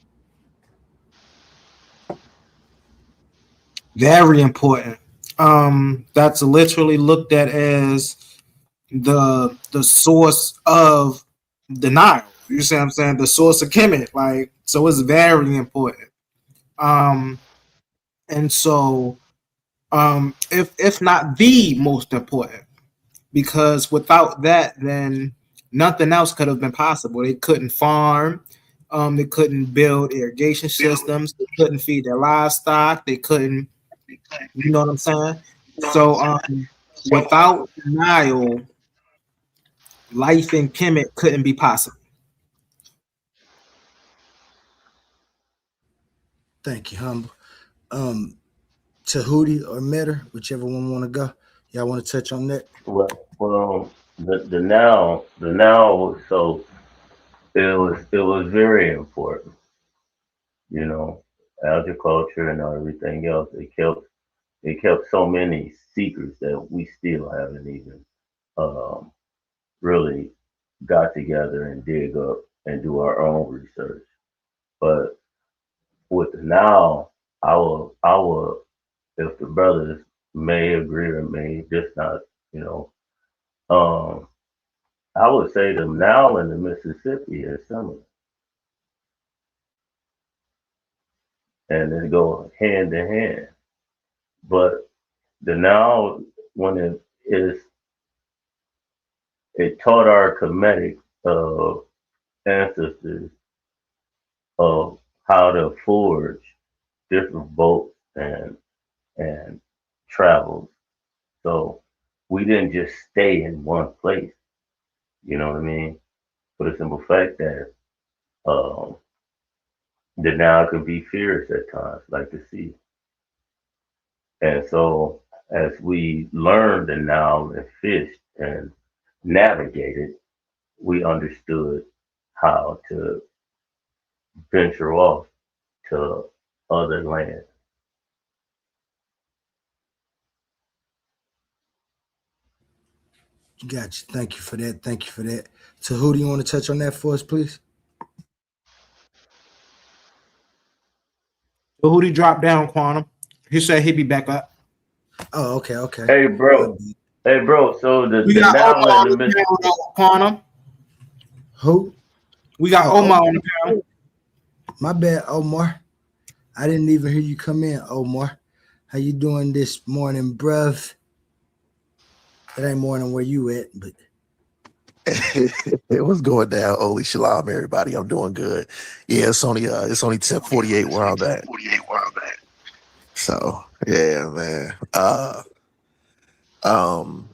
Very important. That's literally looked at as the source of denial. You see what I'm saying? The source of Kemet. Like, so it's very important. Um, and so if not the most important, because without that, then nothing else could have been possible. They couldn't farm. They couldn't build irrigation systems. They couldn't feed their livestock. They couldn't, you know what I'm saying? So without denial, life in Kemet couldn't be possible. Thank you, Humble. Tahuti or Metter, whichever one want to go. Y'all want to touch on that? Well, the now was so it was very important, you know, agriculture and everything else. It kept so many secrets that we still haven't even um, really got together and dig up and do our own research. But with the now, I will, if the brothers may agree or may just not, you know, um, I would say the now and the Mississippi is similar, and they go hand in hand. But the now, when it taught our Kemetic ancestors of how to forge different boats and travel. So we didn't just stay in one place. You know what I mean? For the simple fact that um, the Nile can be fierce at times, like the sea. And so as we learned the Nile and fished and navigated, we understood how to venture off to other lands. Gotcha. Thank you for that. Thank you for that. Tahuti, you want to touch on that for us, please? So who'd he drop down, Quantum? He said he'd be back up. Oh, okay, okay. Hey, My bro. bad. Hey, bro. So the, We the got Nile Omar and on the the Mississippi. panel, Quantum. Who? We got Oh, Omar on the panel. my bad, Omar. I didn't even hear you come in, Omar. How you doing this morning, bruv? It ain't morning where you at, but It was going down. Holy shalom, everybody. I'm doing good. Yeah, it's only 10:48 where I'm at. So yeah, man. Um,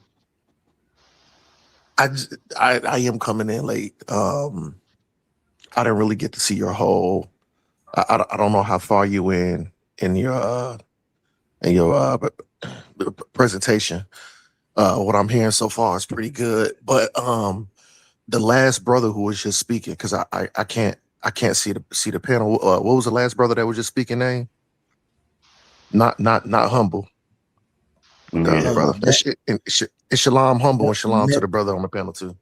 I am coming in late. I didn't really get to see your whole. I don't know how far you in your presentation. What I'm hearing so far is pretty good, but the last brother who was just speaking, because I can't see the panel. What was the last brother that was just speaking name? Not humble, Yeah. brother. that, It's Shalom humble and that's Shalom to the brother on the panel too.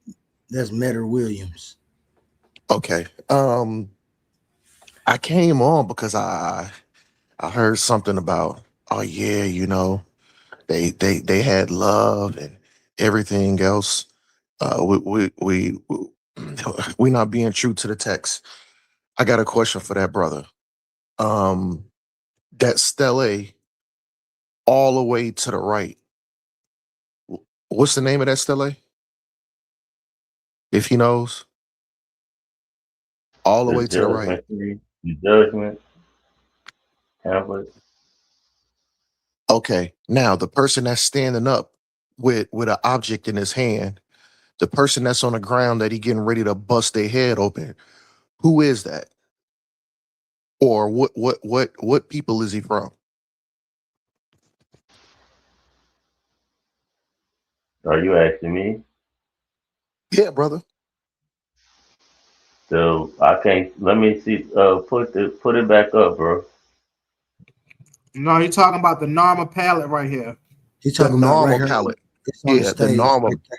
Metter Williams. Okay. I came on because I heard something about, oh yeah, they had love and everything else. We not being true to the text. I got a question for that brother. Um, that stele all the way to the right. What's the name of that stele? If he knows, all the The way to the right. judgment tree, the judgment tablet. Okay. Now the person that's standing up with an object in his hand, the person that's on the ground that he getting ready to bust their head open. Who is that? Or what people is he from? Are you asking me? Yeah, brother. So I can't. Let me see. Put it back up, bro. No, you're talking about the Narma palette right here. He The talking about right normal here. palette. It's on the Yeah, the stage normal. right there.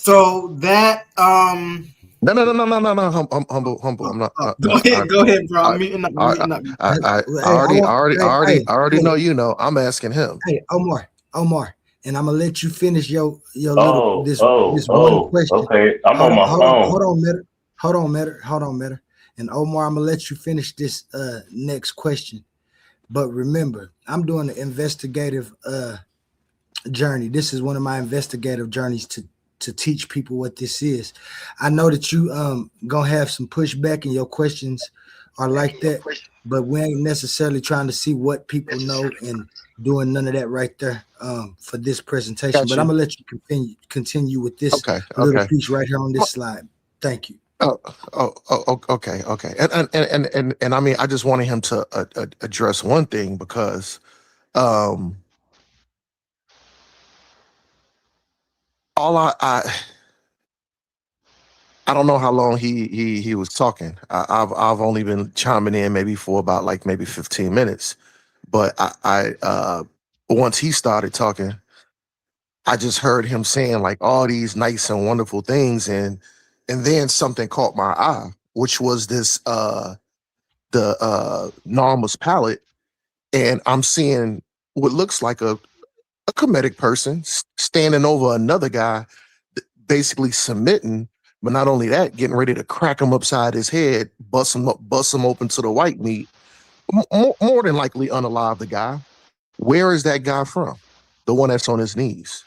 So that humble. I'm not. go ahead, bro. I'm I, muting up. I'm I, muting up. Hey, I already know. You know, I'm asking him. hey, Omar, and I'm gonna let you finish your little Oh, this one question. okay. I'm Hold on on, my hold on, phone. hold on, Mitter. Hold on, Mitter. And Omar, I'm gonna let you finish this next question. But remember, I'm doing the investigative journey. This is one of my investigative journeys to teach people what this is. I know that you gonna have some pushback and your questions are like that, but we ain't necessarily trying to see what people know and doing none of that right there for this presentation. Got But I'm you. gonna let you continue with this Okay. little Okay. piece right here on this slide. Thank you. Okay. And I mean, I just wanted him to address one thing because um all I don't know how long he was talking. I've only been chiming in maybe for about like maybe 15 minutes, but once he started talking, I just heard him saying like all these nice and wonderful things, and then something caught my eye, which was this the Narma's palette, and I'm seeing what looks like a comedic person standing over another guy, basically submitting, but not only that, getting ready to crack him upside his head, bust him open to the white meat, more than likely unalive the guy. Where is that guy from? The one that's on his knees.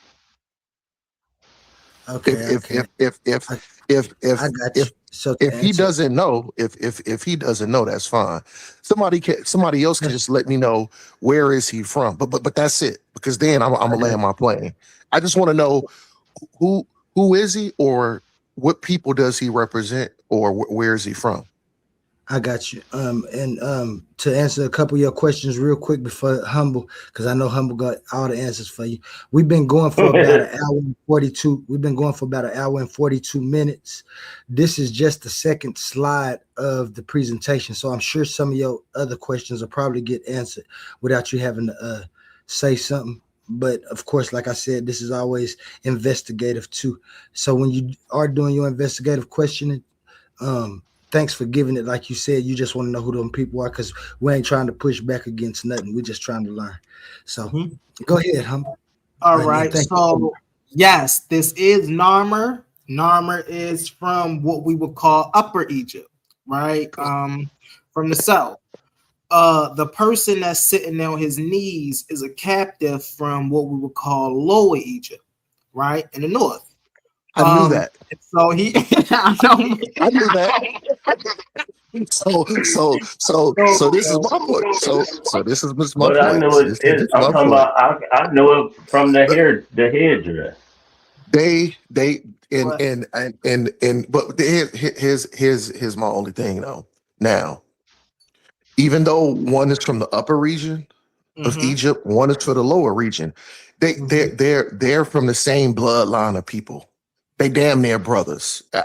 If Okay, if okay. if if if I, if I if got if you. So to if he answer, doesn't know, if he doesn't know, that's fine. Somebody else can that's just let me know where is he from. But that's it. Because then I'm I gonna got land my plane. I just want to know who who is he, or what people does he represent, or where is he from? I got you. And to answer a couple of your questions real quick before Humble, because I know Humble got all the answers for you. We've been going for about an hour and 42. We've been going for about an hour and 42 minutes. This is just the second slide of the presentation. So I'm sure some of your other questions will probably get answered without you having to say something. But of course, like I said, this is always investigative too. So when you are doing your investigative questioning, um, thanks for giving it. Like you said, you just want to know who them people are because we ain't trying to push back against nothing. We're just trying to learn. So go ahead, Humble. All And right. thank you, Omar. So yes, this is Narmer. Narmer is from what we would call Upper Egypt, right? From the south. The person that's sitting there on his knees is a captive from what we would call Lower Egypt, right? In the north. I knew that. So he I know. I knew that. So this is my point. So this is my But I point. know This is I'm my talking point. about. I know it from the headdress. They But but here's my only thing though. Now, even though one is from the upper region of mhm, Egypt, one is for the lower region, mhm. they're from the same bloodline of people. They damn near brothers. Yeah.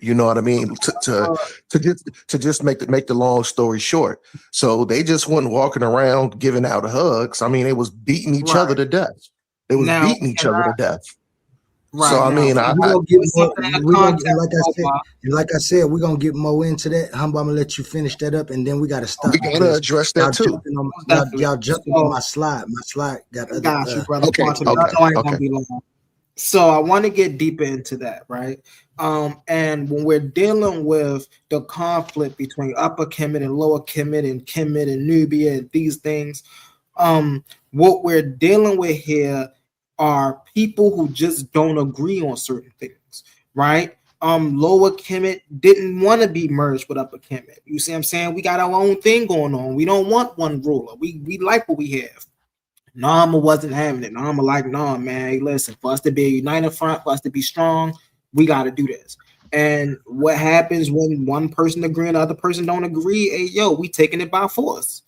You know what I mean? To just make the long story short. So they just wasn't walking around giving out hugs. I mean, they was beating each other Right. to death. They was Now, beating each and other to death. So right I now, mean, for We're I gonna get more. something in the We're gonna context of and like I said, we're gonna get more into that. Humble, I'm gonna let you finish that up, and then we gotta stop we gotta because address that too. most definitely. y'all jumping on So my slide. My slide got other got you, brother Okay, Quantum. Y'all okay, know I ain't gonna okay. be long. So I want to get deeper into that, right? And when we're dealing with the conflict between Upper Kemet and Lower Kemet and Nubia and these things, what we're dealing with here are people who just don't agree on certain things, right? Lower Kemet didn't want to be merged with Upper Kemet. You see what I'm saying? We got our own thing going on. We don't want one ruler. We like what we have. Nama wasn't having it. Nama like, nah, man, hey, listen, for us to be a united front, for us to be strong, we got to do this. And what happens when one person agree and the other person don't agree? Hey, yo, we taking it by force.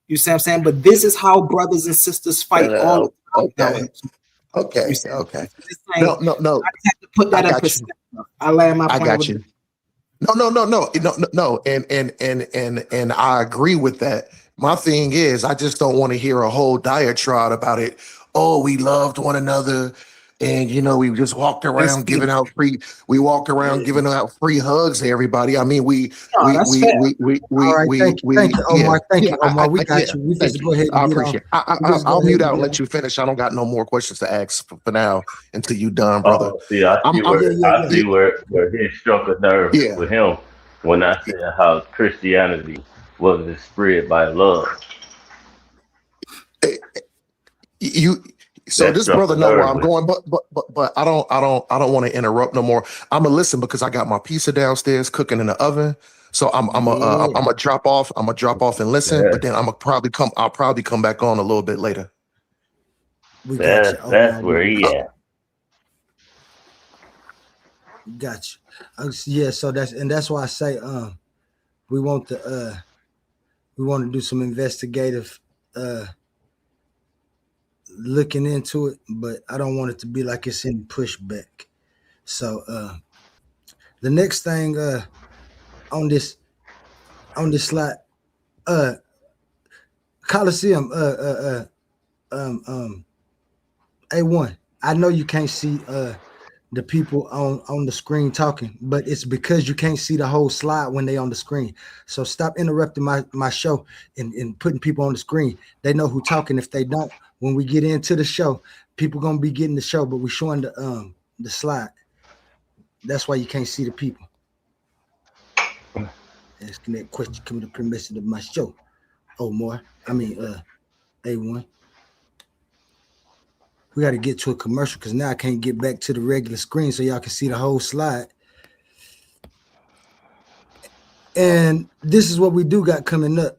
You see what I'm saying? But this is how brothers and sisters fight all the time Okay, nowadays. You okay, see, okay. this No, ain't, no, no. I just have to put I that in got you. perspective. I land my I plane got with you. No. And I agree with that. My thing is, I just don't want to hear a whole diatribe about it. Oh, we loved one another. And we just walked That's around fair. giving out free. We walked around Yeah. giving out free hugs to everybody. I mean, No, that's fair. All right, thank you, Omar. Thank yeah, you, Omar. We yeah. got you. We Thank just you. go ahead I and get on. appreciate it. We just go I'll ahead mute and out and get let on. you finish. I don't got no more questions to ask for now until you done, brother. Oh, see, I see I'm where I Yeah. see where he struck a nerve yeah. with him when I said how Christianity wasn't spread by love. Eh, You so That this struck brother a know where nerve I'm with going, but I don't want to interrupt no more. I'm gonna listen because I got my pizza downstairs cooking in the oven. So Yeah, I'm a drop off. I'm gonna drop off and listen, him. but then I'll probably come back on a little bit later. we got you, That's Omar. We where got he Uh, you. at. Got you. Yeah, so that's why I say we want to do some investigative uh looking into it, but I don't want it to be like it's any pushback. So the next thing on this slide, uh Coliseum A1. I know you can't see the people on the screen talking, but it's because you can't see the whole slide when they on the screen. So stop interrupting my show and putting people on the screen. They know who talking. If they don't, when we get into the show, people gonna be getting the show, but we're showing the slide. That's why you can't see the people. Asking that question coming to permission of my show. Oh more. I mean A1. We got to get to a commercial because now I can't get back to the regular screen so y'all can see the whole slide. And this is what we do got coming up.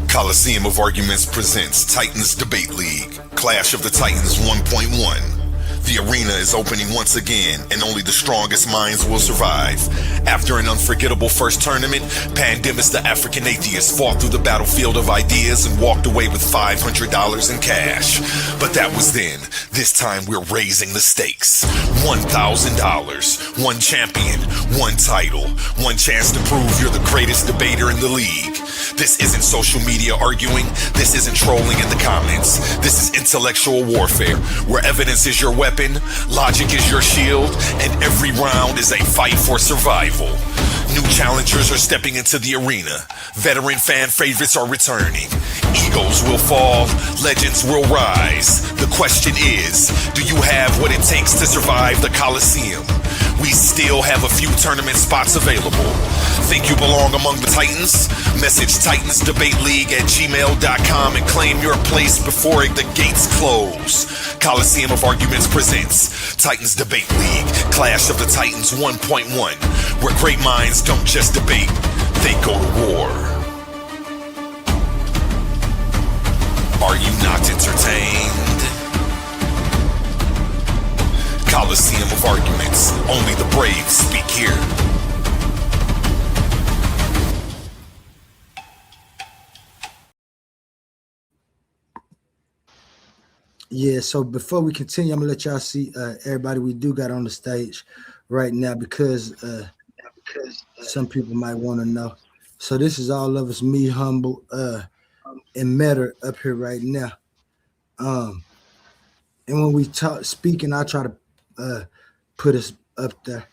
Coliseum of Arguments presents Titans Debate League, Clash of the Titans 1.1. The arena is opening once again, and only the strongest minds will survive. After an unforgettable first tournament, Pandemus the African atheist fought through the battlefield of ideas and walked away with $500 in cash. But that was then. This time we're raising the stakes. $1,000, one champion, one title, one chance to prove you're the greatest debater in the league. This isn't social media arguing. This isn't trolling in the comments. This is intellectual warfare, where evidence is your weapon, logic is your shield, and every round is a fight for survival. New challengers are stepping into the arena. Veteran fan favorites are returning. Egos will fall, legends will rise. The question is, do you have what it takes to survive the Coliseum? We still have a few tournament spots available. Think you belong among the Titans? Message TitansDebateLeague@gmail.com and claim your place before the gates close. Coliseum of Arguments presents Titans Debate League, Clash of the Titans 1.1, where great minds don't just debate, they go to war. Are you not entertained? Coliseum of Arguments. Only the brave speak here. Yeah, so before we continue, I'm gonna let y'all see everybody we do got on the stage right now because some people might want to know. So this is all of us, me, Humble, and Metter up here right now. And when we talk speaking, I try to put us up there.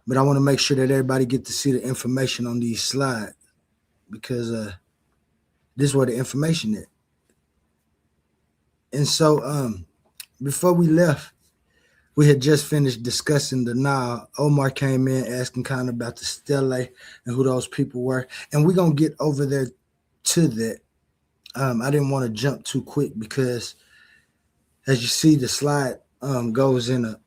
But I want to make sure that everybody get to see the information on these slides because this is where the information is. And so before we left, we had just finished discussing the Nile. Omar came in asking kind of about the stele and who those people were. And we're going to get over there to that. I didn't want to jump too quick because as you see, the slide goes in a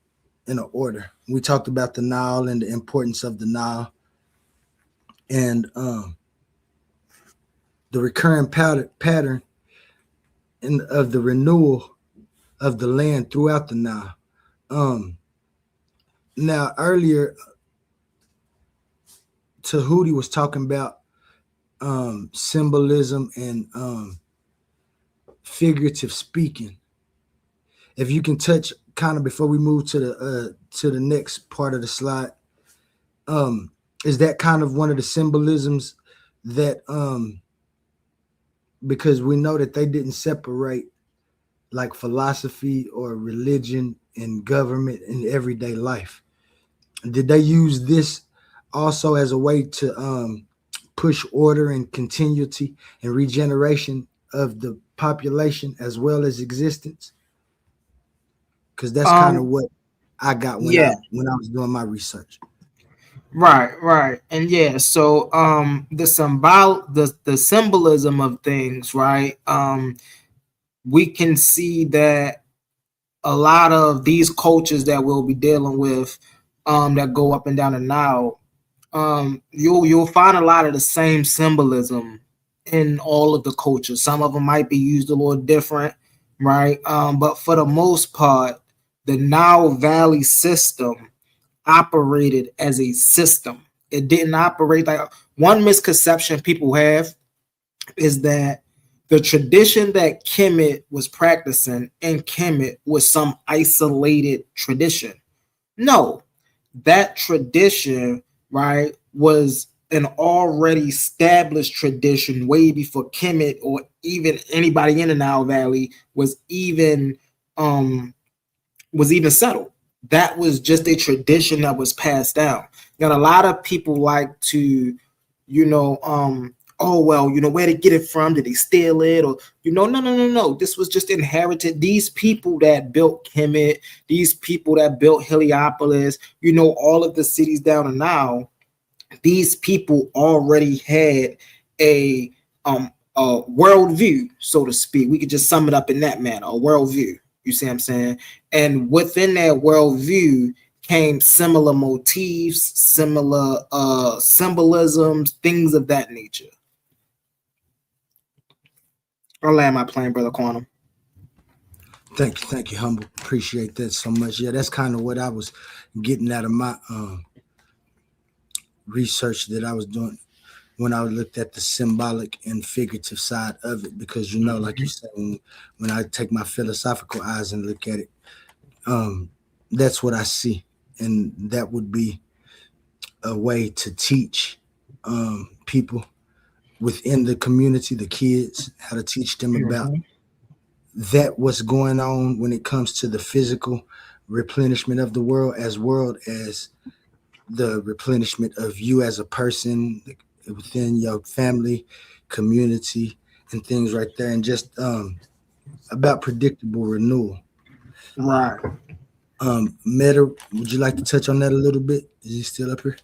order. We talked about the Nile and the importance of the Nile and the recurring pattern of the renewal of the land throughout the Nile. Now, earlier, Tahuti was talking about symbolism and figurative speaking. If you can touch kind of before we move to the next part of the slide, is that kind of one of the symbolisms that because we know that they didn't separate like philosophy or religion in government and everyday life. Did they use this also as a way to push order and continuity and regeneration of the population as well as existence? Because that's kind of Um, what I got when yeah, I was doing my research. right. And yeah, so the symbolism of things, right? We can see that a lot of these cultures that we'll be dealing with, that go up and down the Nile, you'll find a lot of the same symbolism in all of the cultures. Some of them might be used a little different, right? But for the most part, the Nile Valley system operated as a system. It didn't operate like one misconception people have is that the tradition that Kemet was practicing in Kemet was some isolated tradition. No, that tradition, right, was an already established tradition way before Kemet or even anybody in the Nile Valley um was even settled. That was just a tradition that was passed down. Now a lot of people like to, oh well, where to get it from? Did they steal it? Or no. This was just inherited. These people that built Kemet, these people that built Heliopolis, all of the cities down the Nile, these people already had a a worldview, so to speak. We could just sum it up in that manner, a worldview. You see what I'm saying? And within that worldview came similar motifs, similar symbolisms, things of that nature. I'll land my plane, Brother Quantum. Thank you, humble. Appreciate that so much. Yeah, that's kind of what I was getting out of my research that I was doing when I looked at the symbolic and figurative side of it. Because like you said, when I take my philosophical eyes and look at it, that's what I see, and that would be a way to teach people within the community, the kids, how to teach them about that what's going on when it comes to the physical replenishment of the world as the replenishment of you as a person within your family, community, and things right there, and just about predictable renewal. Right. Meta, would you like to touch on that a little bit? Is he still up here?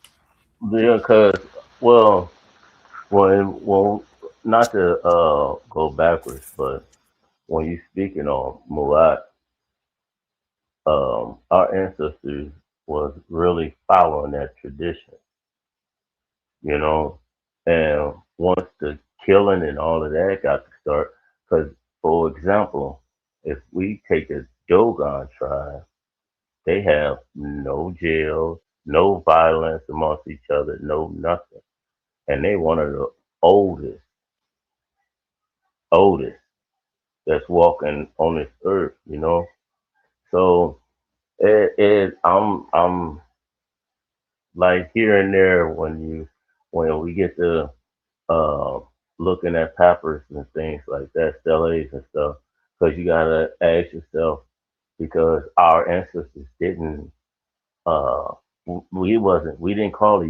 Yeah, cause well, well, not to go backwards, but when you speaking on Muat, our ancestors was really following that tradition, you know, and once the killing and all of that got to start, because for example, if we take a Dogon tribe, they have no jails, no violence amongst each other, no nothing, and they one of the oldest, oldest that's walking on this earth, you know. So I'm like here and there when we get to uh, looking at peppers and things like that, stellates and stuff, because you gotta ask yourself because our ancestors didn't uh we didn't call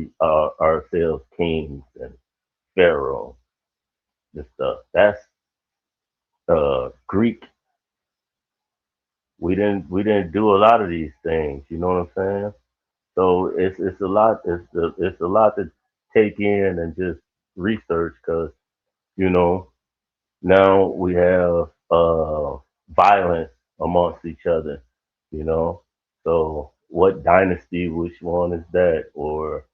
ourselves kings and pharaohs and stuff. That's Greek. We didn't do a lot of these things. You know what I'm saying? So it's a lot. It's a lot to take in and just research because you know now we have violence amongst each other. You know, so what dynasty? Which one is that? Or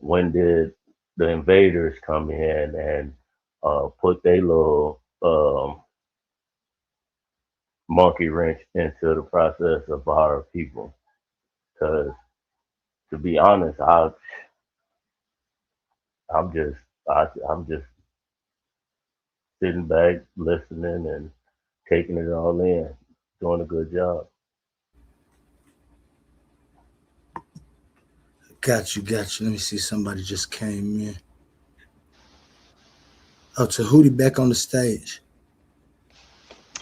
when did the invaders come in and put their little monkey wrench into the process of our people? Because to be honest, I'm just I'm just sitting back, listening, and taking it all in, doing a good job. Got you. Let me see. Somebody just came in. Oh, Tahuti back on the stage.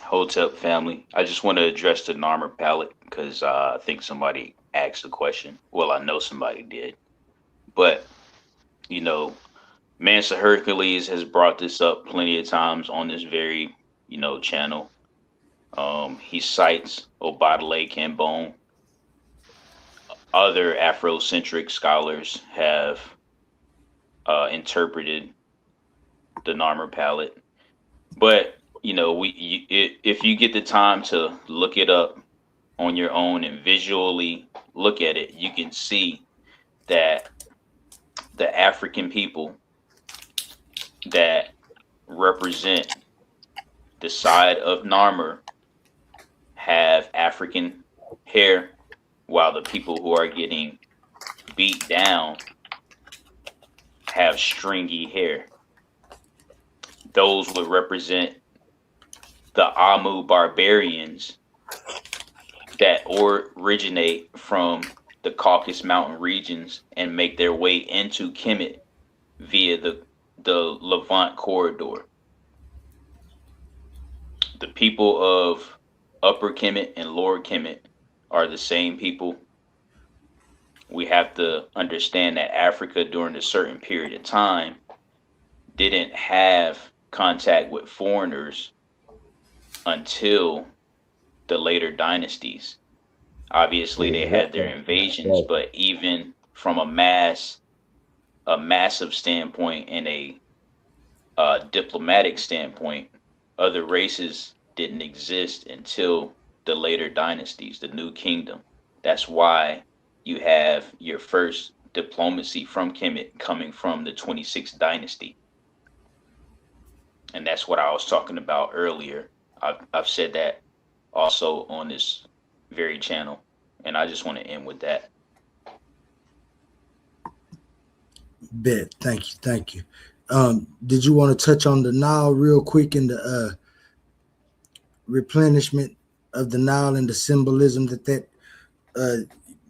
Hotep family. I just want to address the Narmer palette because I think somebody asked the question. Well, I know somebody did, but you know, Mansa Hercules has brought this up plenty of times on this very channel. He cites Obadale Cambone. Other Afrocentric scholars have interpreted the Narmer palette, but if you get the time to look it up on your own and visually look at it, you can see that the African people that represent the side of Narmer have African hair, while the people who are getting beat down have stringy hair. Those would represent the Amu barbarians that originate from the Caucasus Mountain regions and make their way into Kemet via the Levant corridor. The people of Upper Kemet and Lower Kemet are the same people. We have to understand that Africa during a certain period of time didn't have contact with foreigners until the later dynasties. Obviously, they had their invasions, but even from a massive standpoint and a diplomatic standpoint, other races didn't exist until the later dynasties, the New Kingdom. That's why you have your first diplomacy from Kemet coming from the 26th dynasty. And that's what I was talking about earlier. I've said that also on this very channel. And I just want to end with that. Bet. Thank you. Thank you. Did you want to touch on the Nile real quick in the replenishment of the Nile and the symbolism that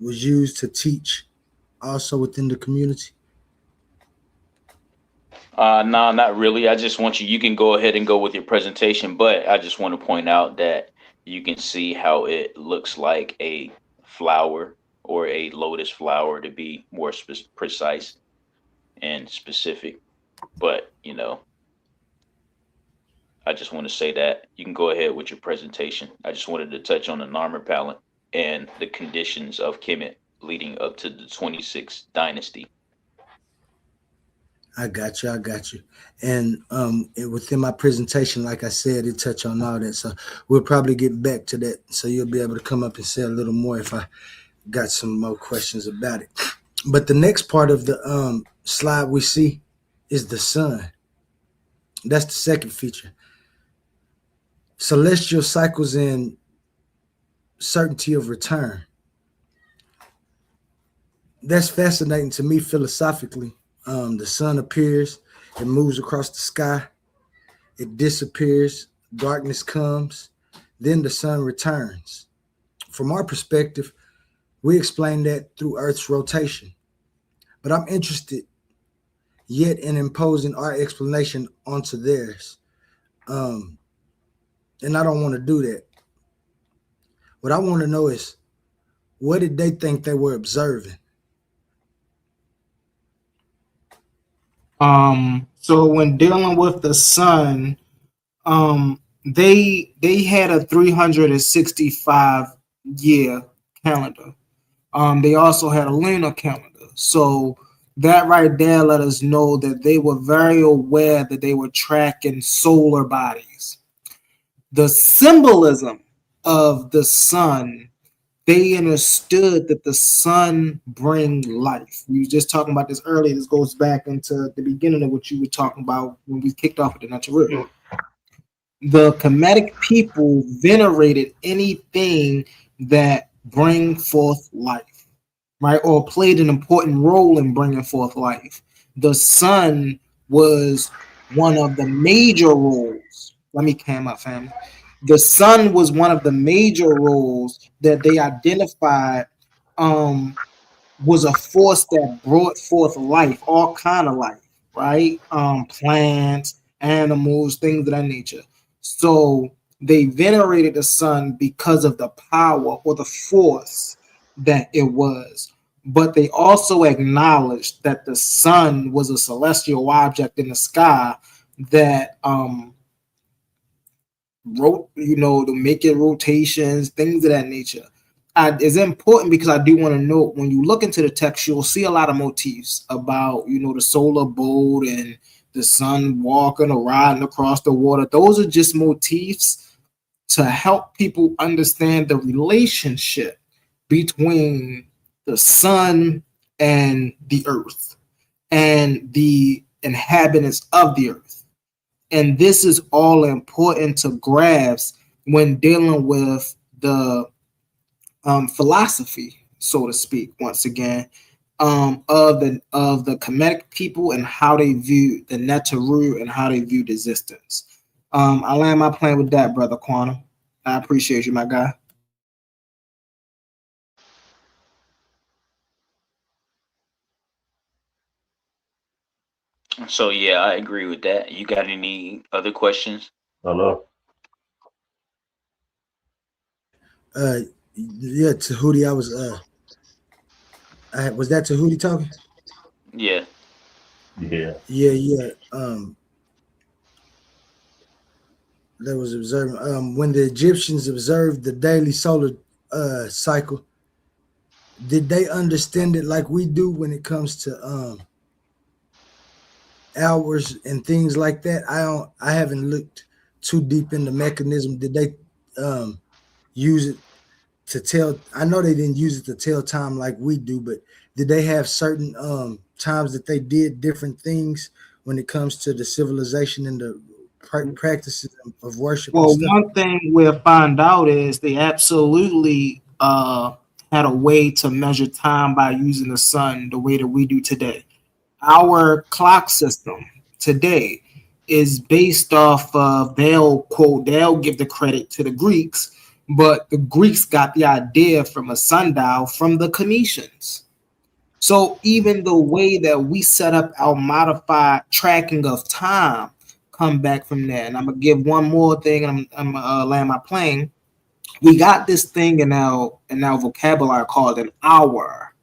was used to teach also within the community? No, not really. I just want you can go ahead and go with your presentation, but I just want to point out that you can see how it looks like a flower or a lotus flower to be more precise and specific. But, I just want to say that you can go ahead with your presentation. I just wanted to touch on the Narmer palette and the conditions of Kemet leading up to the 26th dynasty. I got you. I got you. And within my presentation, like I said, it touched on all that. So we'll probably get back to that. So you'll be able to come up and say a little more if I got some more questions about it. But the next part of the slide we see is the sun. That's the second feature. Celestial cycles and certainty of return. That's fascinating to me philosophically. The sun appears, it moves across the sky, it disappears, darkness comes, then the sun returns. From our perspective, we explain that through Earth's rotation. But I'm interested yet in imposing our explanation onto theirs. And I don't want to do that. What I want to know is, what did they think they were observing? So when dealing with the sun, they had a 365 year calendar. They also had a lunar calendar. So that right there let us know that they were very aware that they were tracking solar bodies. The symbolism of the sun, they understood that the sun brings life. We were just talking about this earlier. This goes back into the beginning of what you were talking about when we kicked off with the natural. The Kemetic people venerated anything that bring forth life, right? Or played an important role in bringing forth life. The sun was one of the major roles. Let me calm up, family. The sun was one of the major roles that they identified was a force that brought forth life, all kind of life, right? Plants, animals, things of that nature. So They venerated the sun because of the power or the force that it was. But they also acknowledged that the sun was a celestial object in the sky that to make it rotations, things of that nature. It's important because I do want to note when you look into the text, you'll see a lot of motifs about the solar boat and the sun walking or riding across the water. Those are just motifs to help people understand the relationship between the sun and the earth and the inhabitants of the earth. And this is all important to grasp when dealing with the philosophy, so to speak, once again, of the Kemetic people and how they view the Netaru and how they viewed existence. I land my plane with that, brother Quantum. I appreciate you, my guy. So yeah, I agree with that. You got any other questions? Hello? Yeah, Tahuti, was that Tahuti talking? Yeah. Yeah. Yeah. That was observing when the Egyptians observed the daily solar cycle. Did they understand it like we do when it comes to hours and things like that? I haven't looked too deep in the mechanism. Did they use it to tell? I know they didn't use it to tell time like we do, but did they have certain times that they did different things when it comes to the civilization and the practices of worship and Well, stuff? one thing we'll find out is they absolutely had a way to measure time by using the sun the way that we do today. Our clock system today is based off of they'll give the credit to the Greeks, but the Greeks got the idea from a sundial from the Cometians. So even the way that we set up our modified tracking of time come back from there. And I'm gonna give one more thing, and I'm gonna land my plane. We got this thing in our vocabulary called an hour.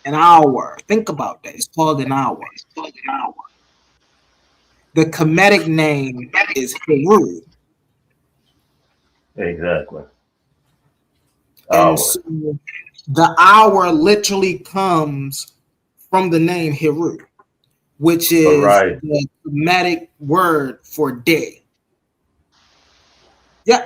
An hour. Think about that. It's called an hour. The Kemetic name is Heru. Exactly. And Hour. so the hour literally comes from the name Heru, which is Horizon. the Kemetic word for day. Yeah,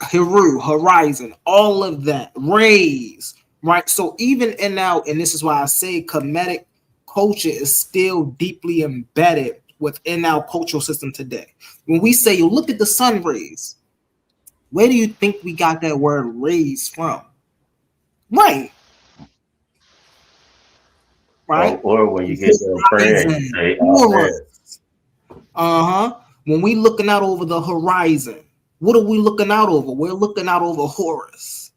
Heru, horizon, all of that, rays, right? So even in now, and this is why I say Kemetic culture is still deeply embedded within our cultural system today. When we say, look at the sun rays, where do you think we got that word rays from? Right, right? Or when you get done praying, you Horizon, say Horus. Amen. Uh-huh. When we looking out over the horizon, what are we looking out over? We're looking out over Horus.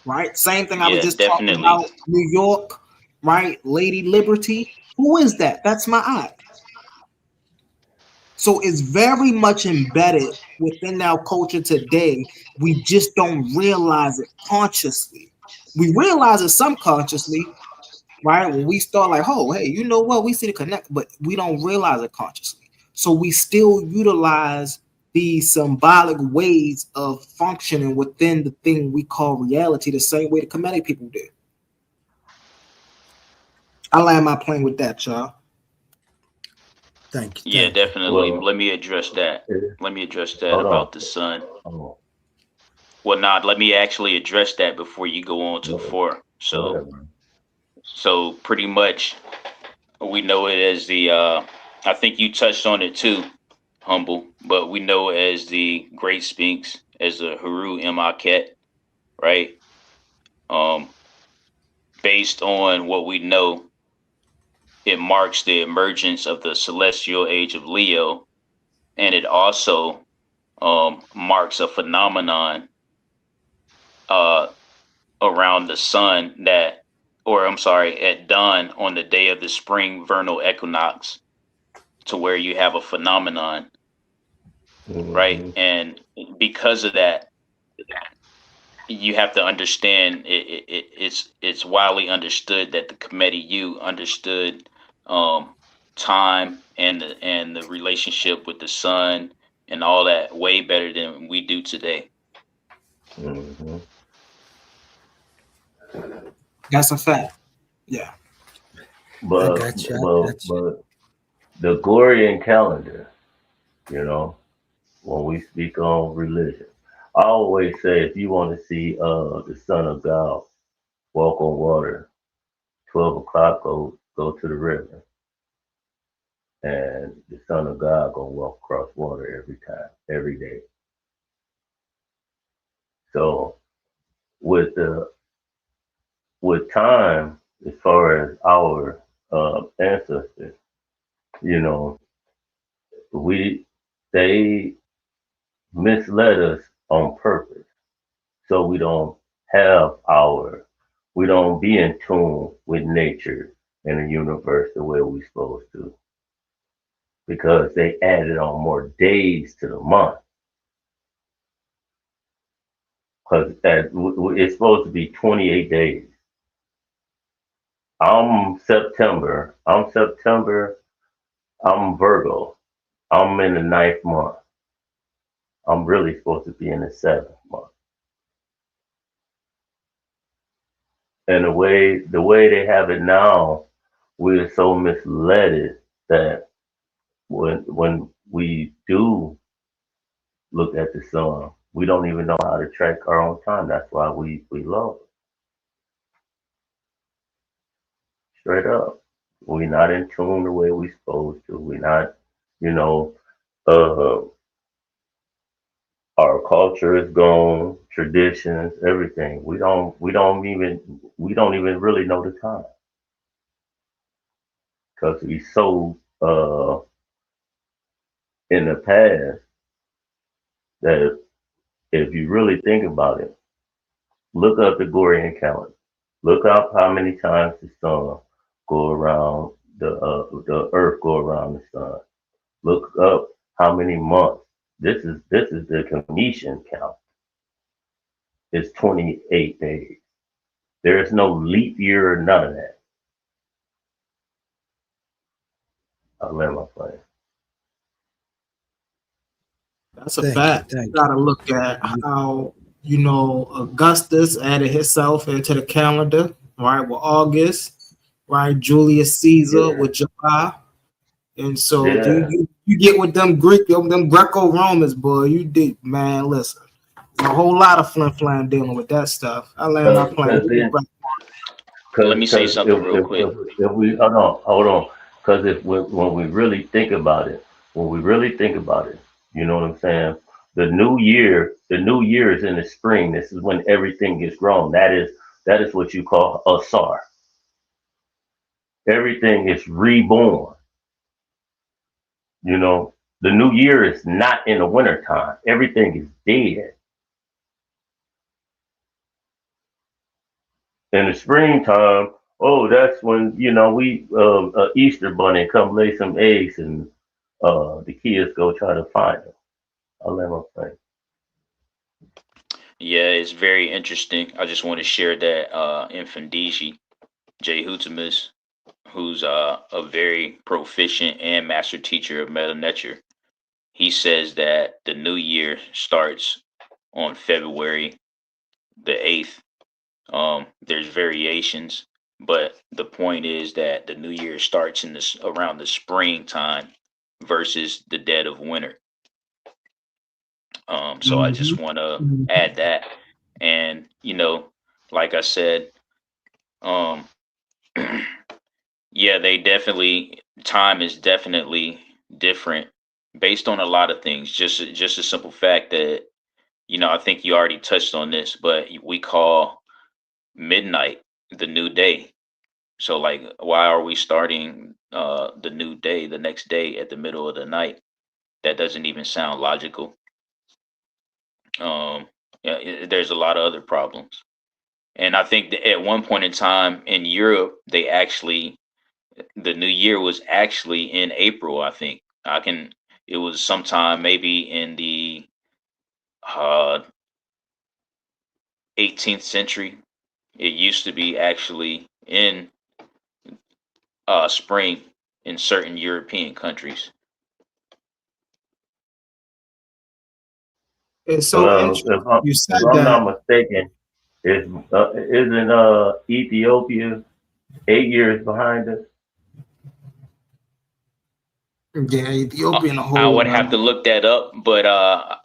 Right? Same thing I was Yeah, just talking definitely. about New York, right? Lady Liberty. Who is that? That's my aunt. So it's very much embedded within our culture today. We just don't realize it consciously. We realize it subconsciously, right? When we start like, oh, hey, you know what? We see the connect, but we don't realize it consciously. So we still utilize these symbolic ways of functioning within the thing we call reality, the same way the Kemetic people did. I land my plane with that, y'all. Thank you, Yeah, thank you. definitely. Well, Let me address that. eh, Let me address that hold on. about the sun. Oh, Well, not. Let me actually address that before you go on to go four. go So, ahead, man. so pretty much we know it as the. I think you touched on it too, humble. But we know it as the Great Sphinx, as the Haru Imaket, right? Um, Based on what we know, it marks the emergence of the celestial age of Leo, and it also marks a phenomenon uh, around the sun that, or I'm sorry, at dawn on the day of the spring vernal equinox, to where you have a phenomenon right? Mm-hmm. And because of that, you have to understand it's widely understood that the committee you understood um, time and the relationship with the sun and all that way better than we do today. Mm-hmm. That's a fact. Yeah. I But got you. I but got you. but the Gregorian calendar, you know, when we speak on religion, I always say if you want to see the Son of God walk on water, 12 o'clock, go to the river, and the Son of God gonna walk across water every time, every day. So with the with time, as far as our ancestors, you know, we they misled us on purpose, so have our we don't be in tune with nature and the universe the way we supposed to, because they added on more days to the month. Because it's supposed to be 28 days. I'm September. I'm Virgo. I'm in the ninth month. I'm really supposed to be in the seventh month. And the way they have it now, we are so misled that when we do look at the sun, we don't even know how to track our own time. That's why we lost. Straight up. We're not in tune the way we supposed to. We're not, you know, uh, our culture is gone, traditions, everything. We don't even really know the time because we so in the past that if you really think about it, look up the Gregorian calendar. Look up how many times the sun go around the earth go around the sun. Look up how many months. This is the Cometian count. It's 28 days. There is no leap year or none of that. I land my plane. That's a Thank you. fact. You Thank gotta look at you. how, Augustus added himself into the calendar, right? With August, right? Julius Caesar Yeah, with July. And so you yeah. you, you get with them Greco Romans, boy. You did, man. Listen, there's a whole lot of flim flam dealing with that stuff. I land my plane. Because then, Let me say because something real quick. if we hold on, because if when we really think about it, you know what I'm saying? The new year is in the spring. This is when everything gets grown. That is what you call a SAR. Everything is reborn. You know, the new year is not in the wintertime. Everything is dead. In the springtime, oh, that's when we Easter bunny come lay some eggs and the kids go try to find them. I let them play. Yeah, it's very interesting. I just want to share that Infandiji, Jay Hutimus, who's a very proficient and master teacher of Meta Nature, he says that the new year starts on February the 8th. There's variations, but the point is that the new year starts in this around the springtime versus the dead of winter. So I just want to Mhm. add that, and like I said, um, yeah, they definitely time is definitely different based on a lot of things. Just a simple fact that I think you already touched on this, but we call midnight the new day. So like, why are we starting the new day the next day at the middle of the night? That doesn't even sound logical. Um, yeah, there's a lot of other problems, and I think that at one point in time in Europe, the new year was actually in April. I think I can. It was sometime maybe in the uh, 18th century. It used to be actually in spring in certain European countries. It's so Well, interesting you if said I'm that. not mistaken, isn't Ethiopia 8 years behind us? Yeah, Ethiopia in a I whole would have nother. to look that up, but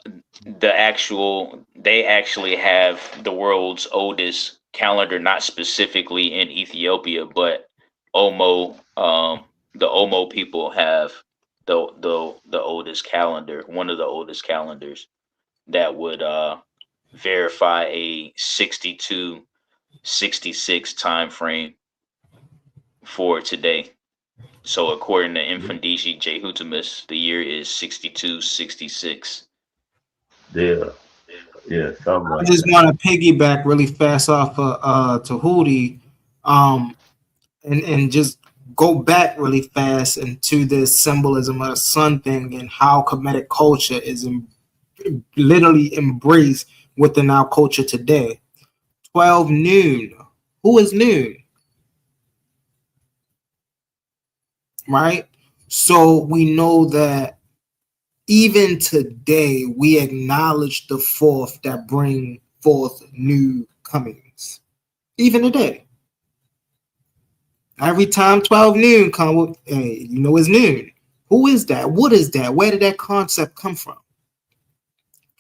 they actually have the world's oldest calendar, not specifically in Ethiopia, but Omo. The Omo people have the oldest calendar, one of the oldest calendars that would verify a 62, 66 time frame for today. So according to Infundiji Jehutamus, the year is 6266. Yeah, yeah, something I like just that. want to piggyback really fast off Tahuti, um, and just go back really fast into this symbolism of the sun thing and how Kemetic culture is literally embraced within our culture today. 12 noon. Who is noon? Right? So we know that even today we acknowledge the fourth that bring forth new comings. Even today. Every time 12 noon come, hey, you know it's noon. Who is that? What is that? Where did that concept come from?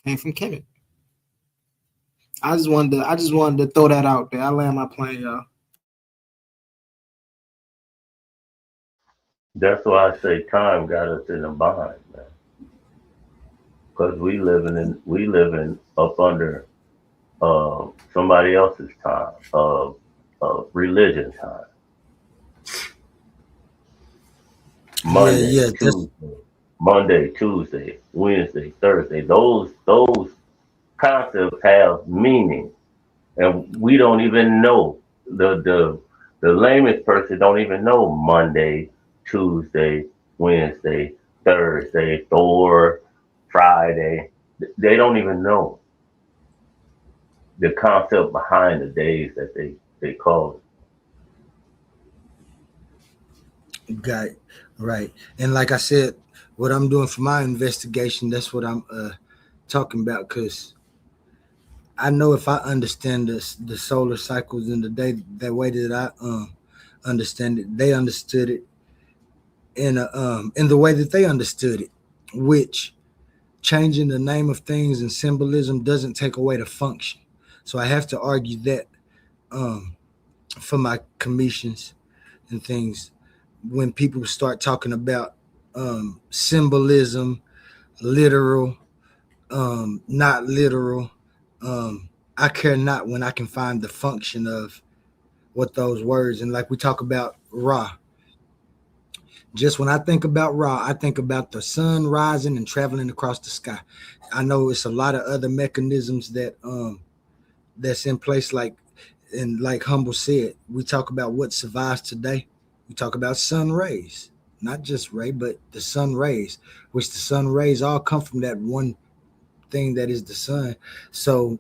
Came from Kemet. I just wanted to throw that out there. I land my plane, y'all. That's why I say time got us in a bind, man. Because we living up under somebody else's time, religion time. Yeah, Monday, yeah, that's Tuesday, Monday, Tuesday, Wednesday, Thursday. Those concepts have meaning, and we don't even know the lamest person don't even know Monday, Tuesday, Wednesday, Thursday, Thor, Friday. They don't even know the concept behind the days that they call it. got right. And like I said, what I'm doing for my investigation, that's what I'm talking about. Because I know if I understand the solar cycles in the day that way that I understand it, they understood it in the way that they understood it, which changing the name of things and symbolism doesn't take away the function. So I have to argue that um, for my commissions and things, when people start talking about symbolism, literal, not literal, I care not when I can find the function of what those words, and like we talk about Ra. Just when I think about Ra, I think about the sun rising and traveling across the sky. I know it's a lot of other mechanisms that's in place, like Humble said, we talk about what survives today. We talk about sun rays, not just ray, but the sun rays, which the sun rays all come from that one thing that is the sun. So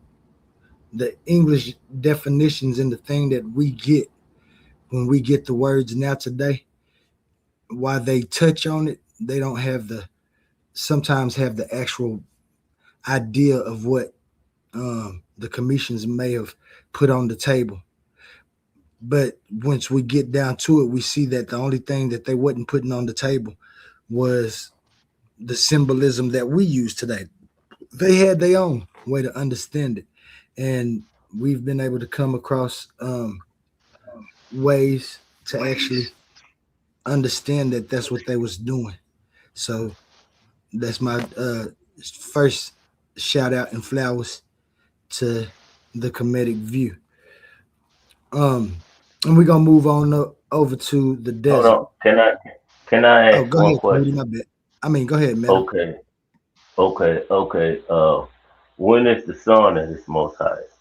the English definitions and the thing that we get when we get the words now today, while they touch on it, they don't have the sometimes have the actual idea of what the commissions may have put on the table. But once we get down to it, we see that the only thing that they wasn't putting on the table was the symbolism that we use today. They had their own way to understand it, and we've been able to come across ways to actually understand that that's what they was doing. So that's my first shout out and flowers to the comedic view. And we're gonna move on over to the Hold desert. on, can I Oh, ask go one ahead, Moody, question? my bad. I mean, go ahead, Meta. Okay, okay. When is the sun at its most highest?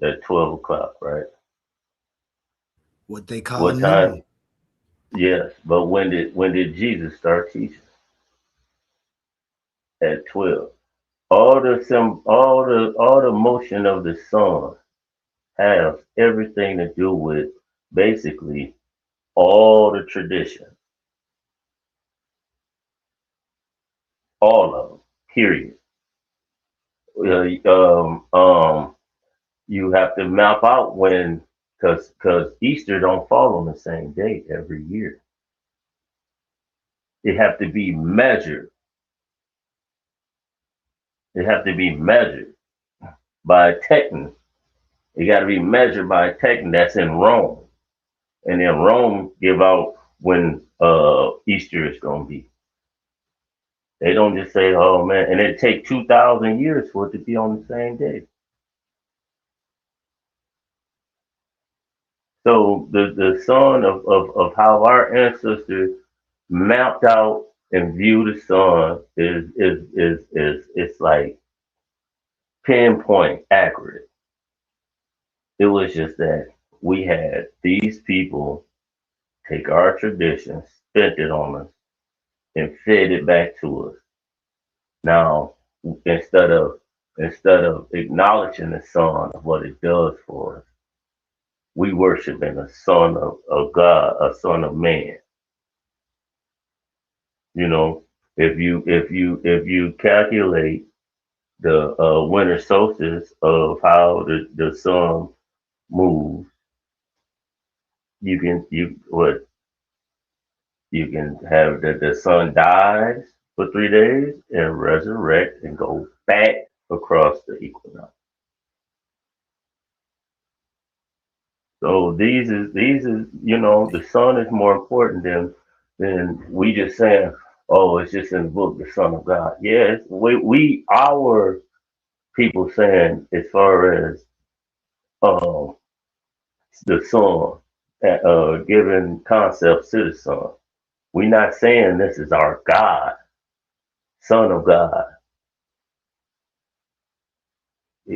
At 12 o'clock, right? What they call What time? noon. Yes, but when did Jesus start teaching? At 12. All the motion of the sun has everything to do with basically all the tradition, all of them. Period. You have to map out when, because Easter don't fall on the same day every year. It have to be measured. It have to be measured by a technique. It got to be measured by a technique that's in Rome, and then Rome give out when Easter is gonna be. They don't just say, "Oh man," and it take 2,000 years for it to be on the same day. So the son of how our ancestors mapped out and view the sun is it's like pinpoint accurate. It was just that we had these people take our tradition, spent it on us, and fed it back to us. Now, instead of instead of acknowledging the sun of what it does for us, we worship in a son of God, a son of man. You know, if you calculate the winter solstice of how the sun moves, you can have the sun dies for 3 days and resurrect and go back across the equinox. So these is the sun is more important than we just saying, oh, it's just in the book, the Son of God. Yes, we our people saying as far as um the sun, giving concepts to the sun. We're not saying this is our God, Son of God.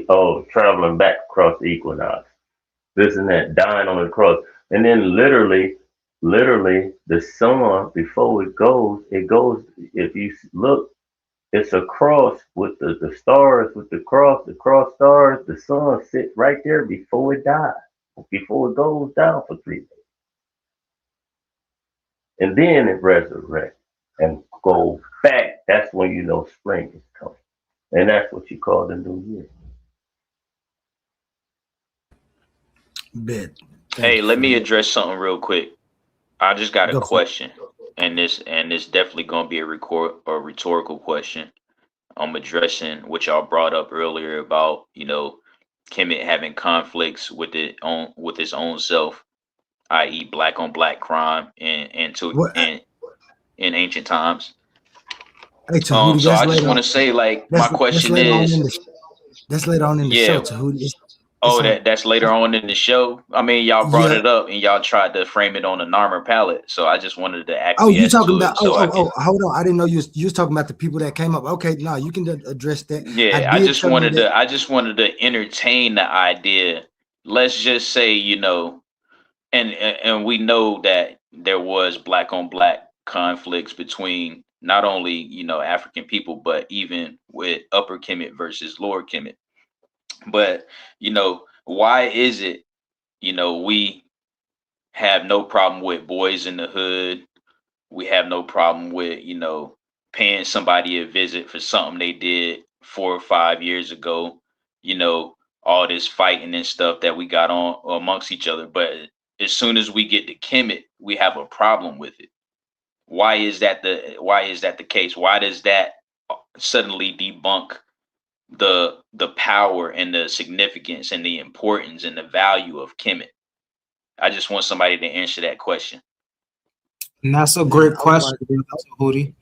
Oh, traveling back across the equinox, this and that, dying on the cross, and then literally, the sun before it goes. If you look, it's a cross with the stars, with the cross stars. The sun sits right there before it dies, before it goes down for 3 days, and then it resurrects and goes back. That's when you know spring is coming, and that's what you call the new year. Bet. Thank Hey, you let for me that. address something real quick. I just got a Go for it. question, and this definitely gonna be a rhetorical question. I'm addressing what y'all brought up earlier about Kemet having conflicts with his own self, i.e., black on black crime What? in ancient times. Hey, Tahuti, So I just want to say, like, my that's question later on is, in the that's later on in the show, yeah, Tahuti. It's oh, on. that's later on in the show. I mean, y'all brought Yeah. it up and y'all tried to frame it on a Narmer palette, so I just wanted to Oh, you acquiesce talking to about? it so I can. Hold on. I didn't know you was talking about the people that came up. Okay, no, you can address that. I Yeah, did tell you that. I just wanted to entertain the idea. Let's just say, and we know that there was black on black conflicts between not only, African people, but even with Upper Kemet versus Lower Kemet. But, why is it, we have no problem with boys in the hood. We have no problem with, paying somebody a visit for something they did 4 or 5 years ago, you know, all this fighting and stuff that we got on amongst each other. But as soon as we get to Kemet, we have a problem with it. Why is that the case? Why does that suddenly debunk the power and the significance and the importance and the value of Kemet? I just want somebody to answer that question. And that's a Man, great question, brother Tahuti.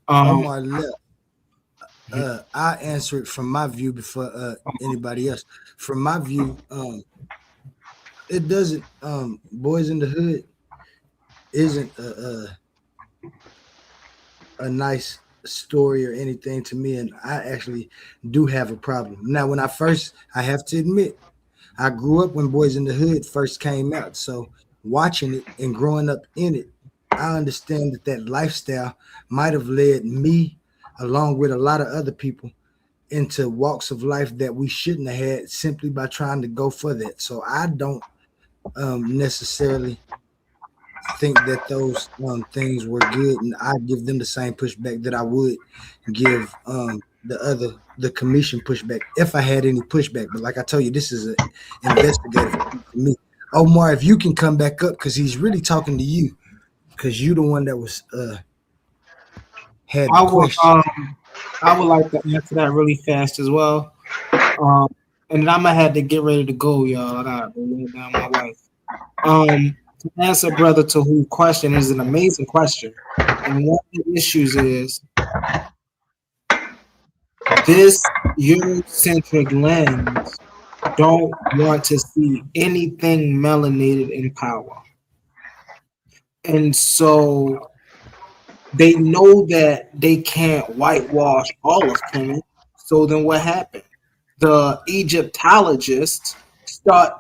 Um, Omar left. I answer it from my view before anybody else. From my view, it doesn't. Boys in the Hood isn't a nice story or anything to me, and I actually do have a problem. Now, I have to admit, I grew up when Boys in the Hood first came out, so watching it and growing up in it, I understand that lifestyle might have led me, along with a lot of other people, into walks of life that we shouldn't have had simply by trying to go for that. So I don't necessarily think that those things were good, and I give them the same pushback that I would give the commission pushback if I had any pushback. But like I told you, this is an investigative for me. Omar, if you can come back up, because he's really talking to you, because you the one that was had the I will question. I would like to answer that really fast as well. Um, and then I'm gonna have to get ready to go, y'all. I gotta go lay down my wife. To answer brother to who question is an amazing question, and one of the issues is this Eurocentric lens don't want to see anything melanated in power, and so they know that they can't whitewash all of Kemet. So then what happened? The Egyptologists start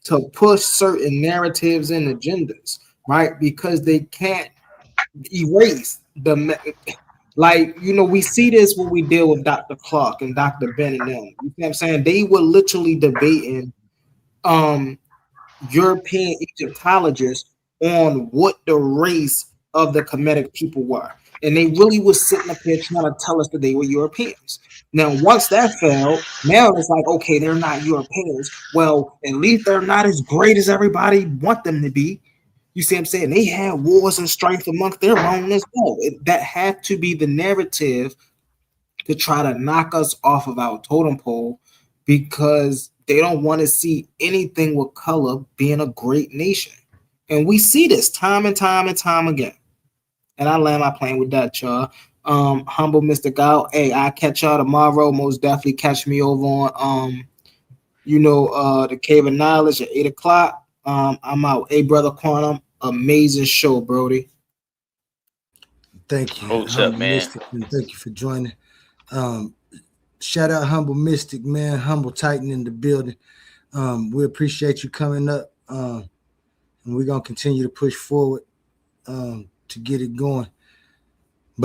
to push certain narratives and agendas, right? Because they can't erase like, we see this when we deal with Dr. Clark and Dr. Ben and them. You know what I'm saying? They were literally debating um European Egyptologists on what the race of the Kemetic people were. And they really was sitting up here trying to tell us that they were Europeans. Now, once that failed, now it's like, okay, they're not Europeans. Well, at least they're not as great as everybody want them to be. You see what I'm saying? They had wars and strife amongst their own as well. That had to be the narrative to try to knock us off of our totem pole because they don't want to see anything with color being a great nation. And we see this time and time and time again. And I land my plane with that, y'all. Humble Mr. Gal. Hey, I'll catch y'all tomorrow. Most definitely catch me over on the Cave of Knowledge at 8 o'clock. I'm out. Hey, brother Quantum, amazing show, Brody. Thank you, What's up, Humble man? Mystic, and thank you for joining. Shout out Humble Mystic, man, Humble Titan in the building. We appreciate you coming up, and we're gonna continue to push forward to get it going.